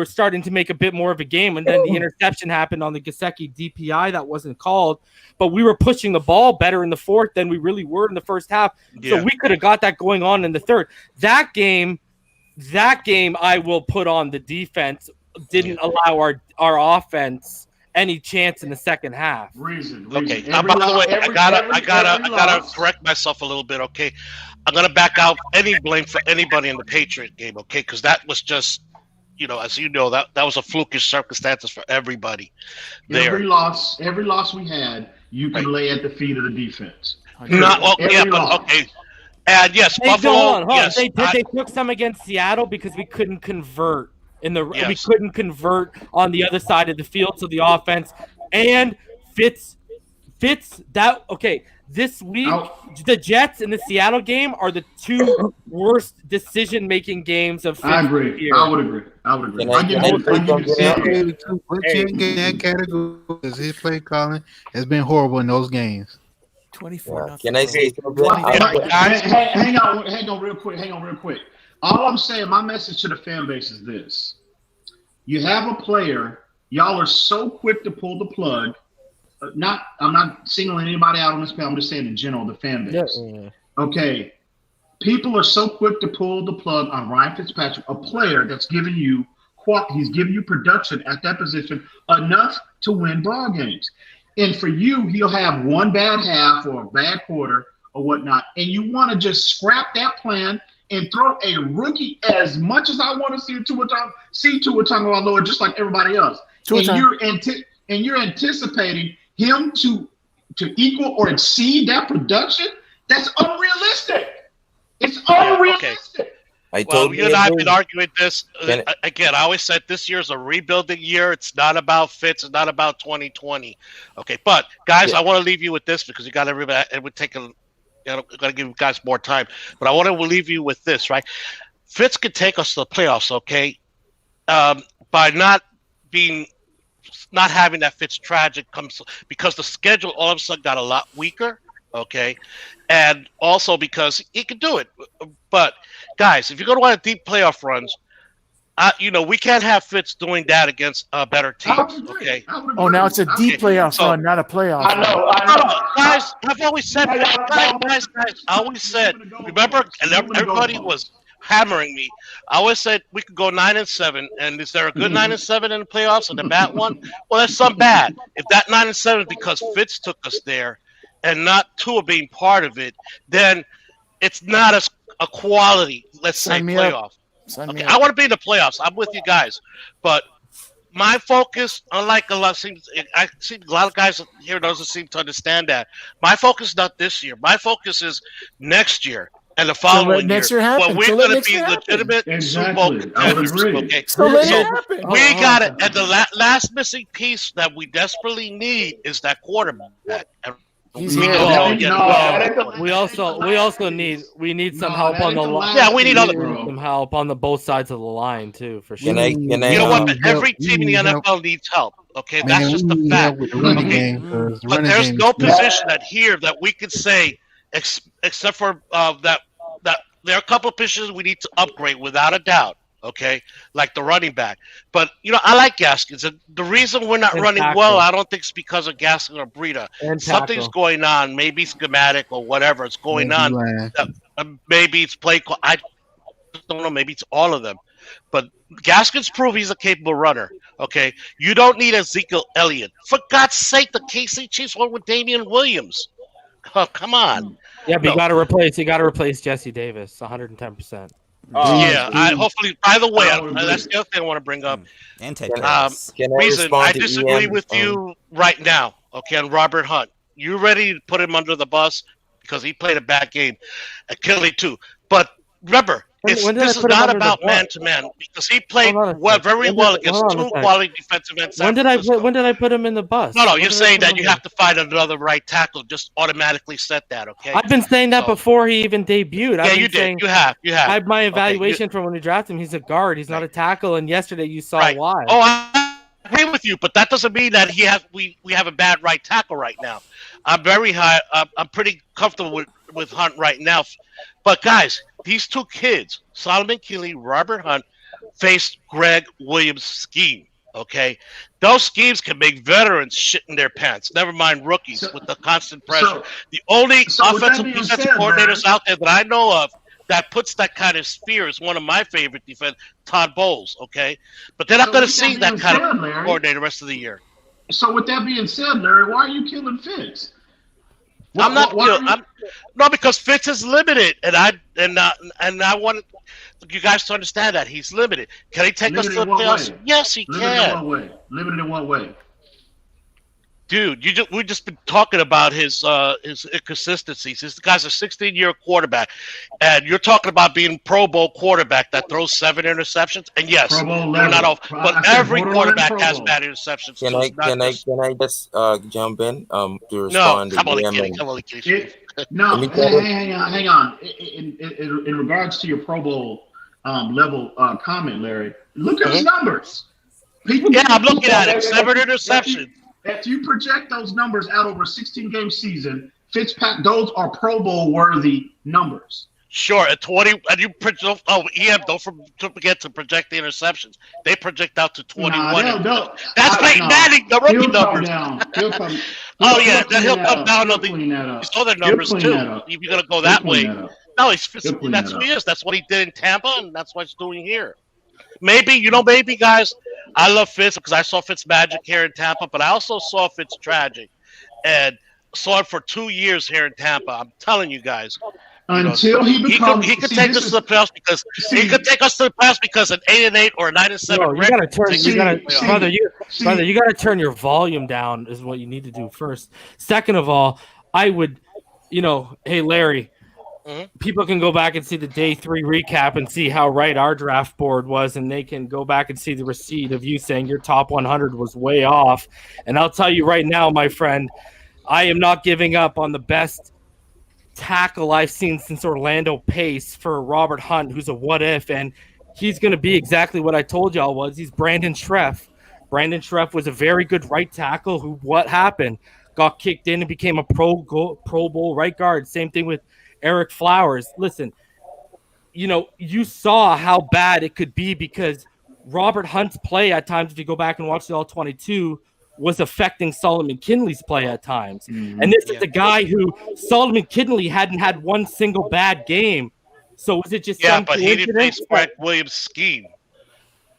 starting to make a bit more of a game, and then the interception happened on the Gesicki DPI that wasn't called. But we were pushing the ball better in the fourth than we really were in the first half. Yeah. So we could have got that going on in the third. That game I will put on the defense. Didn't allow our offense any chance in the second half. Okay. By the way, I gotta correct myself a little bit. Okay, I'm gonna back out any blame for anybody in the Patriot game. Okay, because that was just, as you know, that was a flukish circumstances for everybody. There. Every loss we had, you can lay at the feet of the defense. Okay. And yes, Buffalo. Yes, they took some against Seattle because we couldn't convert. We couldn't convert on the other side of the field to the offense, and Fitz this week, the Jets and the Seattle game are the two worst decision-making games of I agree. year. I would agree. I give you Put King in that category because his play calling has been horrible in those games. 24. Can I say something? Hang on real quick. All I'm saying, my message to the fan base is this. You have a player, y'all are so quick to pull the plug. I'm not singling anybody out on this panel. I'm just saying in general, the fan base. Yeah. Okay. People are so quick to pull the plug on Ryan Fitzpatrick, a player that's giving you production at that position enough to win ball games. And for you, he'll have one bad half or a bad quarter or whatnot, and you want to just scrap that plan and throw a rookie as much as I want to see Tua Tagovailoa just like everybody else. And you're anticipating him to equal or exceed that production. That's unrealistic. It's unrealistic. Okay. You and I have been arguing this. Again, I always said this year is a rebuilding year. It's not about Fitz. It's not about 2020. Okay, but guys, I want to leave you with this because you got everybody. It would take got to give you guys more time. But I want to leave you with this, right? Fitz could take us to the playoffs, okay? By not having that Fitz tragic comes because the schedule all of a sudden got a lot weaker. Okay, and also because he could do it. But guys, if you're going to want deep playoff runs, we can't have Fitz doing that against better teams. Okay. Oh, now it's a deep playoff run, not a playoff. I know. Guys, I've always said, guys, I always said. Remember, and everybody was hammering me. I always said we could go 9-7, and is there a good 9-7 in the playoffs and a bad one? Well, that's some bad. If that 9-7 is because Fitz took us there, and not Tua being part of it, then it's not a quality, let's say, playoff. Okay, I want to be in the playoffs. I'm with you guys. But my focus, unlike I see a lot of guys here doesn't seem to understand that. My focus is not this year. My focus is next year and the following year. Well, we're going to be legitimate Super Bowl contenders. Okay? So we got it. And the last missing piece that we desperately need is that quarterback. We also need some help on the line. Yeah, we need some help on the both sides of the line too, for sure. You know what? Every team in the NFL needs help. Okay, that's just the fact. Okay, but there's no position that we could say, except for that there are a couple of positions we need to upgrade without a doubt. Okay, like the running back. But, I like Gaskins. And the reason we're not running well, I don't think it's because of Gaskins or Breida. Something's going on, maybe schematic or whatever is going on. Maybe it's play call. I don't know. Maybe it's all of them. But Gaskins proved he's a capable runner. Okay, you don't need Ezekiel Elliott. For God's sake, the KC Chiefs went with Damian Williams. Oh, come on. Yeah, but you got to replace Jesse Davis 110%. Hopefully. By the way, that's the other thing I want to bring up. And take reason I disagree with you right now. Okay, on Robert Hunt, you ready to put him under the bus because he played a bad game, Kelly too. But remember, this is not about man to man because he played very well against two quality defensive ends. When did I put him in the bus? No, you're saying that you have to find another right tackle. Just automatically set that. Okay. I've been saying that before he even debuted. Yeah, you did. You have. I have my evaluation from when we drafted him. He's a guard. He's not a tackle. And yesterday you saw why. Oh, I agree with you, but that doesn't mean that we have a bad right tackle right now. I'm very high. I'm pretty comfortable with Hunt right now. But guys, these two kids, Solomon Kelley, Robert Hunt, faced Greg Williams' scheme. Okay, those schemes can make veterans shit in their pants. Never mind rookies with the constant pressure. The only offensive defensive coordinators out there that I know of that puts that kind of fear is one of my favorite defense, Todd Bowles. Okay, but they're not going to see that kind of coordinator the rest of the year. So with that being said, Larry, why are you killing Fitz? No, because Fitz is limited, and I want you guys to understand that he's limited. Can he take us to the playoffs? Yes, he can. Limited in what way? Dude, we've just been talking about his inconsistencies. This guy's a 16-year quarterback, and you're talking about being Pro Bowl quarterback that throws 7 interceptions. And yes, they're not off, but every quarterback has bad interceptions. Can I just jump in to respond? No, I'm only kidding. No, hang on. In regards to your Pro Bowl level comment, Larry, look at his numbers. I'm looking at it. 7 interceptions. If you project those numbers out over a 16-game season, Fitzpatrick, those are Pro Bowl worthy numbers. Sure, at 20, and you project. Don't forget to project the interceptions. They project out to 21. That's Peyton Manning, the rookie numbers. He'll come down on the other numbers too. If you're gonna go that way, that's who he is. That's what he did in Tampa, and that's what he's doing here. Maybe guys. I love Fitz because I saw Fitz magic here in Tampa, but I also saw Fitz tragic, and saw it for 2 years here in Tampa. I'm telling you guys. Until he becomes, he could take us to the playoffs because an 8-8 or a 9-7. You gotta turn, you gotta turn your volume down. Is what you need to do first. Second of all, I would, hey Larry. People can go back and see the day 3 recap and see how right our draft board was, and they can go back and see the receipt of you saying your top 100 was way off. And I'll tell you right now, my friend, I am not giving up on the best tackle I've seen since Orlando Pace for Robert Hunt, who's a what if, and he's going to be exactly what I told y'all was. He's Brandon Schreff. Brandon Schreff was a very good right tackle who, what happened? Got kicked in and became a Pro Bowl right guard. Same thing with Eric Flowers. Listen, you saw how bad it could be because Robert Hunt's play at times, if you go back and watch the All-22, was affecting Solomon Kinley's play at times. Mm-hmm. And this is a guy who Solomon Kinley hadn't had one single bad game. So was it just but he didn't face Greg Williams' scheme.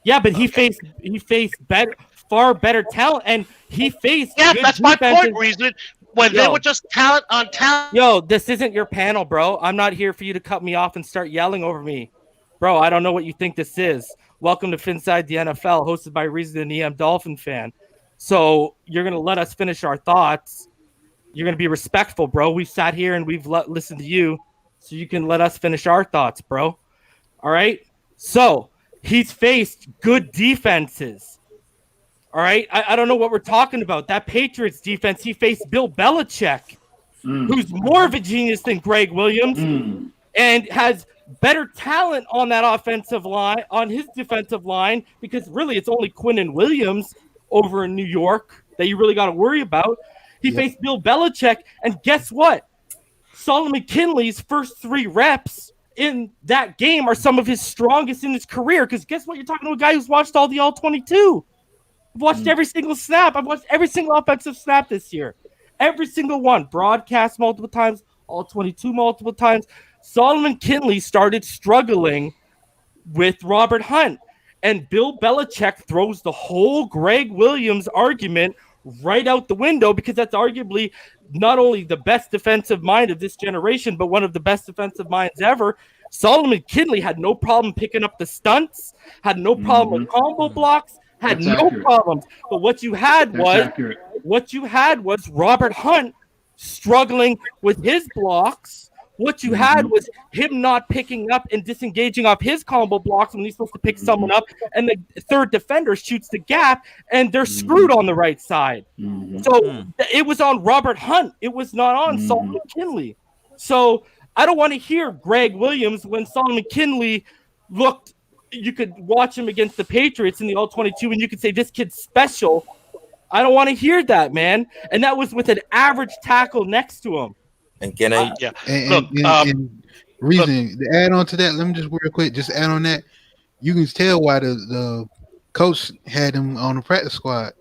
Yeah, but he faced far better talent, and he faced that's my point, Reason. When they were just talent on talent. Yo, this isn't your panel, bro. I'm not here for you to cut me off and start yelling over me. Bro, I don't know what you think this is. Welcome to Phinside the NFL, hosted by Reason and EMdolphinfan. So you're going to let us finish our thoughts. You're going to be respectful, bro. We've sat here and we've listened to you, so you can let us finish our thoughts, bro. All right? So he's faced good defenses. All right, I don't know what we're talking about. That Patriots defense, he faced Bill Belichick, who's more of a genius than Greg Williams, and has better talent on that offensive line, on his defensive line, because really it's only Quinnen Williams over in New York that you really got to worry about. He faced Bill Belichick, and guess what? Solomon Kinley's first 3 reps in that game are some of his strongest in his career, because guess what? You're talking to a guy who's watched all the All-22. I've watched every single snap. I've watched every single offensive snap this year. Every single one. Broadcast multiple times. All-22 multiple times. Solomon Kinley started struggling with Robert Hunt. And Bill Belichick throws the whole Greg Williams argument right out the window, because that's arguably not only the best defensive mind of this generation, but one of the best defensive minds ever. Solomon Kinley had no problem picking up the stunts, had no problem with combo blocks, had no problems. But what you had was Robert Hunt struggling with his blocks. What you had was him not picking up and disengaging off his combo blocks when he's supposed to pick someone up, and the third defender shoots the gap, and they're screwed on the right side. So it was on Robert Hunt. It was not on Solomon Kinley. So I don't want to hear Greg Williams when Solomon Kinley looked. You could watch him against the Patriots in the All-22, and you could say, this kid's special. I don't want to hear that, man. And that was with an average tackle next to him. And can I? And Reason, to add on to that, let me just real quick, just add on that. You can tell why the coach had him on the practice squad,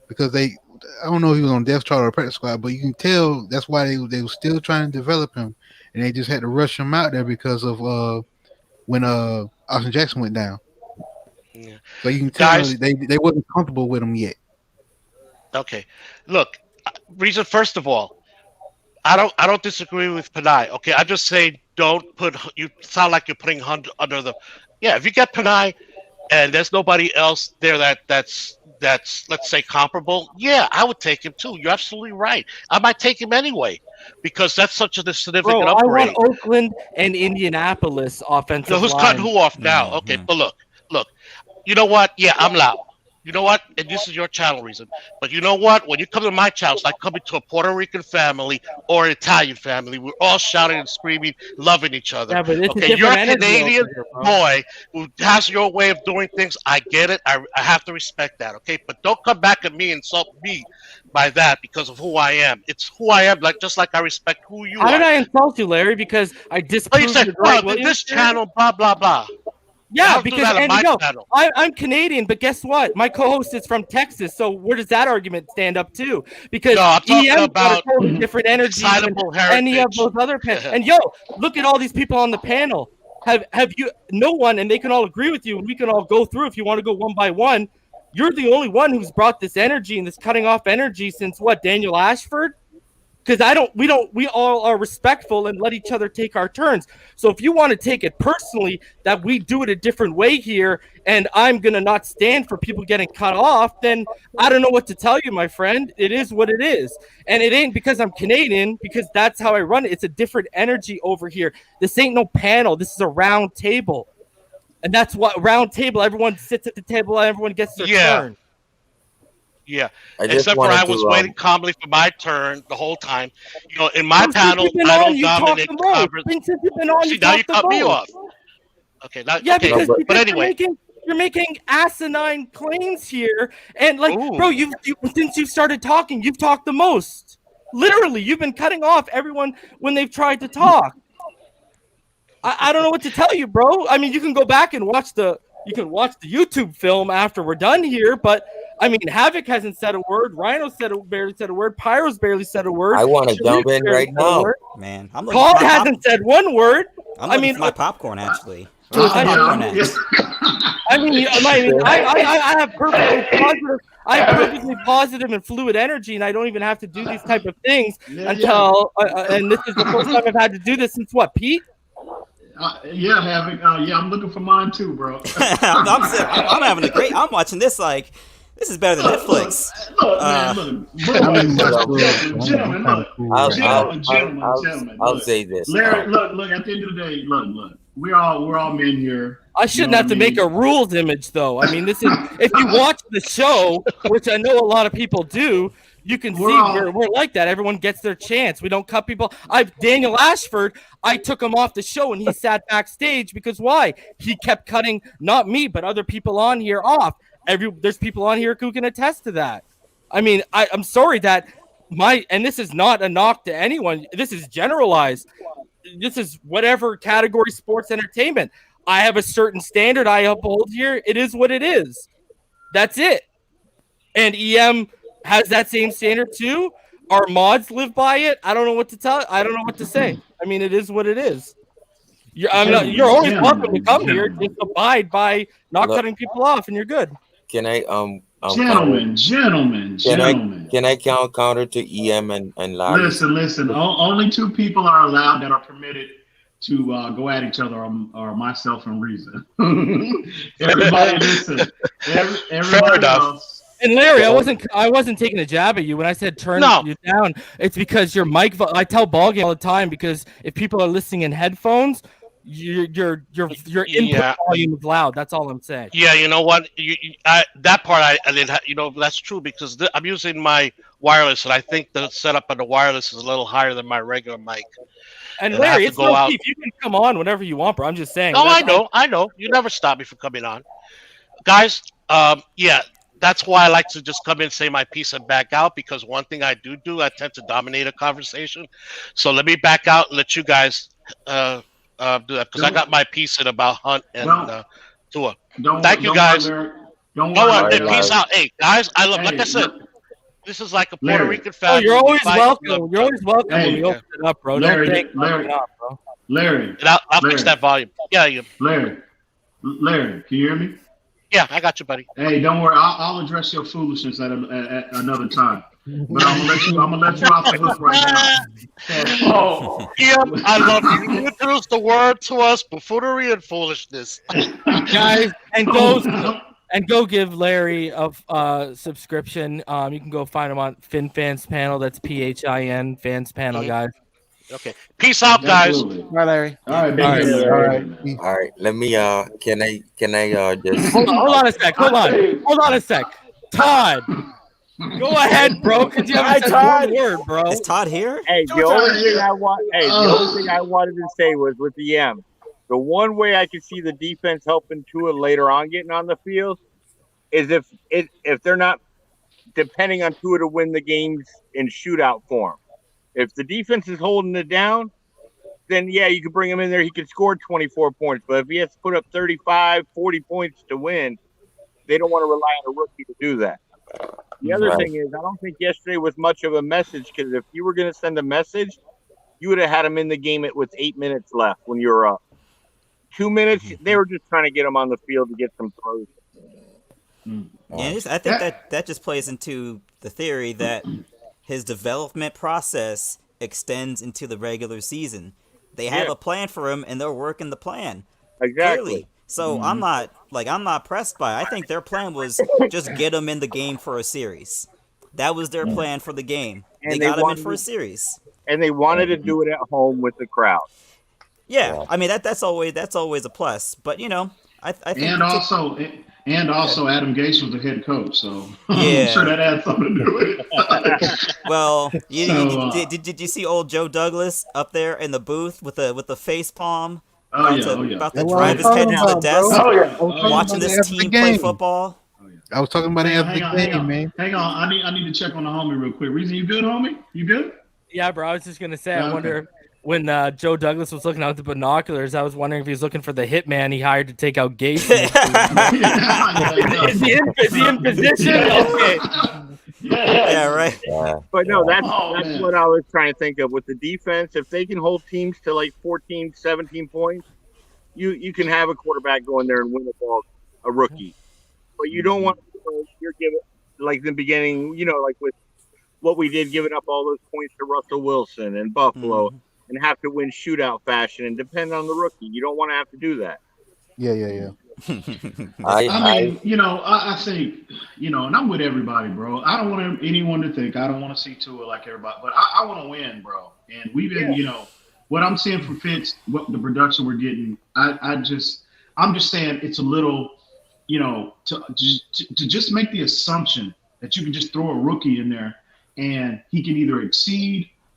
because I don't know if he was on depth chart or practice squad, but you can tell that's why they were still trying to develop him, and they just had to rush him out there because of when Austin Jackson went down. Yeah. So you can tell they wasn't comfortable with him yet. Okay, look, Reason. First of all, I don't disagree with Panay. Okay, I just say don't put. You sound like you're putting Hunt under the. Yeah, if you get Panay, and there's nobody else there that's let's say comparable, yeah, I would take him too. You're absolutely right. I might take him anyway because that's such a significant upgrade. I want Oakland and Indianapolis offensive So who's line. cutting who off now? Okay, but look. You know what? Yeah, I'm loud. You know what? And this is your channel reason. But you know what? When you come to my channel, it's like coming to a Puerto Rican family or an Italian family. We're all shouting and screaming, loving each other. Yeah, but it's okay, you're a energy Canadian over here, bro. boy who has your way of doing things. I get it. I have to respect that. Okay, but don't come back at me and insult me by that because of who I am. It's who I am. Just like I respect who you are. How did I insult you, Larry? Because I disproved you said, your Greg well, Williams this theory? channel, blah blah blah. Yeah, because channel. I'm Canadian, but guess what? My co-host is from Texas, so where does that argument stand up too? Because I'm talking EM about got a totally different energy than any of those other panels. And look at all these people on the panel. Have you? No one, and they can all agree with you, and we can all go through if you want to go one by one. You're the only one who's brought this energy and this cutting off energy since what? Daniel Ashford? Because we all are respectful and let each other take our turns. So if you want to take it personally that we do it a different way here and I'm going to not stand for people getting cut off, then I don't know what to tell you, my friend. It is what it is. And it ain't because I'm Canadian, because that's how I run it. It's a different energy over here. This ain't no panel. This is a round table. And that's what round table, everyone sits at the table and everyone gets their turn. Yeah, except for I was waiting calmly for my turn the whole time. You know, in my panel, I don't dominate the conversation. See, now you cut me off. Okay, because but anyway. You're making asinine claims here. And bro, you since you started talking, you've talked the most. Literally, you've been cutting off everyone when they've tried to talk. I don't know what to tell you, bro. I mean, you can go back and watch the YouTube film after we're done here, but I mean, Havoc hasn't said a word. Rhino barely said a word. Pyro's barely said a word. I want to jump in right now. Man, Paul hasn't said one word. I mean, my popcorn actually. I have perfectly positive and fluid energy, and I don't even have to do these type of things until. And this is the first time I've had to do this since what, Pete? Havoc. I'm looking for mine too, bro. I'm having a great. I'm watching this like this is better than Netflix. Gentlemen. I'll say this. Larry, look. At the end of the day, look. We're all men here. I shouldn't have to make a rules image, though. I mean, this is if you watch the show, which I know a lot of people do. You can see we're like that. Everyone gets their chance. We don't cut people. Daniel Ashford, I took him off the show and he sat backstage because why? He kept cutting not me, but other people on here off. There's people on here who can attest to that. I mean, I'm sorry that and this is not a knock to anyone. This is generalized. This is whatever category sports entertainment. I have a certain standard I uphold here. It is what it is. That's it. And EM has that same standard too. Our mods live by it. I don't know what to tell. I don't know what to say. I mean, it is what it is. You're always welcome to come here. Just abide by not cutting people off, and you're good. Can I gentlemen. Can I counter to EM and Larry? Listen. Only two people are allowed that are permitted to go at each other are myself and Reason. Everybody listen. Everybody else. And Larry, I wasn't taking a jab at you when I said turn you down. It's because your mic. I tell ballgame all the time because if people are listening in headphones, your input volume is loud. That's all I'm saying. Yeah, you know what? That part I didn't. That's true because I'm using my wireless, and I think the setup on the wireless is a little higher than my regular mic. And Larry, it's no beef. You can come on whenever you want, bro. I'm just saying. No, I know. You never stop me from coming on, guys. That's why I like to just come in, say my piece, and back out. Because one thing I do, I tend to dominate a conversation. So let me back out and let you guys do that. Because I got my piece in about Hunt and Tua. Thank you, guys. Don't worry. Peace out. Hey, guys, I love. Like I said, this is like a Puerto Rican family. You're always welcome. You're always welcome when we open it up, bro. Larry, and I'll fix that volume. Yeah. Larry, can you hear me? Yeah, I got you, buddy. Hey, don't worry. I'll address your foolishness at another time. But I'm gonna let you off the hook right now. I love you. You introduced the word to us, buffoonery and foolishness. Guys, and go give Larry a subscription. You can go find him on FinFans Panel. That's PHIN Fans Panel, guys. Okay. Peace out, guys. Absolutely. Bye, Larry. All right, All Larry. All right, let me can I just Hold on a sec. Hold on a sec. Todd, go ahead, bro. Because you haven't said one word, bro. Is Todd here? Hey, the only thing I wanted to say was with the M. The one way I could see the defense helping Tua later on getting on the field is if they're not depending on Tua to win the games in shootout form. If the defense is holding it down, then yeah, you could bring him in there. He could score 24 points. But if he has to put up 35, 40 points to win, they don't want to rely on a rookie to do that. The other thing is, I don't think yesterday was much of a message, because if you were going to send a message, you would have had him in the game with 8 minutes left when you were up. 2 minutes, they were just trying to get him on the field to get some throws. Yeah, I think that just plays into the theory that his development process extends into the regular season. They have a plan for him, and they're working the plan. Exactly. Clearly. So I'm not pressed by it. I think their plan was just get him in the game for a series. That was their plan for the game. And they got him in for a series. And they wanted to do it at home with the crowd. Yeah, I mean that's always a plus. But I think And also Adam Gase was the head coach, so yeah. I'm sure that had something to do with it. Well, did you see old Joe Douglas up there in the booth with the face palm? About to drive his head into the desk, watching this team play football. I was talking about it after the game, man. Hang on, I need to check on the homie real quick. Reason, you good, homie? You good? Yeah, bro. I was just gonna say, I wonder when Joe Douglas was looking out the binoculars. I was wondering if he was looking for the hitman he hired to take out Gase. Is he in position? Okay. Yeah, right. But no, that's what I was trying to think of with the defense. If they can hold teams to like 14, 17 points, you can have a quarterback go in there and win the ball, a rookie. But you don't want to you're giving, like in the beginning, like with what we did, giving up all those points to Russell Wilson and Buffalo and have to win shootout fashion and depend on the rookie. You don't want to have to do that. Yeah. I mean, I think, and I'm with everybody, bro. I don't want anyone to think I don't want to see Tua like everybody, but I want to win, bro. And we've been, what I'm seeing from Fitz, what the production we're getting, I'm just saying it's a little, to just make the assumption that you can just throw a rookie in there and he can either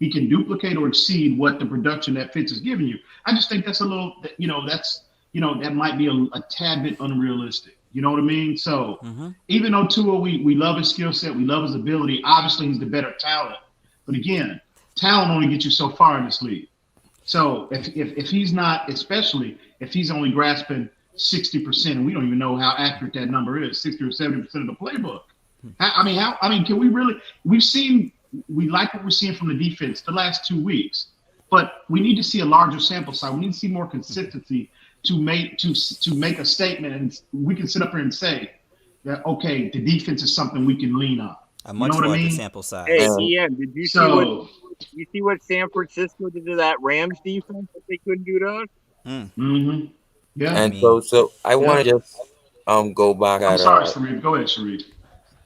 he can duplicate or exceed what the production that Fitz is giving you. I just think that's a little, that might be a tad bit unrealistic. You know what I mean? So even though Tua, we love his skill set, we love his ability, obviously he's the better talent. But again, talent only gets you so far in this league. So if he's not, especially if he's only grasping 60%, and we don't even know how accurate that number is, 60 or 70% of the playbook. I mean, can we really, we like what we're seeing from the defense the last 2 weeks, but we need to see a larger sample size. We need to see more consistency to make a statement, and we can sit up here and say that, okay, the defense is something we can lean on. A much larger sample size. Hey, Ian, did you see what San Francisco did to that Rams defense that they couldn't do to us? Yeah. And so I want to just go back I'm at. sorry, Sharif. Go ahead, Sharif.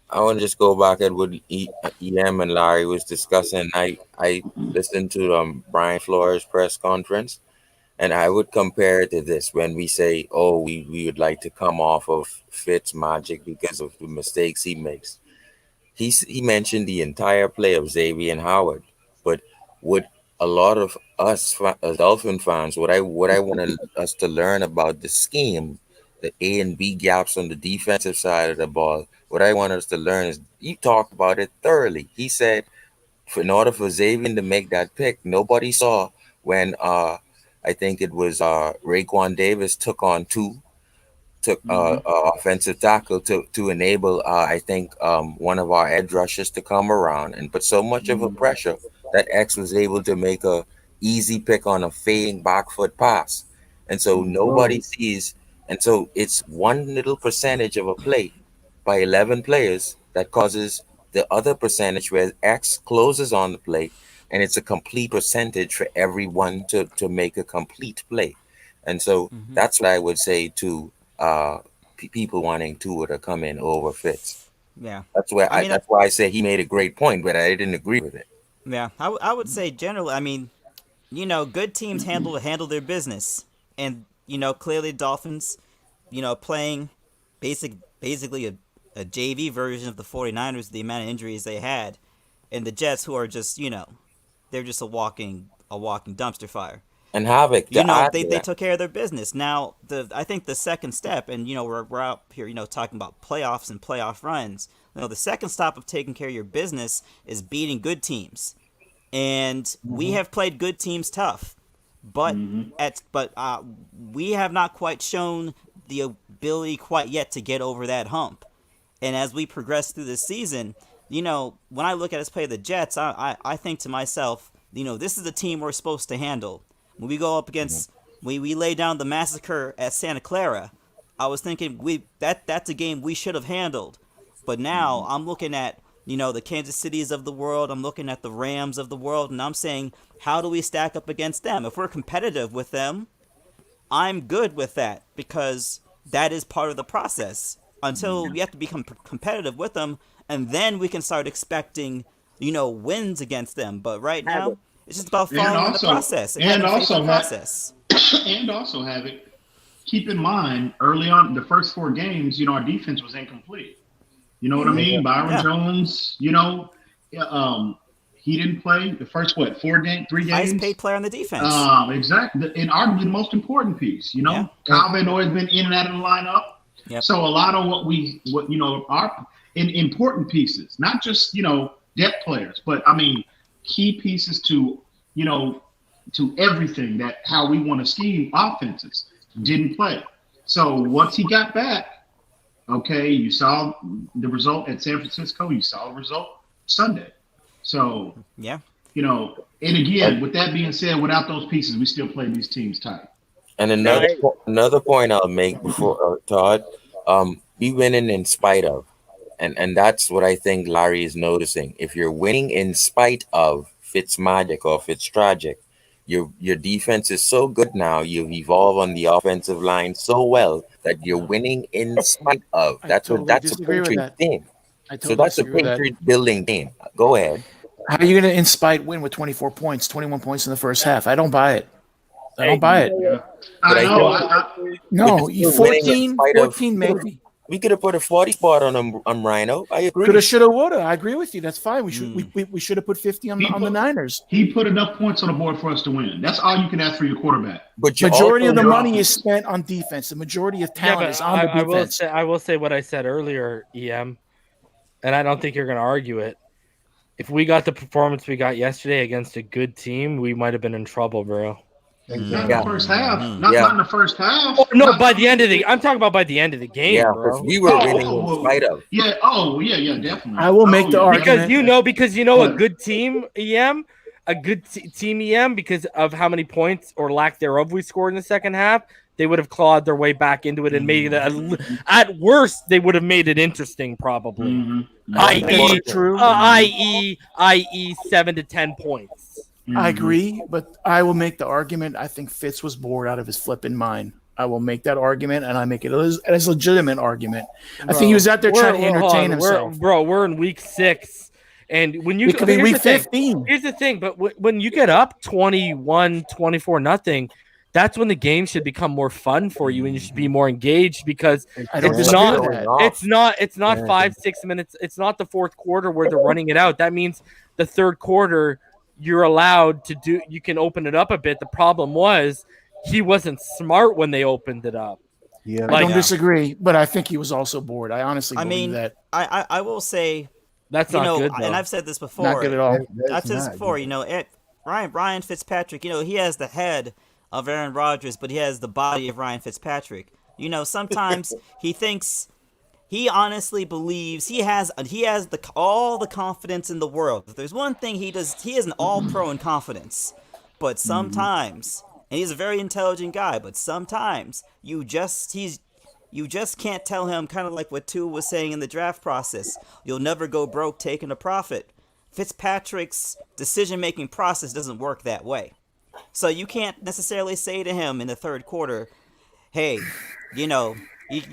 I want to just go back at what EM and Larry was discussing. I listened to Brian Flores' press conference, and I would compare it to this when we say, oh, we would like to come off of Fitz magic because of the mistakes he makes. He mentioned the entire play of Xavier Howard, but what a lot of us as Dolphin fans, what I wanted us to learn about the scheme, the A and B gaps on the defensive side of the ball, what I want us to learn is he talked about it thoroughly. He said, in order for Xavier to make that pick, nobody saw when I think it was Raekwon Davis took offensive tackle to enable I think one of our edge rushers to come around and put so much of a pressure that X was able to make a easy pick on a fading back foot pass. And so nobody sees, and so it's one little percentage of a play by 11 players that causes the other percentage where X closes on the play, and it's a complete percentage for everyone to make a complete play. And so that's what I would say to people wanting Tua to come in over Fitz. Yeah, that's where that's why I say he made a great point, but I didn't agree with it. Yeah, I would say generally, I mean, good teams handle their business, and clearly Dolphins, playing basically a JV version of the 49ers, the amount of injuries they had, and the Jets, who are just they're just a walking dumpster fire. And Havoc, they took care of their business. Now, I think the second step, and we're out here, talking about playoffs and playoff runs. The second step of taking care of your business is beating good teams, and we have played good teams tough, but we have not quite shown the ability quite yet to get over that hump. And as we progress through this season, when I look at us play the Jets, I think to myself, this is a team we're supposed to handle. When we go up against, we lay down the massacre at Santa Clara, I was thinking that's a game we should have handled. But now I'm looking at, the Kansas Cities of the world, I'm looking at the Rams of the world, and I'm saying, how do we stack up against them? If we're competitive with them, I'm good with that, because that is part of the process. Until we have to become competitive with them, and then we can start expecting, wins against them. But right now, it's just about following the process. And also have it. Keep in mind, early on, the first 4 games, our defense was incomplete. You know what I mean? Byron Jones, he didn't play the first 3 games. Highest paid player on the defense. Exactly, and arguably the most important piece. Calvin has been in and out of the lineup. Yep. So a lot of what are important pieces, not just depth players, but I mean key pieces to to everything that how we want to scheme offenses didn't play. So once he got back, okay, you saw the result at San Francisco. You saw the result Sunday. So yeah, and again, with that being said, without those pieces, we still play these teams tight. And another point I'll make before Todd, be winning in spite of, and that's what I think Larry is noticing. If you're winning in spite of Fitzmagic or Fitztragic, your defense is so good now. You've evolved on the offensive line so well that you're winning in spite of. That's a Patriot team. So that's a Patriot building team. Go ahead. How are you going to in spite win with 24 points, 21 points in the first half? I don't buy it. I don't buy it. No, 14 maybe. We could have put a 40 spot on Rhino. I agree. Coulda, shoulda, woulda. I agree with you. That's fine. We should have put 50 on the Niners. He put enough points on the board for us to win. That's all you can ask for your quarterback. But majority of the money is spent on defense. The majority of talent is on the defense. I will say what I said earlier, EM, and I don't think you're going to argue it. If we got the performance we got yesterday against a good team, we might have been in trouble, bro. Not in the first half. Not in the first half. Oh, no, I'm talking about by the end of the game, bro. We were winning in spite of. Yeah. Oh, yeah, definitely. I will make the argument because a good team, EM, team EM, because of how many points or lack thereof we scored in the second half, they would have clawed their way back into it and made it. At worst, they would have made it interesting, probably. I.e., 7 to 10 points. I agree, but I will make the argument. I think Fitz was bored out of his flipping mind. I will make that argument, and I make it as a legitimate argument. I think he was out there trying to entertain himself. We're in week 6, and when you could be week 15. Here's the thing, but when you get up 21-24-0, that's when the game should become more fun for you, and you should be more engaged because it's not 5-6 minutes. It's not the fourth quarter where they're running it out. That means the third quarter. You're allowed to do. You can open it up a bit. The problem was he wasn't smart when they opened it up. Yeah, I don't disagree, but I think he was also bored. I honestly believe that. I will say that's not good, though. And I've said this before. Not good at all. I've said this before. Ryan Fitzpatrick. He has the head of Aaron Rodgers, but he has the body of Ryan Fitzpatrick. Sometimes he thinks. He honestly believes he has all the confidence in the world. If there's one thing he does, he is an all-pro in confidence. But sometimes, and he's a very intelligent guy, but sometimes you You just can't tell him, kind of like what Tua was saying in the draft process. You'll never go broke taking a profit. Fitzpatrick's decision-making process doesn't work that way. So you can't necessarily say to him in the third quarter, hey, you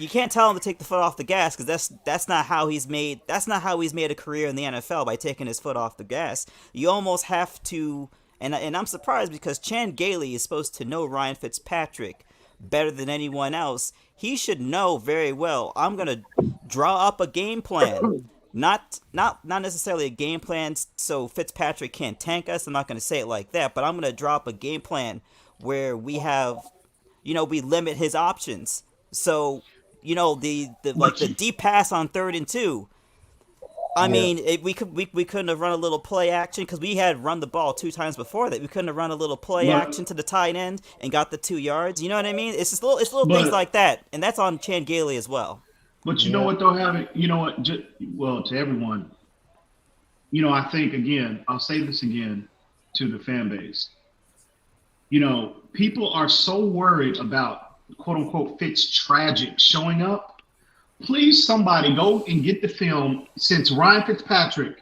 can't tell him to take the foot off the gas, because that's not how he's made a career in the NFL, by taking his foot off the gas. You almost have to, and I'm surprised because Chan Gailey is supposed to know Ryan Fitzpatrick better than anyone else. He should know very well, I'm gonna draw up a game plan. Not necessarily a game plan so Fitzpatrick can't tank us. I'm not going to say it like that, but I'm going to draw up a game plan where we have, we limit his options. So, the deep pass on 3rd and 2. I mean, we couldn't have run a little play action, because we had run the ball 2 times before that. We couldn't have run a little play action to the tight end and got the 2 yards. You know what I mean? It's just little things like that, and that's on Chan Gailey as well. But you know what, though, to everyone, I think, again, I'll say this again to the fan base. People are so worried about, quote unquote, Fitztragic showing up. Please, somebody go and get the film. Since Ryan Fitzpatrick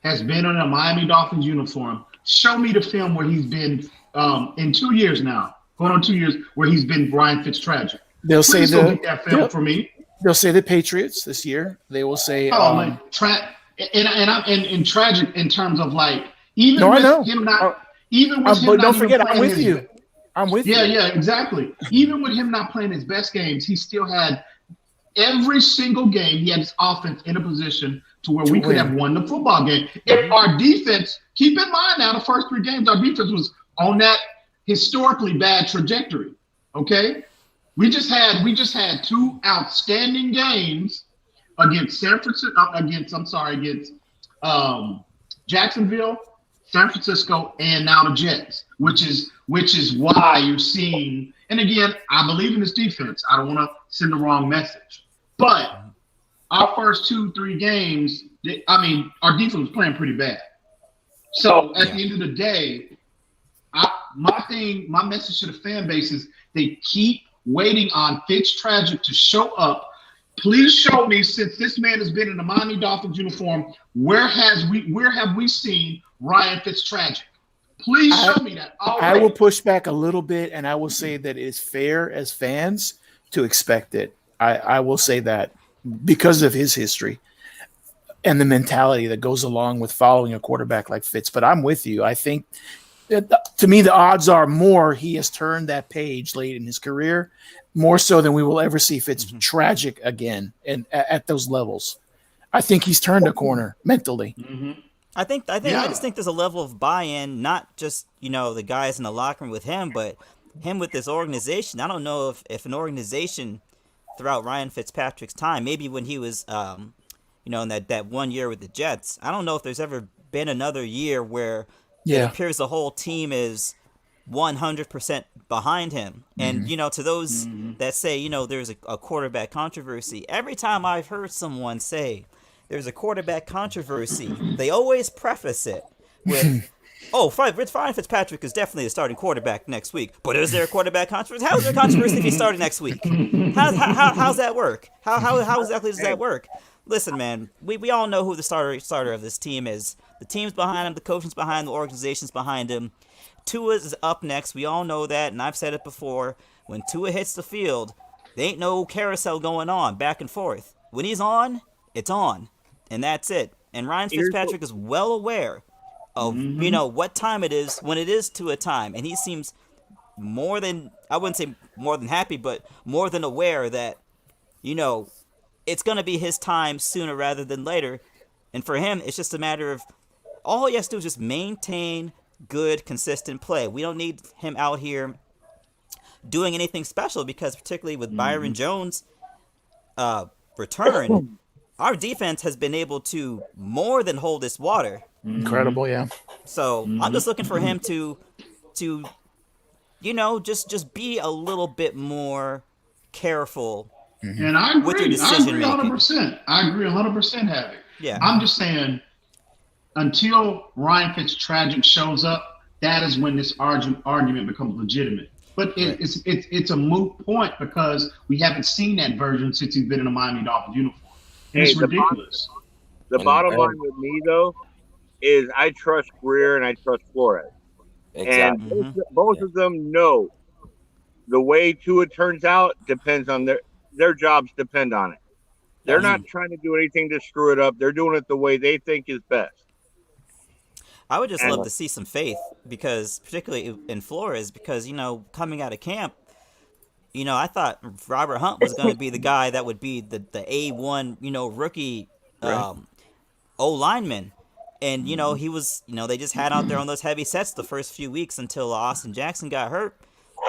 has been in a Miami Dolphins uniform, show me the film where he's been in 2 years now, going on 2 years, where he's been Ryan Fitztragic. They'll Please say go get that film for me. They'll say the Patriots this year. They will say, and tragic in terms of even with him not, but don't forget, I'm with you. Yeah, exactly. Even with him not playing his best games, he still had every single game. He had his offense in a position to where we could have won the football game. If our defense, keep in mind now, the first 3 games, our defense was on that historically bad trajectory. Okay. We just had 2 outstanding games against against Jacksonville, San Francisco, and now the Jets, which is why you're seeing. And again, I believe in this defense. I don't want to send the wrong message, but our first 2-3 games, our defense was playing pretty bad. So at the end of the day, my message to the fan base is they keep waiting on Fitztragic to show up. Please show me, since this man has been in the Miami Dolphins uniform, where have we seen Ryan Fitztragic? Please show me that. I will push back a little bit, and I will say that it is fair as fans to expect it. I will say that because of his history and the mentality that goes along with following a quarterback like Fitz. But I'm with you. I think to me, the odds are more he has turned that page late in his career, more so than we will ever see Fitztragic again, and at those levels. I think he's turned a corner mentally. I just think there's a level of buy-in, not just the guys in the locker room with him, but him with this organization. I don't know if an organization throughout Ryan Fitzpatrick's time, maybe when he was in that 1 year with the Jets, I don't know if there's ever been another year where it appears the whole team is 100% behind him. And, to those that say, there's a quarterback controversy, every time I've heard someone say there's a quarterback controversy, they always preface it with, Ryan Fitzpatrick is definitely the starting quarterback next week. But is there a quarterback controversy? How is there a controversy if he's starting next week? How's that work? How exactly does that work? Listen, man, we all know who the starter of this team is. The team's behind him, the coaching's behind him, the organization's behind him. Tua is up next. We all know that, and I've said it before. When Tua hits the field, there ain't no carousel going on back and forth. When he's on, it's on, and that's it. And Ryan Fitzpatrick is well aware of what time it is when it is Tua time, and he seems more than, I wouldn't say more than happy, but more than aware that it's going to be his time sooner rather than later. And for him, it's just a matter of all he has to do is just maintain good, consistent play. We don't need him out here doing anything special, because particularly with Byron Jones' return, our defense has been able to more than hold its water. Incredible, yeah. So I'm just looking for him to just be a little bit more careful. And I agree. With your decision 100%. I agree 100%, Havoc. Yeah. I'm just saying, until Ryan Fitztragic shows up, that is when this argument becomes legitimate. But it's a moot point because we haven't seen that version since he's been in a Miami Dolphins uniform. And it's ridiculous. The bottom line with me, though, is I trust Greer and I trust Flores. Exactly. And both of them know the way Tua turns out depends on their jobs depend on it. They're not trying to do anything to screw it up. They're doing it the way they think is best. I would just love to see some faith, because particularly in Flores, because, you know, coming out of camp, you know, I thought Robert Hunt was going to be the guy that would be the A1, you know, rookie O-lineman. And, you know, he was, you know, they just had out there on those heavy sets the first few weeks until Austin Jackson got hurt.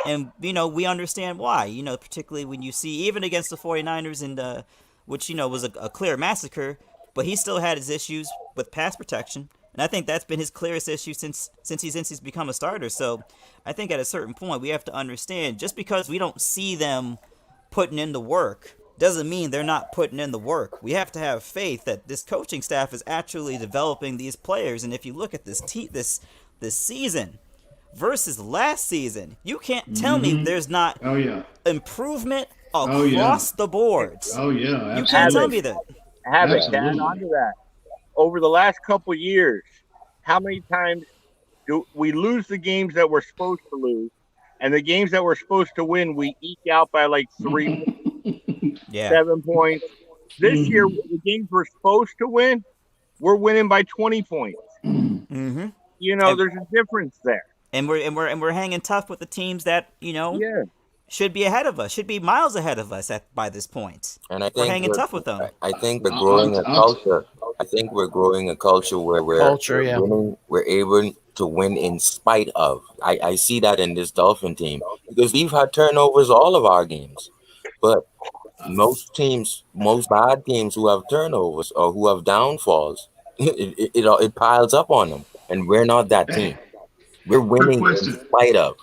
And, you know, we understand why, you know, particularly when you see, even against the 49ers, and which, you know, was a clear massacre, but he still had his issues with pass protection. And I think that's been his clearest issue since he's become a starter. So I think at a certain point we have to understand, just because we don't see them putting in the work doesn't mean they're not putting in the work. We have to have faith that this coaching staff is actually developing these players. And if you look at this season versus last season, you can't tell me there's not improvement across the boards. Oh yeah, absolutely. You can't tell me that. Have it. To add on to that, over the last couple years, how many times do we lose the games that we're supposed to lose, and the games that we're supposed to win, we eke out by like 7 points. This year, the games we're supposed to win, we're winning by 20 points. Mm-hmm. You know, there's a difference there. And we're hanging tough with the teams that, you know, should be ahead of us, should be miles ahead of us by this point. And I think we're hanging tough with them. I think we're growing a culture. I think we're growing a culture where we're able to win in spite of. I see that in this Dolphin team, because we've had turnovers all of our games, but most bad teams who have turnovers or who have downfalls, it piles up on them, and we're not that team. We're winning in spite of.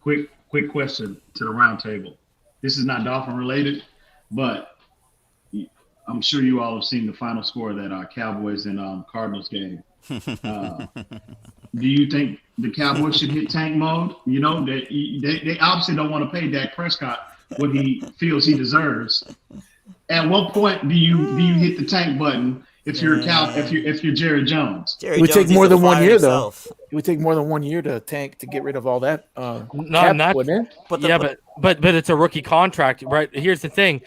Quick question to the round table. This is not Dolphin related, but I'm sure you all have seen the final score of that Cowboys and Cardinals game. Do you think the Cowboys should hit tank mode? You know, they obviously don't want to pay Dak Prescott what he feels he deserves. At what point do you hit the tank button if you're if you're Jerry Jones? It would take more than 1 year, though. It would take more than 1 year to tank to get rid of all that. But it's a rookie contract, right? Here's the thing.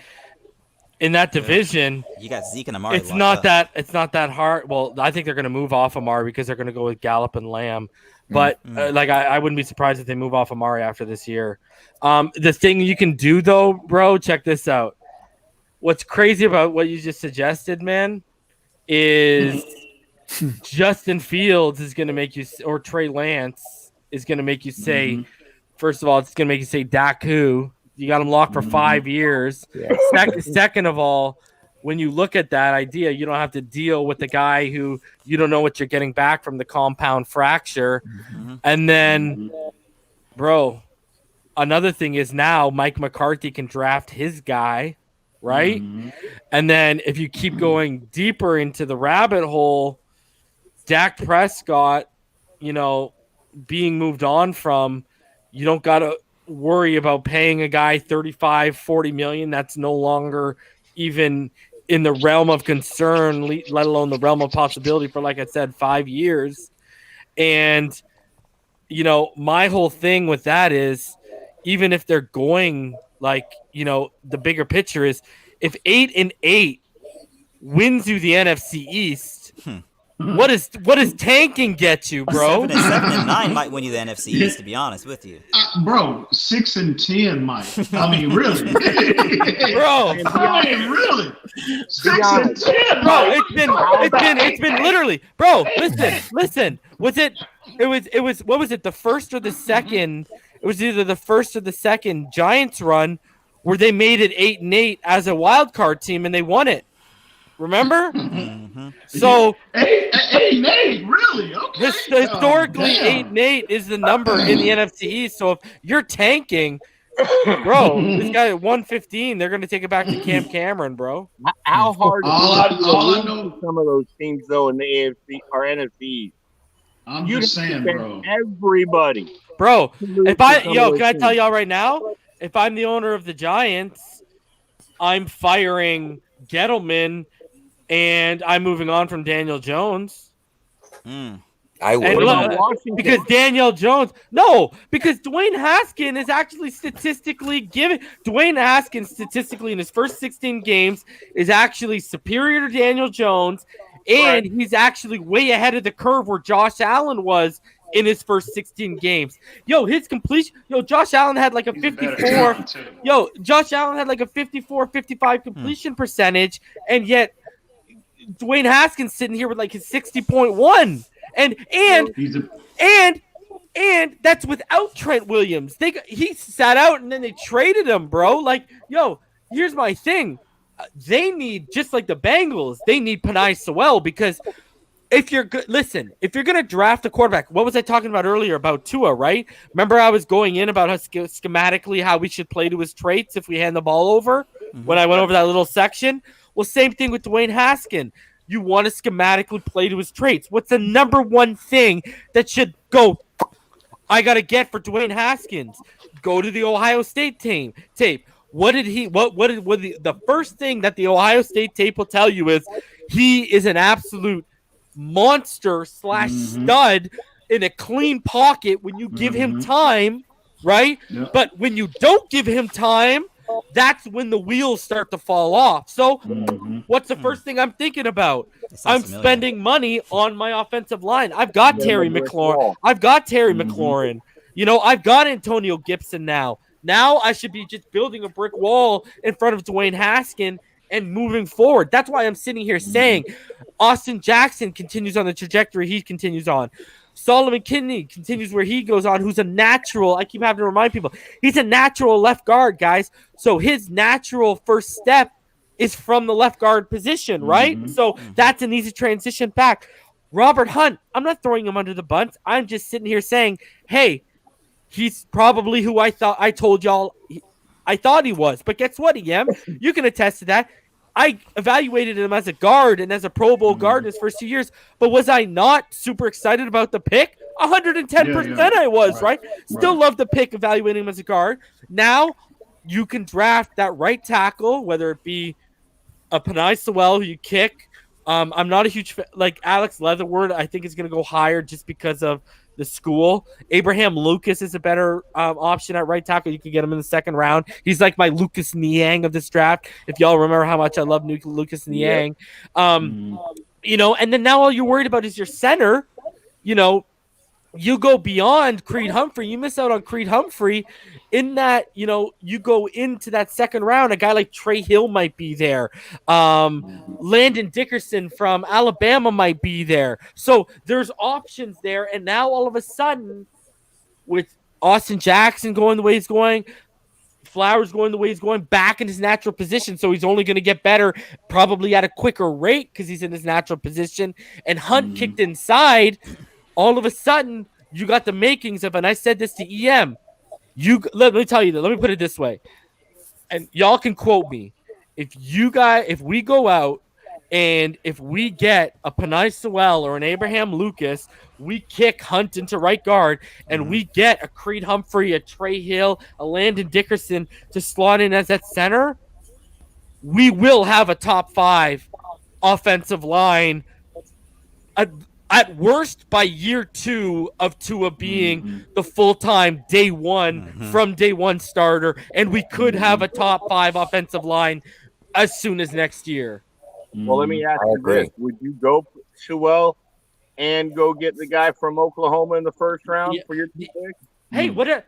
In that division, you got Zeke and Amari. It's not that hard. Well, I think they're going to move off Amari because they're going to go with Gallup and Lamb. But I wouldn't be surprised if they move off Amari after this year. The thing you can do, though, bro, check this out. What's crazy about what you just suggested, man, is Justin Fields is going to make you, or Trey Lance is going to make you say, first of all, it's going to make you say Dak who. You got him locked for 5 years. Yeah. Second of all, when you look at that idea, you don't have to deal with the guy who you don't know what you're getting back from the compound fracture. And then, bro, another thing is now Mike McCarthy can draft his guy, right? And then if you keep going deeper into the rabbit hole, Dak Prescott, you know, being moved on from, you don't got to worry about paying a guy 35-40 million. That's no longer even in the realm of concern, let alone the realm of possibility for, like I said, 5 years. And, you know, my whole thing with that is, even if they're going, like, you know, the bigger picture is, if 8-8 wins you the NFC East, what does tanking get you, bro? 7-9 might win you the NFC East, to be honest with you. Bro, 6-10 might. I mean, really, bro. I mean, really, 6-10, bro. It's been literally, bro. Listen. It was what was it? The first or the second? It was either the first or the second Giants run where they made it 8-8 as a wild card team and they won it. Remember? So 8-8, really? Okay. Historically, 8-8 is the number in the NFC East. So if you're tanking, bro, this guy at 115, they're going to take it back to Camp Cameron, bro. How hard is it to lose some of those teams though in the AFC or NFC? I'm You just saying, bro. everybody. Bro, Can I tell y'all right now, if I'm the owner of the Giants, I'm firing Gettleman and I'm moving on from Daniel Jones. I would. And What about look, Washington? because Daniel Jones, no, because Dwayne Haskins is actually statistically Dwayne Haskins statistically in his first 16 games is actually superior to Daniel Jones, and he's actually way ahead of the curve where Josh Allen was in his first 16 games. His completion, Josh Allen had like a 54. Josh Allen had like a 54, 55 completion percentage, and yet Dwayne Haskins sitting here with like his 60.1. And that's without Trent Williams. He sat out and then they traded him, bro. Like, here's my thing. They need, just like the Bengals, they need Penei Sewell, because if you're gonna draft a quarterback, what was I talking about earlier about Tua, right? Remember I was going in about how schematically how we should play to his traits if we hand the ball over when I went over that little section. Well, same thing with Dwayne Haskins. You want to schematically play to his traits. What's the number one thing that should go? I got to get for Dwayne Haskins. Go to the Ohio State tape. What did the first thing that the Ohio State tape will tell you is he is an absolute monster / stud in a clean pocket when you give him time, right? Yep. But when you don't give him time, that's when the wheels start to fall off. So what's the first thing I'm thinking about? I'm spending money on my offensive line. I've got Terry McLaurin. I've got Antonio Gibson now. Now I should be just building a brick wall in front of Dwayne Haskins and moving forward. That's why I'm sitting here saying Austin Jackson continues on the trajectory he continues on. Solomon Kidney continues where he goes on, who's a natural. I keep having to remind people, he's a natural left guard, guys. So his natural first step is from the left guard position, right? So that's an easy transition back. Robert Hunt, I'm not throwing him under the bus. I'm just sitting here saying, hey, he's probably who I told y'all I thought he was. But guess what, EM? You can attest to that. I evaluated him as a guard and as a Pro Bowl guard in his first 2 years, but was I not super excited about the pick? 110% I was, right? Still love the pick, evaluating him as a guard. Now you can draft that right tackle, whether it be a Penei Sewell who you kick. I'm not a huge like Alex Leatherwood. I think is going to go higher just because of the school. Abraham Lucas is a better option at right tackle. You can get him in the second round. He's like my Lucas Niang of this draft. If y'all remember how much I love Lucas Niang. And then now all you're worried about is your center. You go beyond Creed Humphrey. You miss out on Creed Humphrey in that, you go into that second round. A guy like Trey Hill might be there. Landon Dickerson from Alabama might be there. So there's options there. And now all of a sudden, with Austin Jackson going the way he's going, Flowers going the way he's going, back in his natural position. So he's only going to get better probably at a quicker rate because he's in his natural position. And Hunt kicked inside. All of a sudden, you got the makings of, and I said this to EM, let me tell you that. Let me put it this way, and y'all can quote me. If we go out and if we get a Penei Sewell or an Abraham Lucas, we kick Hunt into right guard, and we get a Creed Humphrey, a Trey Hill, a Landon Dickerson to slot in as that center, we will have a top 5 offensive line. At worst, by year 2 of Tua being the full-time day one starter, and we could have a top 5 offensive line as soon as next year. Well, let me ask you this. Would you go Sewell and go get the guy from Oklahoma in the first round for your pick? Hey, what did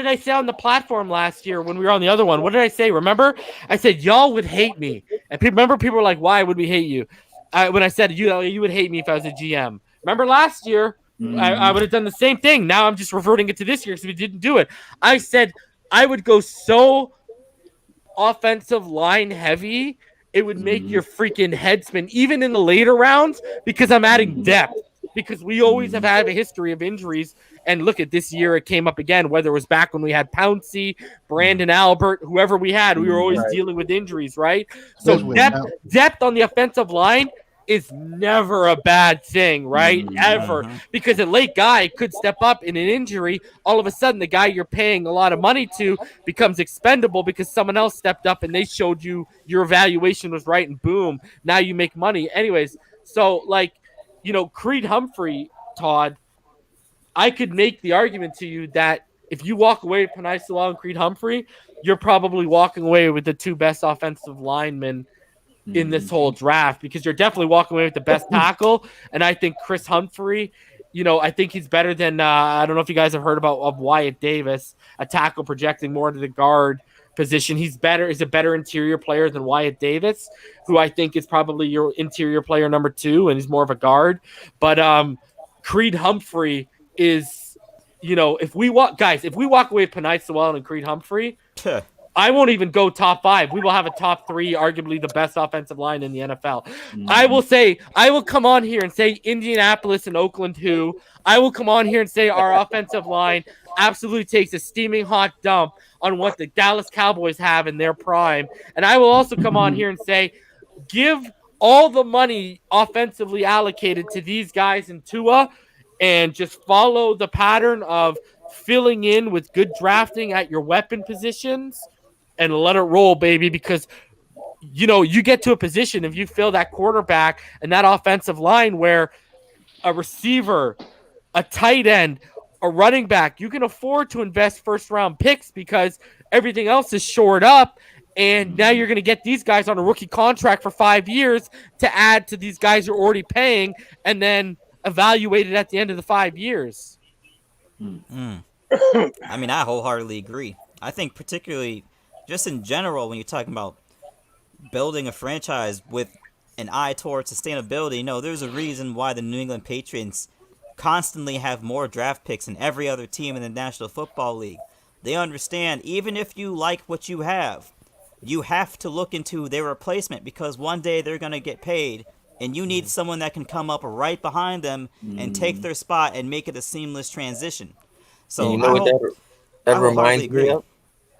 I say on the platform last year when we were on the other one? What did I say? Remember? I said, y'all would hate me. And people were like, why would we hate you? When I said, you would hate me if I was a GM. Remember last year, I would have done the same thing. Now I'm just reverting it to this year because we didn't do it. I said I would go so offensive line heavy, it would make your freaking head spin, even in the later rounds, because I'm adding depth. Because we always have had a history of injuries. And look at this year, it came up again, whether it was back when we had Pouncey, Brandon Albert, whoever we had, we were always dealing with injuries, right? So depth on the offensive line is never a bad thing, right? Ever. Because a late guy could step up in an injury. All of a sudden, the guy you're paying a lot of money to becomes expendable because someone else stepped up and they showed you your evaluation was right, and boom, now you make money. Anyways, so like, Creed Humphrey, Todd, I could make the argument to you that if you walk away with Penei Sewell and Creed Humphrey, you're probably walking away with the two best offensive linemen in this whole draft, because you're definitely walking away with the best tackle. And I think Chris Humphrey, I think he's better than, I don't know if you guys have heard of Wyatt Davis, a tackle projecting more into the guard position. He's a better interior player than Wyatt Davis, who I think is probably your interior player number 2, and he's more of a guard. But Creed Humphrey is, if we walk away with Penei Sewell and Creed Humphrey, I won't even go top 5. We will have a top 3, arguably the best offensive line in the NFL. I will come on here and say Indianapolis and Oakland who. I will come on here and say our offensive line absolutely takes a steaming hot dump on what the Dallas Cowboys have in their prime. And I will also come on here and say, give all the money offensively allocated to these guys in Tua and just follow the pattern of filling in with good drafting at your weapon positions and let it roll, baby, because you get to a position, if you fill that quarterback and that offensive line where a receiver, a tight end, a running back, you can afford to invest first-round picks because everything else is shored up, and now you're going to get these guys on a rookie contract for 5 years to add to these guys you're already paying and then evaluate it at the end of the 5 years. I mean, I wholeheartedly agree. I think particularly just in general, when you're talking about building a franchise with an eye towards sustainability, there's a reason why the New England Patriots constantly have more draft picks than every other team in the National Football League. They understand, even if you like what you have to look into their replacement, because one day they're going to get paid, and you need someone that can come up right behind them and take their spot and make it a seamless transition. So that reminds me of?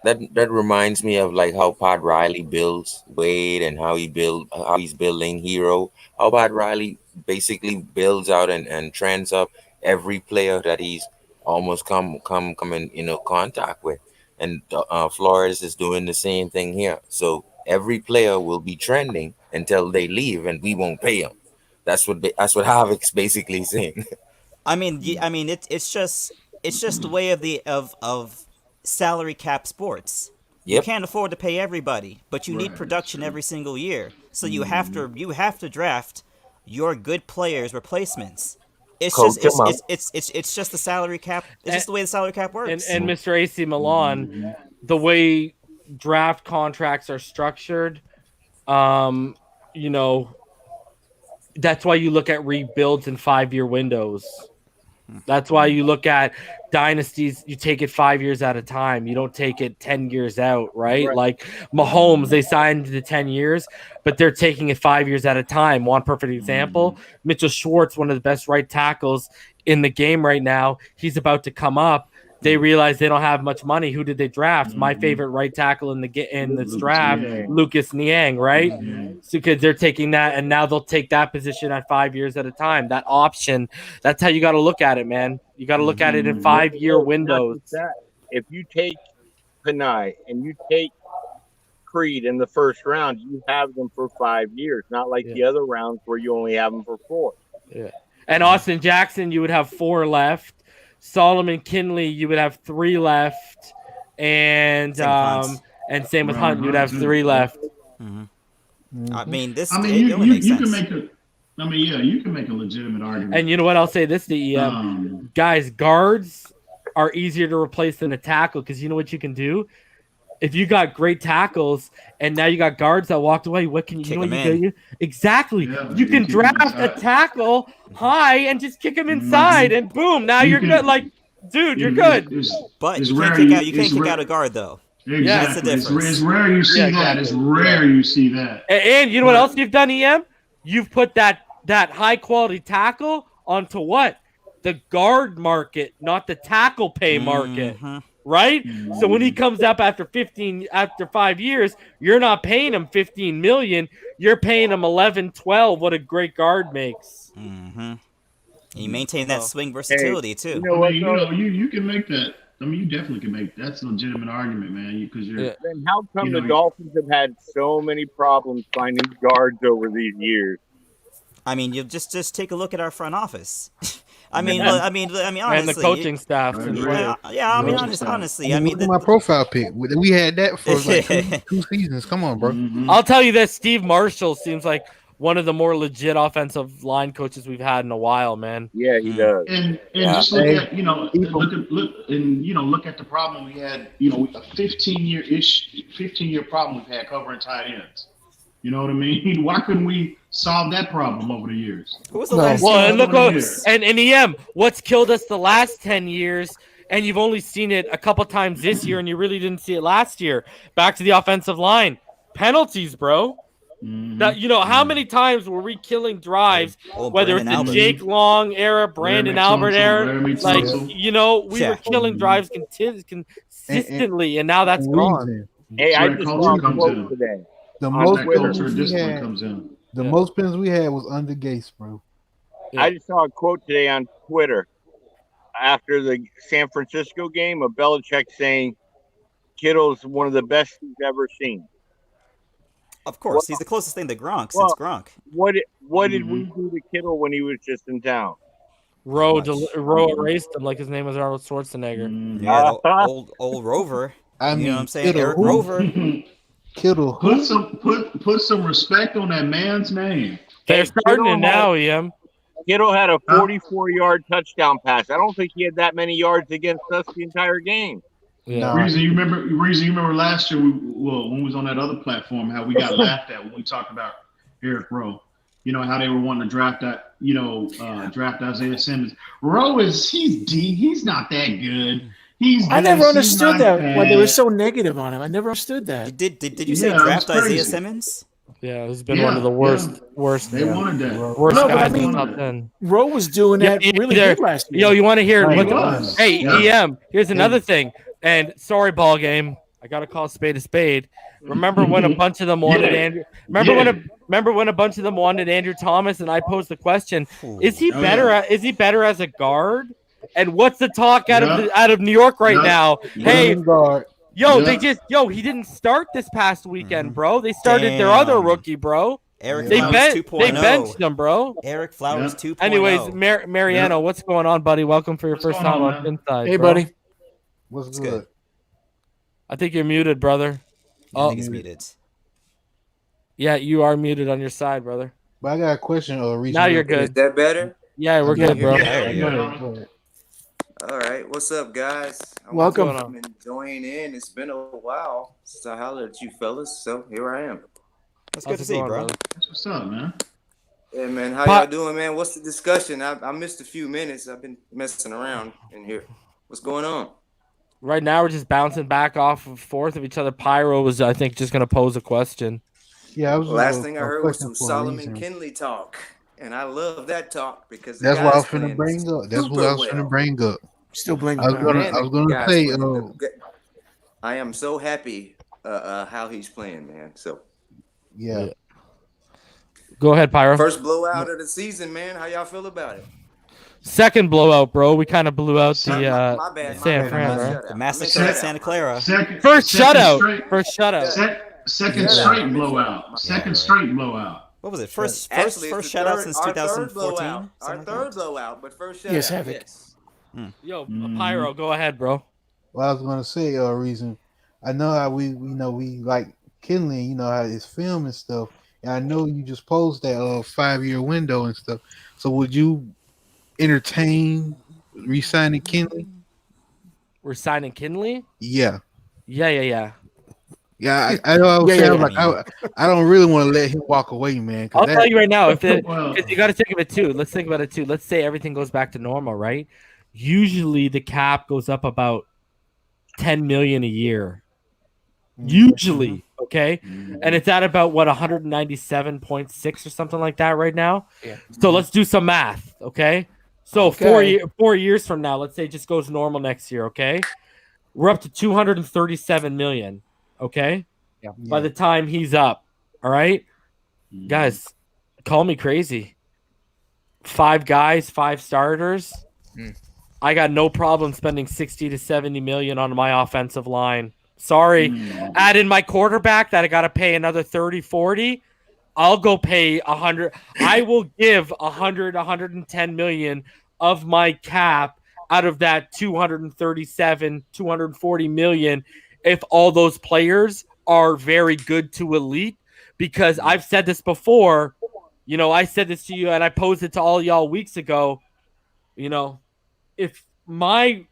That reminds me of like how Pat Riley builds Wade and how he's building Hero. How Pat Riley basically builds out and trends up every player that he's almost come in contact with. And Flores is doing the same thing here. So every player will be trending until they leave, and we won't pay them. That's what Havoc's basically saying. I mean, it's just the way of salary cap sports. Yep. You can't afford to pay everybody, but you need production every single year. So you have to draft your good players' replacements. It's just the salary cap. It's just the way the salary cap works. And Mr. AC Milan, the way draft contracts are structured, that's why you look at rebuilds in 5-year windows. That's why you look at dynasties. You take it 5 years at a time. You don't take it 10 years out, right? Like Mahomes, they signed to 10 years, but they're taking it 5 years at a time. One perfect example, Mitchell Schwartz, one of the best right tackles in the game right now. He's about to come up. They realize they don't have much money. Who did they draft? My favorite right tackle in this draft, Lucas Niang, right? So because they're taking that, and now they'll take that position at 5 years at a time. That option. That's how you got to look at it, man. You got to look at it in 5-year windows. If you take Penei and you take Creed in the first round, you have them for 5 years, not like the other rounds where you only have them for 4. Yeah. And Austin Jackson, you would have 4 left. Solomon Kinley, you would have 3 left, and same with Hunt, you would have 3 left. I mean, you can make a legitimate argument. And you know what? I'll say this to EM, guys, guards are easier to replace than a tackle, because you know what you can do. If you got great tackles and now you got guards that walked away, what can you do? Exactly. Yeah, you can draft a tackle high and just kick him inside, and boom, now you're good. Like, dude, you're good. But you can't kick out a guard, though. Exactly. That's the difference. It's rare you see that. It's rare you see that. And you know what else you've done, EM? You've put that high quality tackle onto what? The guard market, not the tackle pay market. right? So when he comes up after 5 years, you're not paying him 15 million. You're paying him 11, 12. What a great guard makes. Mm-hmm. You maintain that swing versatility too. You can make that. I mean, you definitely can make that's a legitimate argument, man. Because Then how come the Dolphins have had so many problems finding guards over these years? I mean, you just take a look at our front office. I mean, honestly, and the coaching staff. Honestly, I mean, my profile pic. We had that for like two seasons. Come on, bro. I'll tell you this: Steve Marshall seems like one of the more legit offensive line coaches we've had in a while, man. Yeah, he does. And just look at look at the problem we had. A 15-year problem we've had covering tight ends. You know what I mean? Why couldn't we solve that problem over the years? Who was the last? Well, and look, and EM, what's killed us the last 10 years, and you've only seen it a couple times this year, and you really didn't see it last year. Back to the offensive line, penalties, bro. That how many times were we killing drives? Whether it's the Jake Long era, Brandon Albert era, we were killing drives consistently, and now that's gone. Hey, I just saw a quote today. The most pins we had was under Gase, bro. Yeah. I just saw a quote today on Twitter after the San Francisco game of Belichick saying Kittle's one of the best he's ever seen. Of course, he's the closest thing to Gronk since Gronk. What did we do to Kittle when he was just in town? Rowe erased him like his name was Arnold Schwarzenegger. Yeah, old Rover. You know what I'm saying? Eric Rover. Kittle. Put some respect on that man's name. They're starting it now, EM. Kittle had a 44-yard touchdown pass. I don't think he had that many yards against us the entire game. Yeah. Reason you remember last year when we was on that other platform how we got laughed at when we talked about Eric Rowe. How they were wanting to draft that, draft Isaiah Simmons. Rowe he's not that good. I never understood that when they were so negative on him. I never understood that. Did you say draft Isaiah Simmons? Yeah, it's been one of the worst. They wanted that. Worst no, guys but I in the top 10. Rowe was doing that really good last year. Yo, you want to hear? Hey, EM. Here's another thing. And sorry, ball game. I gotta call a spade. Remember when a bunch of them wanted Andrew? Remember when a bunch of them wanted Andrew Thomas? And I posed the question: Is he better? Is he better as a guard? And what's the talk out of New York right now? Hey, he didn't start this past weekend, bro. They started their other rookie, bro. Eric They Flowers 2.0. benched him, bro. Eric Flowers 2.0. Anyways, Mariano, what's going on, buddy? Welcome for your first time on Phinside. Hey, buddy. What's good? I think you're muted, brother. I think he's muted. Yeah, you are muted on your side, brother. But I got a question. Now you're good. Is that better? Yeah, we're good, bro. All right, what's up, guys? Welcome. I'm enjoying in. It's been a while since I hollered at you fellas, so here I am. That's good to see, bro. That's what's up, man. Yeah, man. How y'all doing, man? What's the discussion? I missed a few minutes. I've been messing around in here. What's going on? Right now, we're just bouncing back off and forth of each other. Pyro was, I think, just going to pose a question. Yeah, last thing I heard was some Solomon Kinley talk, and I love that talk because that's what I was finna bring up. That's what I was finna bring up. Still blaming. I was gonna say. I am so happy how he's playing, man. So yeah. Go ahead, Pyro. First blowout of the season, man. How y'all feel about it? Second blowout, bro. We kind of blew out the San Fran, bro. The massacre at Santa Clara. First shutout. Second straight blowout. Second straight blowout. What was it? First shutout since 2014. Our third blowout, but first shutout. Yes, have it. Yo, Pyro, go ahead, bro. Well, I was gonna say reason. I know how we like Kinley. How his film and stuff. And I know you just posed that 5-year window and stuff. So would you entertain re-signing Kinley? We're signing Kinley? Yeah. Yeah. Yeah, I know. I don't really want to let him walk away, man. I'll tell you right now, if you got to think of it too. Let's think about it too. Let's say everything goes back to normal, right? Usually the cap goes up about $10 million a year. Usually, okay, and it's at about 197.6 or something like that right now. Yeah. So let's do some math, okay? So 4 years from now, let's say it just goes normal next year, okay? we're up to 237 million. Okay. Yeah. By the time he's up. All right. Guys, call me crazy. 5 guys, 5 starters. I got no problem spending 60 to 70 million on my offensive line. Sorry. Add in my quarterback that I got to pay another 30, 40. I'll go pay 100. I will give 100, 110 million of my cap out of that 237, 240 million if all those players are very good to elite. Because I've said this before, you know, I said this to you and I posed it to all y'all weeks ago. You know, if my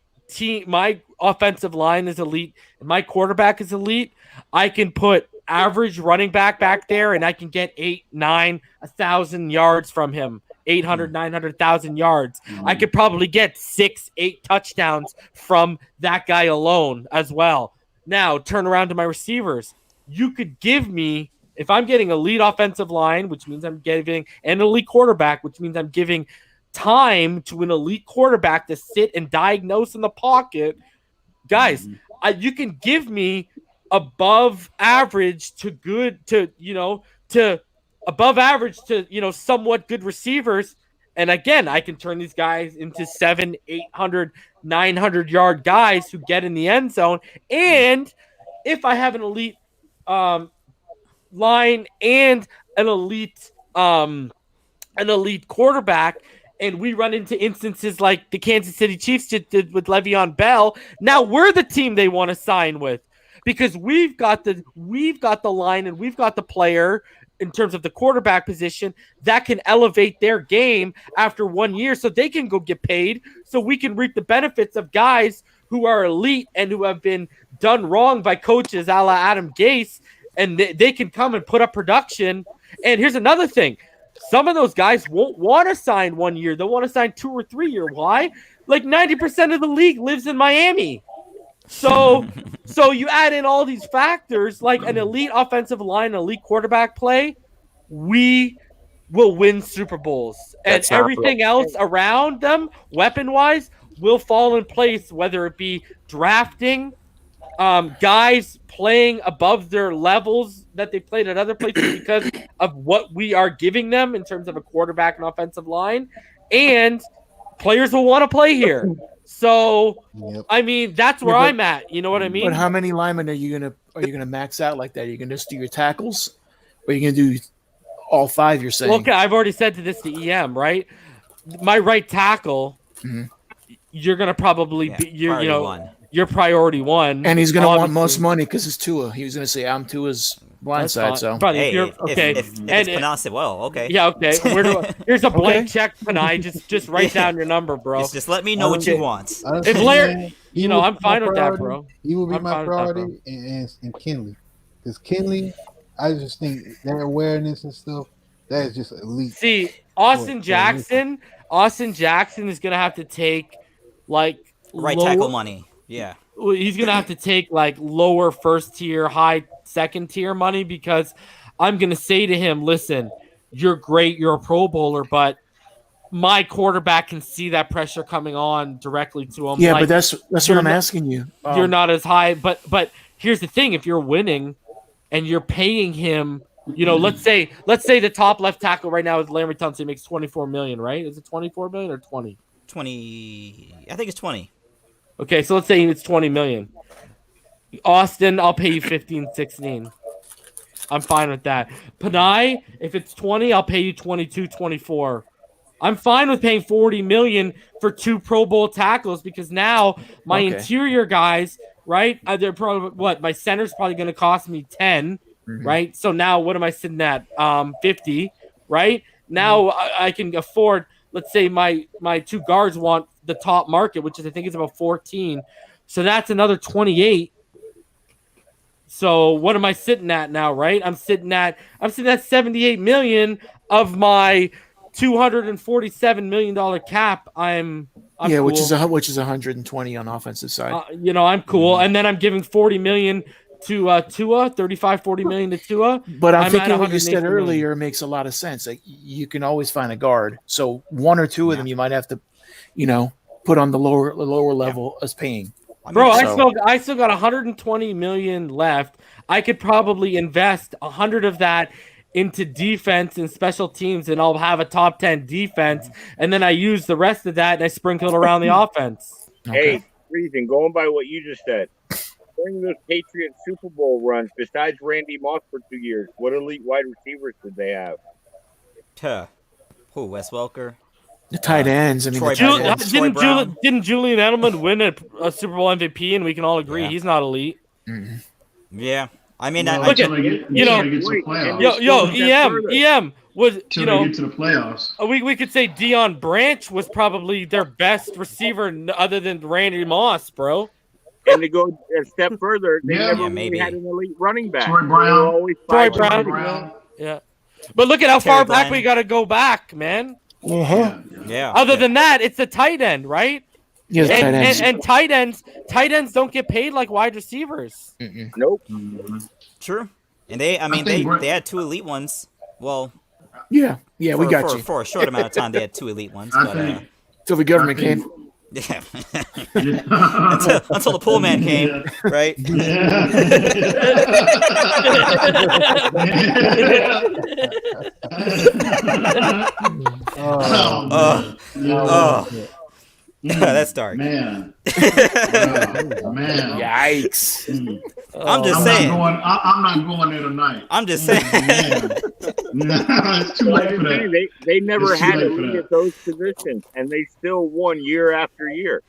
offensive line is elite and my quarterback is elite, I can put average running back there and I can get 8, 9, 1,000 yards from him. 800, 900,000 yards. I could probably get 6, 8 touchdowns from that guy alone as well. Now, turn around to my receivers. You could give me, if I'm getting elite offensive line, which means I'm giving an elite quarterback, which means I'm giving time to an elite quarterback to sit and diagnose in the pocket. Guys, you can give me above average to good to, you know, to above average to, you know, somewhat good receivers. And again, I can turn these guys into 700, 800, 900 yard guys who get in the end zone. And if I have an elite line and an elite quarterback, and we run into instances like the Kansas City Chiefs did with Le'Veon Bell, now we're the team they want to sign with because we've got the line and we've got the player in terms of the quarterback position that can elevate their game after 1 year so they can go get paid so we can reap the benefits of guys who are elite and who have been done wrong by coaches a la Adam Gase, and they can come and put up production. And here's another thing. Some of those guys won't want to sign 1 year. They'll want to sign 2 or 3 year. Why? Like 90% of the league lives in Miami. So you add in all these factors, like an elite offensive line, elite quarterback play, we will win Super Bowls. And everything else around them, weapon-wise, will fall in place, whether it be drafting, guys playing above their levels that they played at other places because of what we are giving them in terms of a quarterback and offensive line, and players will want to play here. So, I mean, that's where I'm at. You know what I mean? But how many linemen are you gonna max out like that? Are you gonna just do your tackles, or are you gonna do all 5? You're saying? Well, okay, I've already said to this to EM, right? My right tackle, you're gonna probably be your priority one, and he's gonna want most money because it's Tua. He was gonna say, "I'm Tua's blindside." So, hey, if it's pronounced it well, okay. Yeah, okay. Here's a blank check, Panay. Just write down your number, bro. Just let me know what you want. If Larry, I'm fine with that, bro. He will be my priority, and Kinley, because Kinley, I just think their awareness and stuff, that is just elite. See, Austin Jackson is gonna have to take like right tackle money. Yeah. He's going to have to take like lower first tier, high second tier money because I'm going to say to him, listen, you're great. You're a Pro Bowler, but my quarterback can see that pressure coming on directly to him. Yeah, like, but that's what I'm asking you. You're not as high, but here's the thing. If you're winning and you're paying him, you know, let's say the top left tackle right now is Larry Tunsil, makes $24 million, right? Is it $24 million or 20? 20. I think it's 20. Okay, so let's say it's $20 million. Austin, I'll pay you 15, 16. I'm fine with that. Panay, if it's 20, I'll pay you 22, 24. I'm fine with paying $40 million for 2 Pro Bowl tackles because now my interior guys, right? They're probably my center's probably going to cost me 10, right? So now what am I sitting at? 50, right? Now I can afford. Let's say my 2 guards want the top market, which is I think is about 14. So that's another 28. So what am I sitting at now, right? I'm sitting at 78 million of my $247 million cap. I'm cool. which is 120 on offensive side. I'm cool. And then I'm giving 40 million to Tua, 40 million to Tua. But I'm thinking what you said earlier makes a lot of sense. Like you can always find a guard. So 1 or 2 of them you might have to, put on the lower level as paying. Bro, I still got 120 million left. I could probably invest 100 of that into defense and special teams, and I'll have a top 10 defense. And then I use the rest of that and I sprinkle it around the offense. Hey, reason going by what you just said. During those Patriots Super Bowl runs, besides Randy Moss for 2 years, what elite wide receivers did they have? Who? Wes Welker. The tight ends. I mean, didn't Julian Edelman win a Super Bowl MVP? And we can all agree he's not elite. Mm-hmm. Yeah, I mean, look at EM was get to the playoffs. We could say Deion Branch was probably their best receiver other than Randy Moss, bro. And to go a step further, they never really had an elite running back. Troy Brown. Yeah. But look at how far back we got to go back, man. Yeah. Other than that, it's the tight end, right? Yes, and tight ends don't get paid like wide receivers. Mm-mm. Nope. True. And they had 2 elite ones. Well, we got you. For a short amount of time, they had 2 elite ones. Till the government came. Yeah. until the pool man came, right? That's dark. Man. Yikes. I'm just saying. I'm not going there tonight. I'm just saying. It's too late for that. They never had a lead at those positions, and they still won year after year.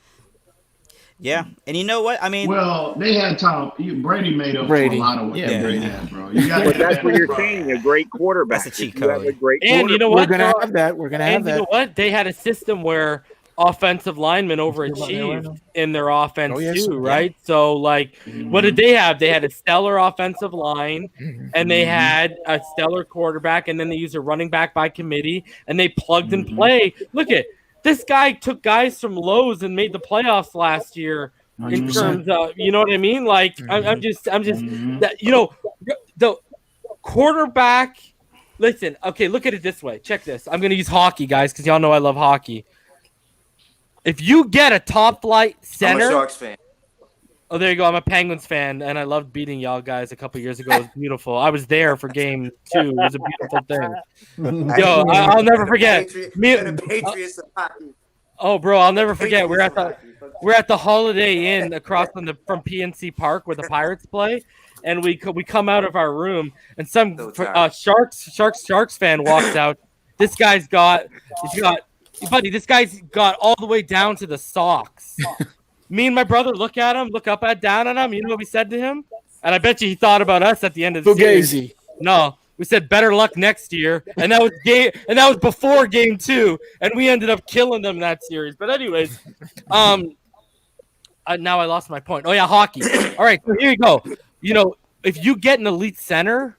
Yeah, and you know what? I mean, well, they had Tom Brady made up for a lot of what Brady had, bro. But that's what you're saying. A great quarterback. That's a cheat code. And you know what? We're gonna have that. You know what? They had a system where offensive linemen overachieved in their offense too, right? So, like, what did they have? They had a stellar offensive line, and they had a stellar quarterback, and then they used a running back by committee, and they plugged and play. Look at this guy took guys from Lowe's and made the playoffs last year. 100%. In terms of, you know what I mean? Like, I'm just that, you know, the quarterback. Listen, okay, look at it this way. Check this. I'm gonna use hockey, guys, because y'all know I love hockey. If you get a top flight center, I'm a Sharks fan. Oh, there you go. I'm a Penguins fan, and I loved beating y'all guys a couple years ago. It was beautiful. I was there for game 2. It was a beautiful thing. Yo, I'll never forget. Patriots of hockey. Oh, bro, I'll never forget. We're at the Holiday Inn across from PNC Park where the Pirates play, and we come out of our room, and some Sharks fan walks out. This guy's got all the way down to the socks. Me and my brother look at him, look up down at him. You know what we said to him? And I bet you he thought about us at the end of the series. No, we said better luck next year, and that was before game 2, and we ended up killing them that series. But anyways, now I lost my point. Oh yeah, hockey. All right, so here you go. You know, if you get an elite center,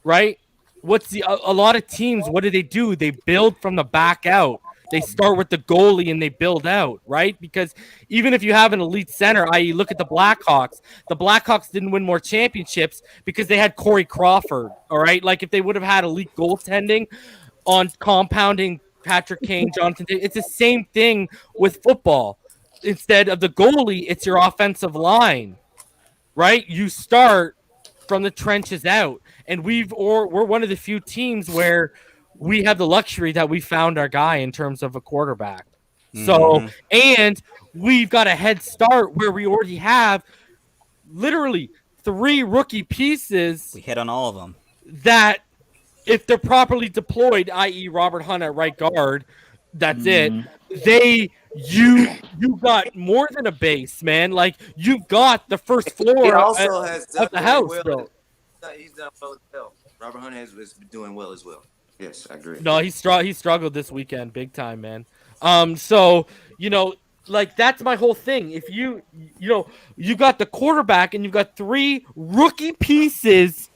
right? A lot of teams? What do? They build from the back out. They start with the goalie and they build out, right? Because even if you have an elite center, i.e. look at the Blackhawks. The Blackhawks didn't win more championships because they had Corey Crawford, all right? Like if they would have had elite goaltending on compounding Patrick Kane, Jonathan, it's the same thing with football. Instead of the goalie, it's your offensive line, right? You start from the trenches out. And we're one of the few teams where we have the luxury that we found our guy in terms of a quarterback. So, and we've got a head start where we already have literally 3 rookie pieces. We hit on all of them. That if they're properly deployed, i.e. Robert Hunt at right guard, that's it. You got more than a base, man. Like you've got the first floor of the house, bro. He's done well as well. Robert Hunt has been doing well as well. Yes, I agree. No, he struggled this weekend big time, man. So, you know, like that's my whole thing. If you got the quarterback and you've got 3 rookie pieces,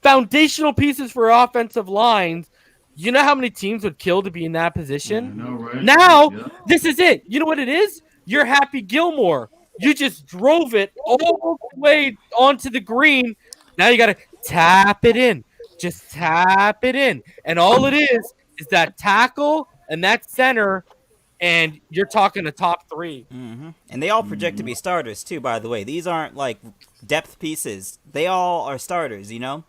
foundational pieces for offensive lines, you know how many teams would kill to be in that position? I know, right? Now, this is it. You know what it is? You're Happy Gilmore. You just drove it all the way onto the green. Now you got to tap it in. Just tap it in. And all it is that tackle and that center and you're talking a top 3. Mm-hmm. And they all project to be starters too. By the way, these aren't like depth pieces. They all are starters. And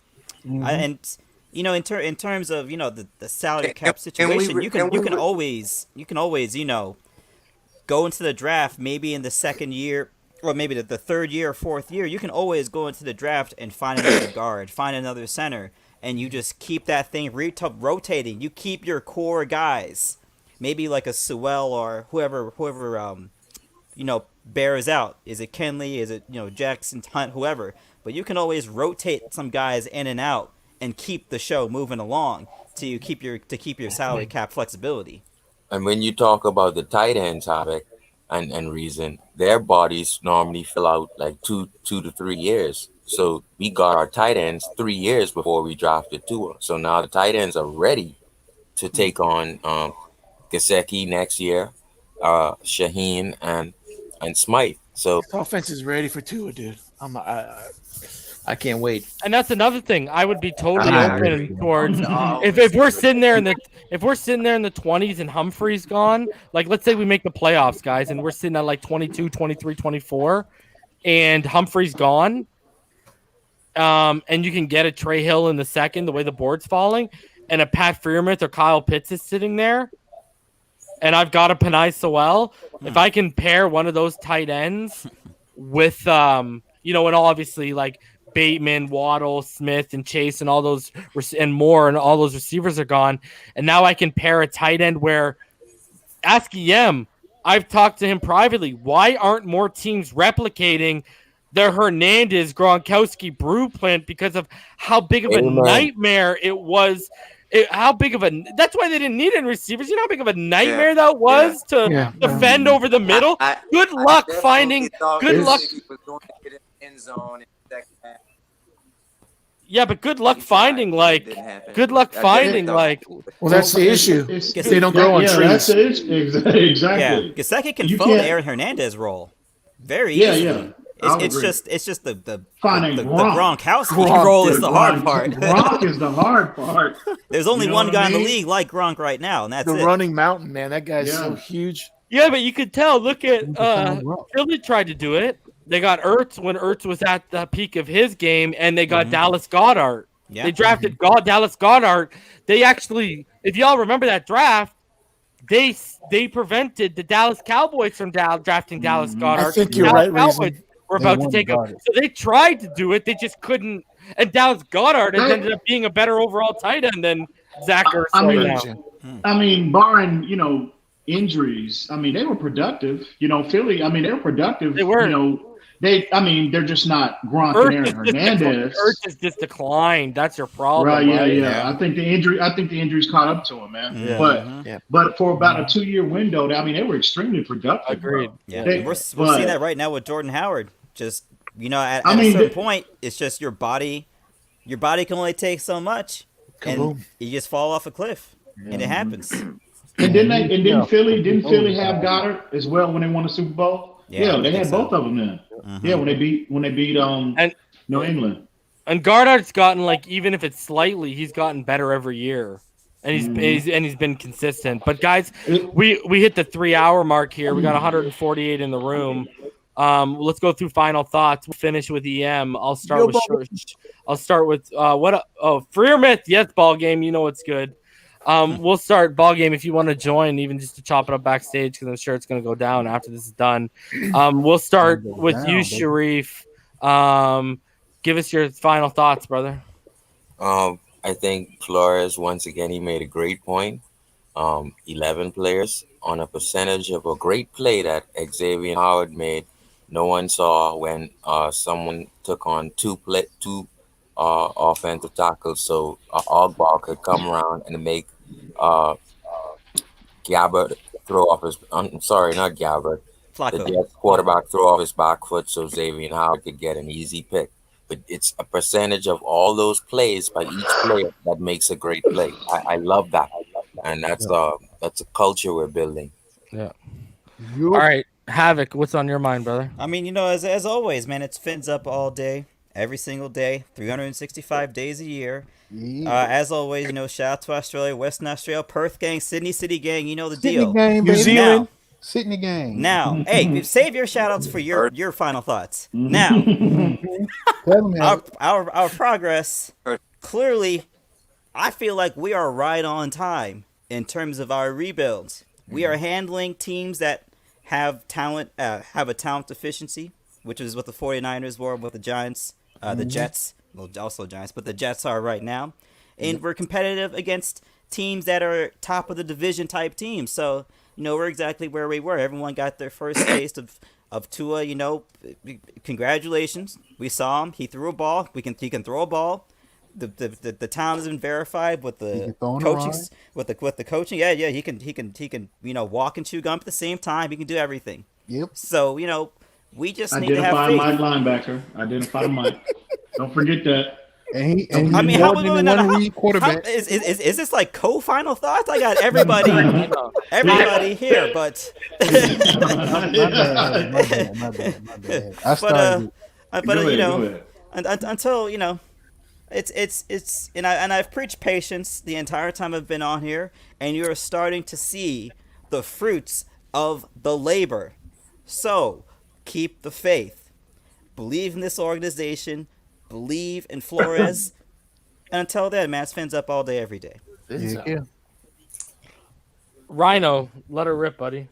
in terms of the salary cap situation, you can always go into the draft maybe in the second year or maybe the third year or fourth year. You can always go into the draft and find another guard, find another center, and you just keep that thing rotating. You keep your core guys, maybe like a Sewell or whoever bears out. Is it Kenley? Is it Jackson Hunt? Whoever. But you can always rotate some guys in and out and keep the show moving along to keep your salary cap flexibility. And when you talk about the tight end topic and reason, their bodies normally fill out like 2 to 3 years. So we got our tight ends 3 years before we drafted Tua. So now the tight ends are ready to take on Gesicki next year, Shaheen and Smythe. So this offense is ready for Tua, dude. I can't wait. And that's another thing. I would be totally open towards if we're sitting there in the 20s and Humphrey's gone. Like, let's say we make the playoffs, guys, and we're sitting at like 22, 23, 24, and Humphrey's gone. And you can get a Trey Hill in the second, the way the board's falling, and a Pat Freiermuth or Kyle Pitts is sitting there, and I've got a Penei Sewell. If I can pair one of those tight ends with, and obviously like Bateman, Waddle, Smith, and Chase, and all those and more, and all those receivers are gone, and now I can pair a tight end where ask EM. I've talked to him privately. Why aren't more teams replicating the Hernandez Gronkowski blueprint because of how big of a nightmare it was? That's why they didn't need any receivers. You know how big of a nightmare that was to defend over the middle. Good luck finding. Good luck. End zone in the second half. Yeah, but good luck finding like. Well, that's the issue. They don't grow on trees. That's the issue. Exactly. Yeah, Gesicki can fill the Aaron Hernandez role very easily. Yeah. It's just the Gronk. Gronkowski role is the hard part. Gronk is the hard part. There's only one guy in the league like Gronk right now, and that's the running mountain, man. That guy's so huge. Yeah, but you could tell. Look at Philly tried to do it. They got Ertz when Ertz was at the peak of his game, and they got Dallas Goedert. Yeah. They drafted Dallas Goedert. They actually, if y'all remember that draft, they prevented the Dallas Cowboys from drafting Dallas Goedert. I think you're right, Cowboys were about to take him. So they tried to do it. They just couldn't. And Dallas Goedert ended up being a better overall tight end than Zach Ertz. I mean, barring, injuries, they were productive. Philly, they were productive. They were. They're just not Gronk and Aaron Hernandez. Ertz has just declined. That's your problem. Right? Yeah. I think the injuries caught up to him, man. Yeah. But for about a 2-year window, they were extremely productive. Agreed. Yeah, we're seeing that right now with Jordan Howard. Just at a certain point, it's just your body. Your body can only take so much, and you just fall off a cliff, and it happens. And didn't Philly have Goddard as well when they won the Super Bowl? Yeah, they had both of them then. Yeah, when they beat New England. And Goddard's gotten even if it's slightly, he's gotten better every year, and he's been consistent. But guys, we hit the 3-hour mark here. We got 148 in the room. Let's go through final thoughts. We'll finish with EM. I'll start with Freiermuth. Yes, ball game. You know it's good. We'll start ball game if you want to join, even just to chop it up backstage, because I'm sure it's going to go down after this is done. We'll start with you, Sharif. Give us your final thoughts, brother. I think Flores, once again, he made a great point. 11 players on a percentage of a great play that Xavier Howard made. No one saw when someone took on two offensive tackles, so Ogball could come around and make Gabbard throw off his. I'm sorry, not Gabbard. Flacco. The Jets quarterback throw off his back foot so Xavier Howard could get an easy pick. But it's a percentage of all those plays by each player that makes a great play. I love that, and that's a culture we're building. Yeah. All right, Havoc, what's on your mind, brother? As always, man, it's fins up all day. every single day, 365 days a year. Yeah. As always, shout out to Australia, Western Australia, Perth gang, Sydney City gang. You know the Sydney deal. gang, New baby. Zealand. Sydney gang. Now, hey, save your shout outs for your final thoughts. Now, Tell me our progress, clearly, I feel like we are right on time in terms of our rebuilds. We are handling teams that have talent, have a talent deficiency, which is what the 49ers were with the Giants, the Jets, well, also Giants, but the Jets are right now. And we're competitive against teams that are top of the division type teams. So, we're exactly where we were. Everyone got their first taste of Tua, congratulations. We saw him. He threw a ball. He can throw a ball. The talent has been verified with the coaching, with the coaching. Yeah, he can walk and chew gum at the same time. He can do everything. Yep. So, we just need to have faith. Linebacker. Identify Mike. Don't forget that. I mean, how quarterback? Is this like co-final thoughts? I got everybody here, but my bad. I started. Until it's and I've preached patience the entire time I've been on here, and you're starting to see the fruits of the labor. So keep the faith, believe in this organization. Believe in Flores. And until then, Matt's fans up all day, every day. Yeah. Rhino, let her rip, buddy.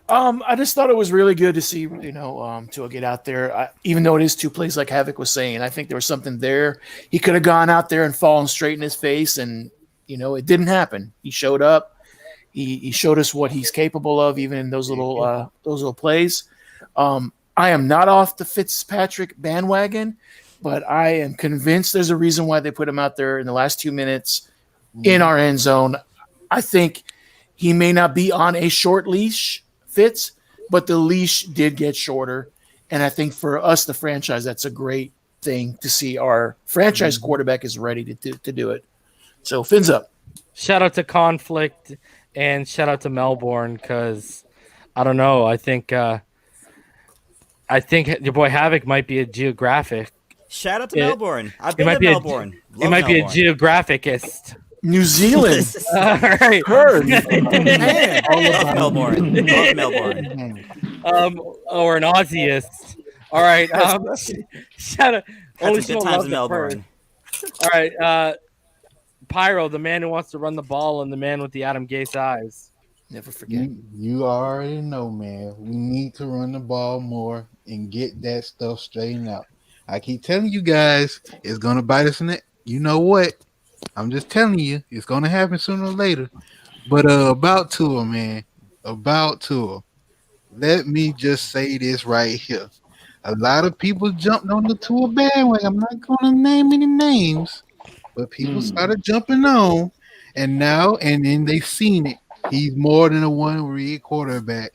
I just thought it was really good to see, Tua get out there. Even though it is two plays like Havoc was saying, I think there was something there. He could have gone out there and fallen straight in his face, and, it didn't happen. He showed up. He showed us what he's capable of, even in those little plays. I am not off the Fitzpatrick bandwagon, but I am convinced there's a reason why they put him out there in the last 2 minutes in our end zone. I think he may not be on a short leash, Fitz, but the leash did get shorter. And I think for us, the franchise, that's a great thing to see. Our franchise quarterback is ready to do it. So, fins up. Shout out to Conflict and shout out to Melbourne because, I don't know, I think your boy Havoc might be a geographic. Shout out to Melbourne. I've been to Melbourne. He might be a geographicist. New Zealand. All right. Heard. Man. Love Melbourne. Love Melbourne. Or an Aussieist. All right. Shout out. That's a good times in Melbourne. All right. Pyro, the man who wants to run the ball and the man with the Adam Gase eyes. Never forget. You already know, man. We need to run the ball more and get that stuff straightened out. I keep telling you guys, it's going to bite us in the... You know what? I'm just telling you, it's going to happen sooner or later. But about Tua, man. About Tua. Let me just say this right here. A lot of people jumped on the Tua bandwagon. I'm not going to name any names. But people started jumping on. And then they've seen it. He's more than a one-read quarterback.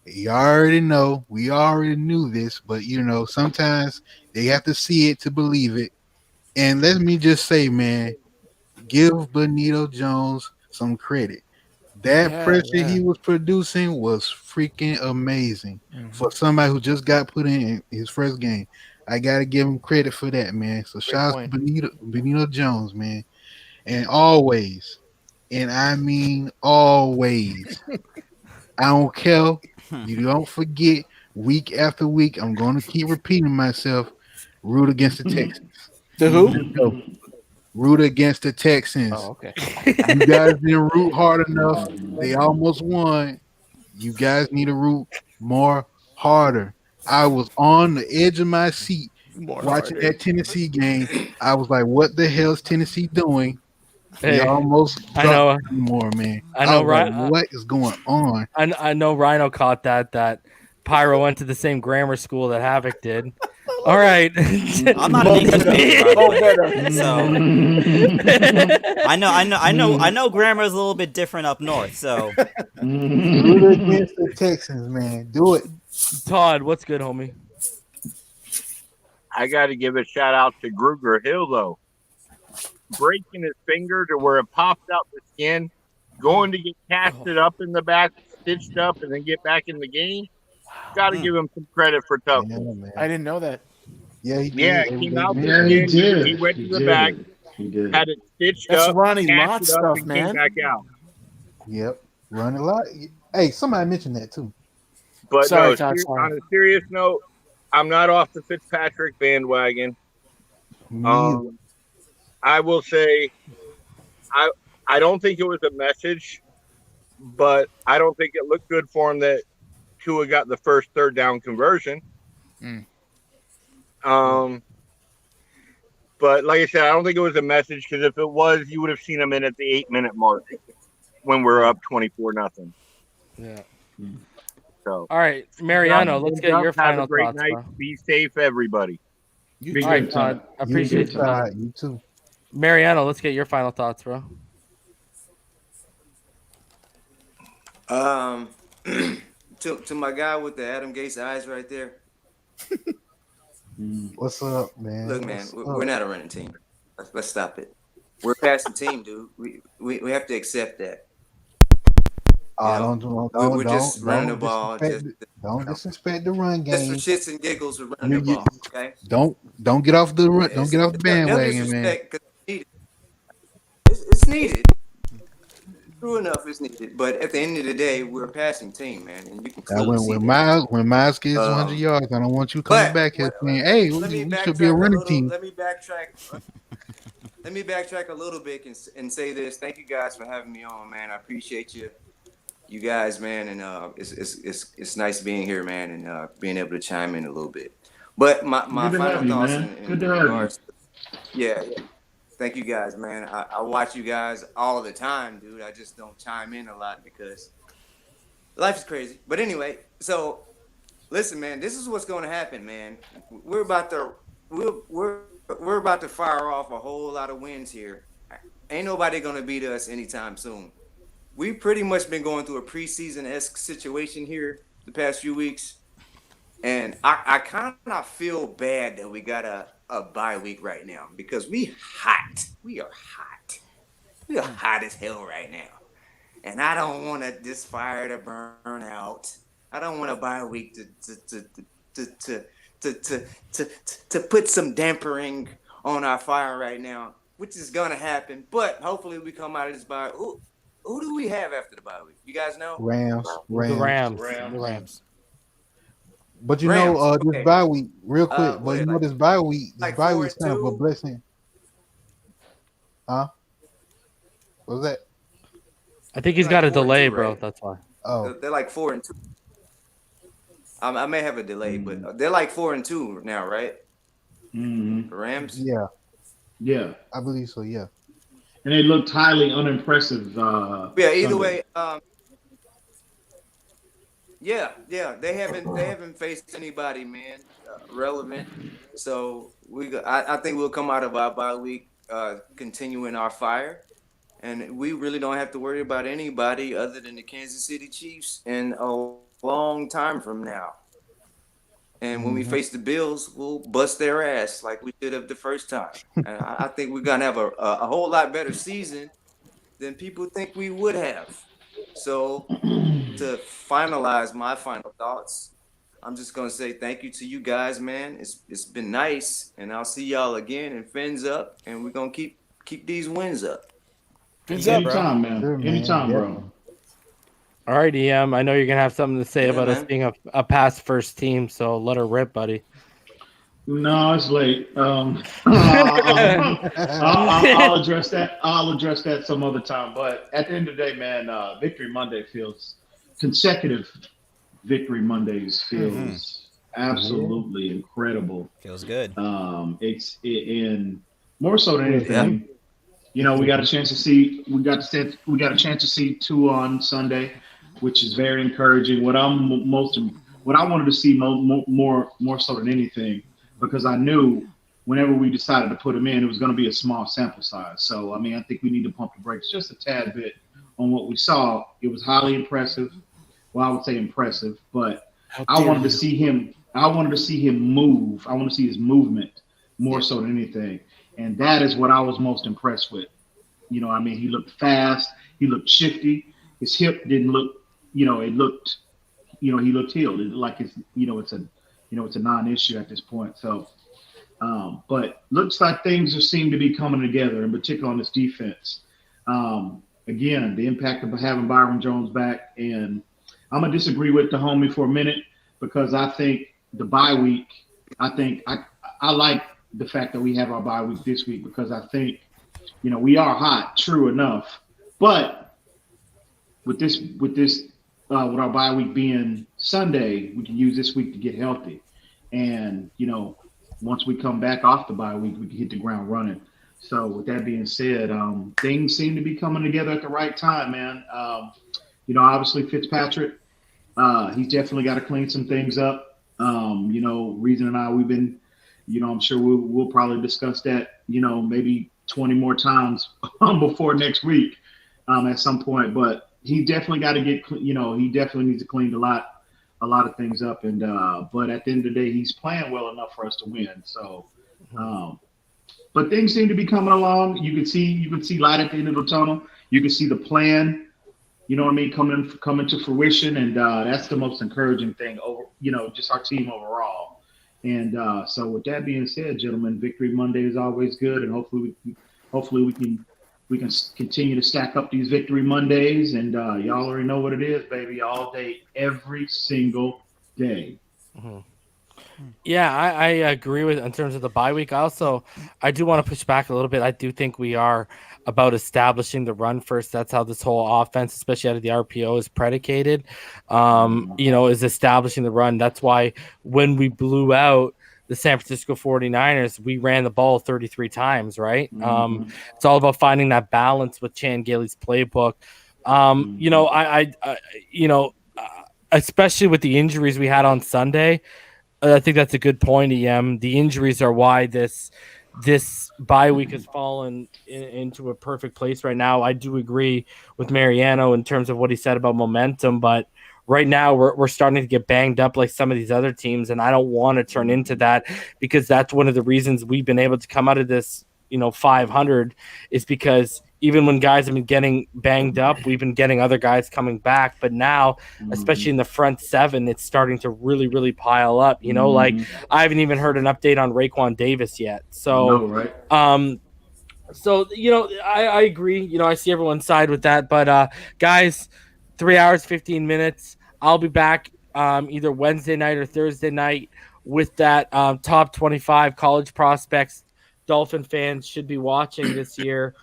You already know. We already knew this. But, sometimes they have to see it to believe it. And let me just say, man, give Benito Jones some credit. That pressure he was producing was freaking amazing for somebody who just got put in his first game. I got to give him credit for that, man. So shout out to Benito Jones, man. And always, and I mean always, I don't care. You don't forget, week after week, I'm going to keep repeating myself, root against the Texans. The who? Root against the Texans. Oh, okay. You guys didn't root hard enough. They almost won. You guys need to root harder. I was on the edge of my seat watching that Tennessee game. I was like, what the hell is Tennessee doing? They almost more, man. I know, right? Like, what is going on? I know Rhino caught that Pyro went to the same grammar school that Havoc did. All right. I'm not an English major, by the way. So I know grammar is a little bit different up north. So root against the Texans, man. Do it. Todd, what's good, homie? I got to give a shout out to Gruger Hill though. Breaking his finger to where it popped out the skin, going to get casted up in the back, stitched up, and then get back in the game. Got to give him some credit for toughness. I didn't know that. Yeah, he Yeah, did. he mouthed Yeah, it he in. did. He went He to the did. back, He did. had it stitched That's up, Ronnie patched Lott it up, stuff, and man. came back out. Yep. Run a lot. Hey, somebody mentioned that too. But Sorry, no, Todd, sorry. on a serious note, I'm not off the Fitzpatrick bandwagon. Me either. I will say, I don't think it was a message, but I don't think it looked good for him that Tua got the first third down conversion. But like I said, I don't think it was a message, because if it was, you would have seen him in at the 8-minute mark when we're up 24-0. Yeah. So, All right, Mariano, let's get your have final a great thoughts, night. bro. Be safe, everybody. Be All right, good, Todd. I appreciate you. Todd. You too. Mariano, let's get your final thoughts, bro. To my guy with the Adam Gates eyes right there. What's up, man? Look, man, What's we're up? not a running team. Let's stop it. We're a passing team, dude. We have to accept that. We're just running the ball. Don't disrespect the run Just for game. shits and giggles, we're running the ball. Okay. Don't get off the run. Don't get off the bandwagon, man. Disrespect, 'cause it's needed. True enough, it's needed. But at the end of the day, we're a passing team, man, and you can Now, clearly see when Miles gets 100 yards, I don't want you coming back here saying, "Hey, we should be a running team." Let me backtrack. Let me backtrack a little bit and say this. Thank you guys for having me on, man. I appreciate you guys, man, and it's nice being here, man, and being able to chime in a little bit. But my final thoughts in regards, yeah. Thank you guys, man. I watch you guys all the time, dude. I just don't chime in a lot because life is crazy. But anyway, so listen, man, this is what's going to happen, man. We're about to fire off a whole lot of wins here. Ain't nobody going to beat us anytime soon. We've pretty much been going through a preseason-esque situation here the past few weeks. And I kind of feel bad that we got a bye week right now because we hot. We are hot. We are hot as hell right now. And I don't want this fire to burn out. I don't want a bye week to put some dampering on our fire right now, which is going to happen. But hopefully we come out of this bye. Who do we have after the bye week? You guys know? Rams. The Rams. But you Rams, know, this okay. bye week, real quick. But you know, this bye week, like this bye week is kind of a 4-2? blessing. Huh? What was that? I think he's got a delay, bro. That's why. Oh, They're like 4-2. I may have a delay, but they're like 4-2 now, right? Mm-hmm. The Rams. yeah, Yeah, I believe so. Yeah. and they looked highly unimpressive. Yeah. Either Sunday. way, yeah. They haven't faced anybody, man, relevant. So I think we'll come out of our bye week continuing our fire, and we really don't have to worry about anybody other than the Kansas City Chiefs in a long time from now. And when we face the Bills, we'll bust their ass like we did the first time. And I think we're gonna have a whole lot better season than people think we would have. So to finalize my final thoughts, I'm just gonna say thank you to you guys, man. It's been nice, and I'll see y'all again in Fins Up, and we're gonna keep these wins up. Fins up, bro. Anytime, man. Sure, man. Anytime, Yeah. bro. All right, EM. I know you're gonna have something to say Yeah, about us man. being a pass first team, so let her rip, buddy. No, it's late. I'll address that. I'll address that some other time. But at the end of the day, man, Victory Monday feels consecutive. Victory Mondays feels absolutely incredible. Feels good. And more so than anything, you know, we got a chance to see Tua on Sunday, which is very encouraging. What I wanted to see more so than anything, because I knew whenever we decided to put him in, it was going to be a small sample size. So I mean, I think we need to pump the brakes just a tad bit on what we saw. It was highly impressive. Well, I would say impressive, but I wanted to see him. I wanted to see him move. I want to see his movement more so than anything. And that is what I was most impressed with. You know, I mean, he looked fast. He looked shifty. His hip didn't look, he looked healed. It looked like it's a non-issue at this point. So But looks like things seem to be coming together, in particular on this defense. Again, the impact of having Byron Jones back, and I'm gonna disagree with the homie for a minute because I think the bye week. I like the fact that we have our bye week this week because I think, we are hot, true enough, but with our bye week being Sunday, we can use this week to get healthy, and once we come back off the bye week, we can hit the ground running. So with that being said, things seem to be coming together at the right time, man. Obviously Fitzpatrick, he's definitely got to clean some things up. Reason and I, we've been, I'm sure we'll probably discuss that, maybe 20 more times before next week at some point. But he definitely got to get, he definitely needs to clean a lot of things up. And but at the end of the day, he's playing well enough for us to win. So, but things seem to be coming along. You can see light at the end of the tunnel. You can see the plan, coming to fruition, and that's the most encouraging thing over, just our team overall. And so with that being said, gentlemen, Victory Monday is always good, and hopefully we can continue to stack up these Victory Mondays, and y'all already know what it is, baby, all day, every single day. Mm-hmm. Yeah, I agree with in terms of the bye week. I do want to push back a little bit. I do think we are about establishing the run first. That's how this whole offense, especially out of the RPO, is predicated. Is establishing the run. That's why when we blew out the San Francisco 49ers, we ran the ball 33 times, right? Mm-hmm. It's all about finding that balance with Chan Gailey's playbook. Especially with the injuries we had on Sunday, I think that's a good point, EM. The injuries are why this bye week has fallen into a perfect place right now. I do agree with Mariano in terms of what he said about momentum, but right now we're starting to get banged up like some of these other teams, and I don't want to turn into that because that's one of the reasons we've been able to come out of this 500 is because even when guys have been getting banged up, we've been getting other guys coming back. But now, especially in the front seven, it's starting to really, really pile up. Like I haven't even heard an update on Raekwon Davis yet. So, right. I agree. I see everyone's side with that. But guys, 3 hours, 15 minutes. I'll be back either Wednesday night or Thursday night with that top 25 college prospects Dolphin fans should be watching this year.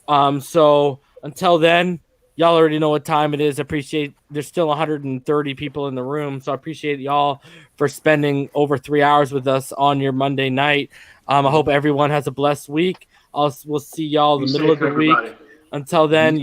So until then, y'all already know what time it is. I appreciate there's still 130 people in the room. So I appreciate y'all for spending over 3 hours with us on your Monday night. I hope everyone has a blessed week. We'll see y'all in the middle of the week. Until then,